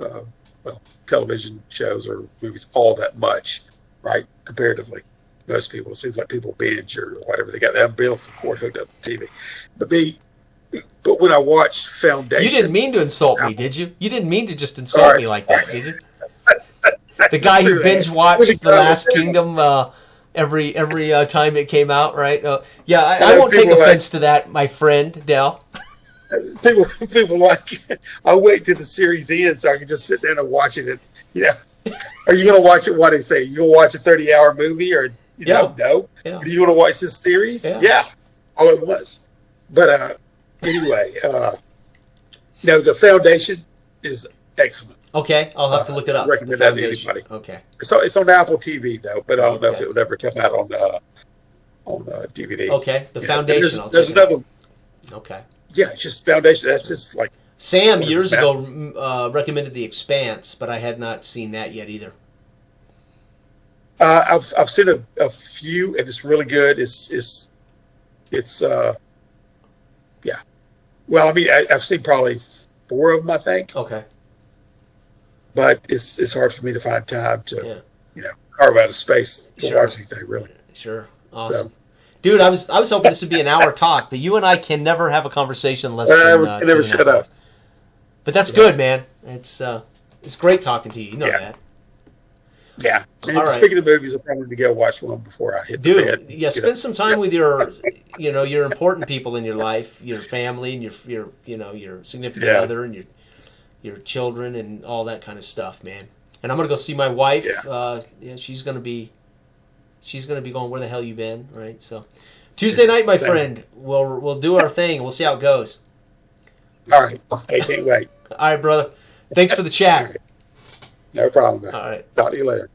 television shows or movies all that much, right? Comparatively, most people, it seems like people binge or whatever. They got the umbilical cord hooked up to TV. But when I watched Foundation, you didn't mean to insult me, did you? You didn't mean to just insult me like that, did you? The guy who binge watched The Last Kingdom every time it came out, right? I won't take offense to that, my friend Del. People like, I wait till the series ends so I can just sit there and watch it. And, are you going to watch it? What they say? You going to watch a 30-hour movie or no? Yeah. Do you want to watch this series? Yeah, all at once. But anyway, the Foundation. is excellent. Okay, I'll have to look it up. I recommend that to anybody. Okay. So it's on Apple TV though, but I don't know if it would ever come out on DVD. Okay, The Foundation. There's another. Okay. Yeah, it's just Foundation. That's just like Sam years ago recommended The Expanse, but I had not seen that yet either. I've seen a few, and it's really good. It's yeah. Well, I mean, I've seen probably 4 of them, I think. Okay. But it's hard for me to find time to carve out a space to watch anything really. Sure. Awesome. So, dude, I was hoping this would be an hour talk, but you and I can never have a conversation less than we can never shut up. But that's good, man. It's great talking to you. You know that. Yeah. And speaking of movies, I probably need to go watch one before I hit the bed. Yeah, spend some time with your important people in your life, your family, and your significant other, and your children, and all that kind of stuff, man. And I'm gonna go see my wife. Yeah. She's gonna be going, where the hell you been, right? So Tuesday night, my friend, we'll do our thing. We'll see how it goes. All right. I can't wait. All right, brother. Thanks for the chat. Right. No problem, man. All right. Talk to you later.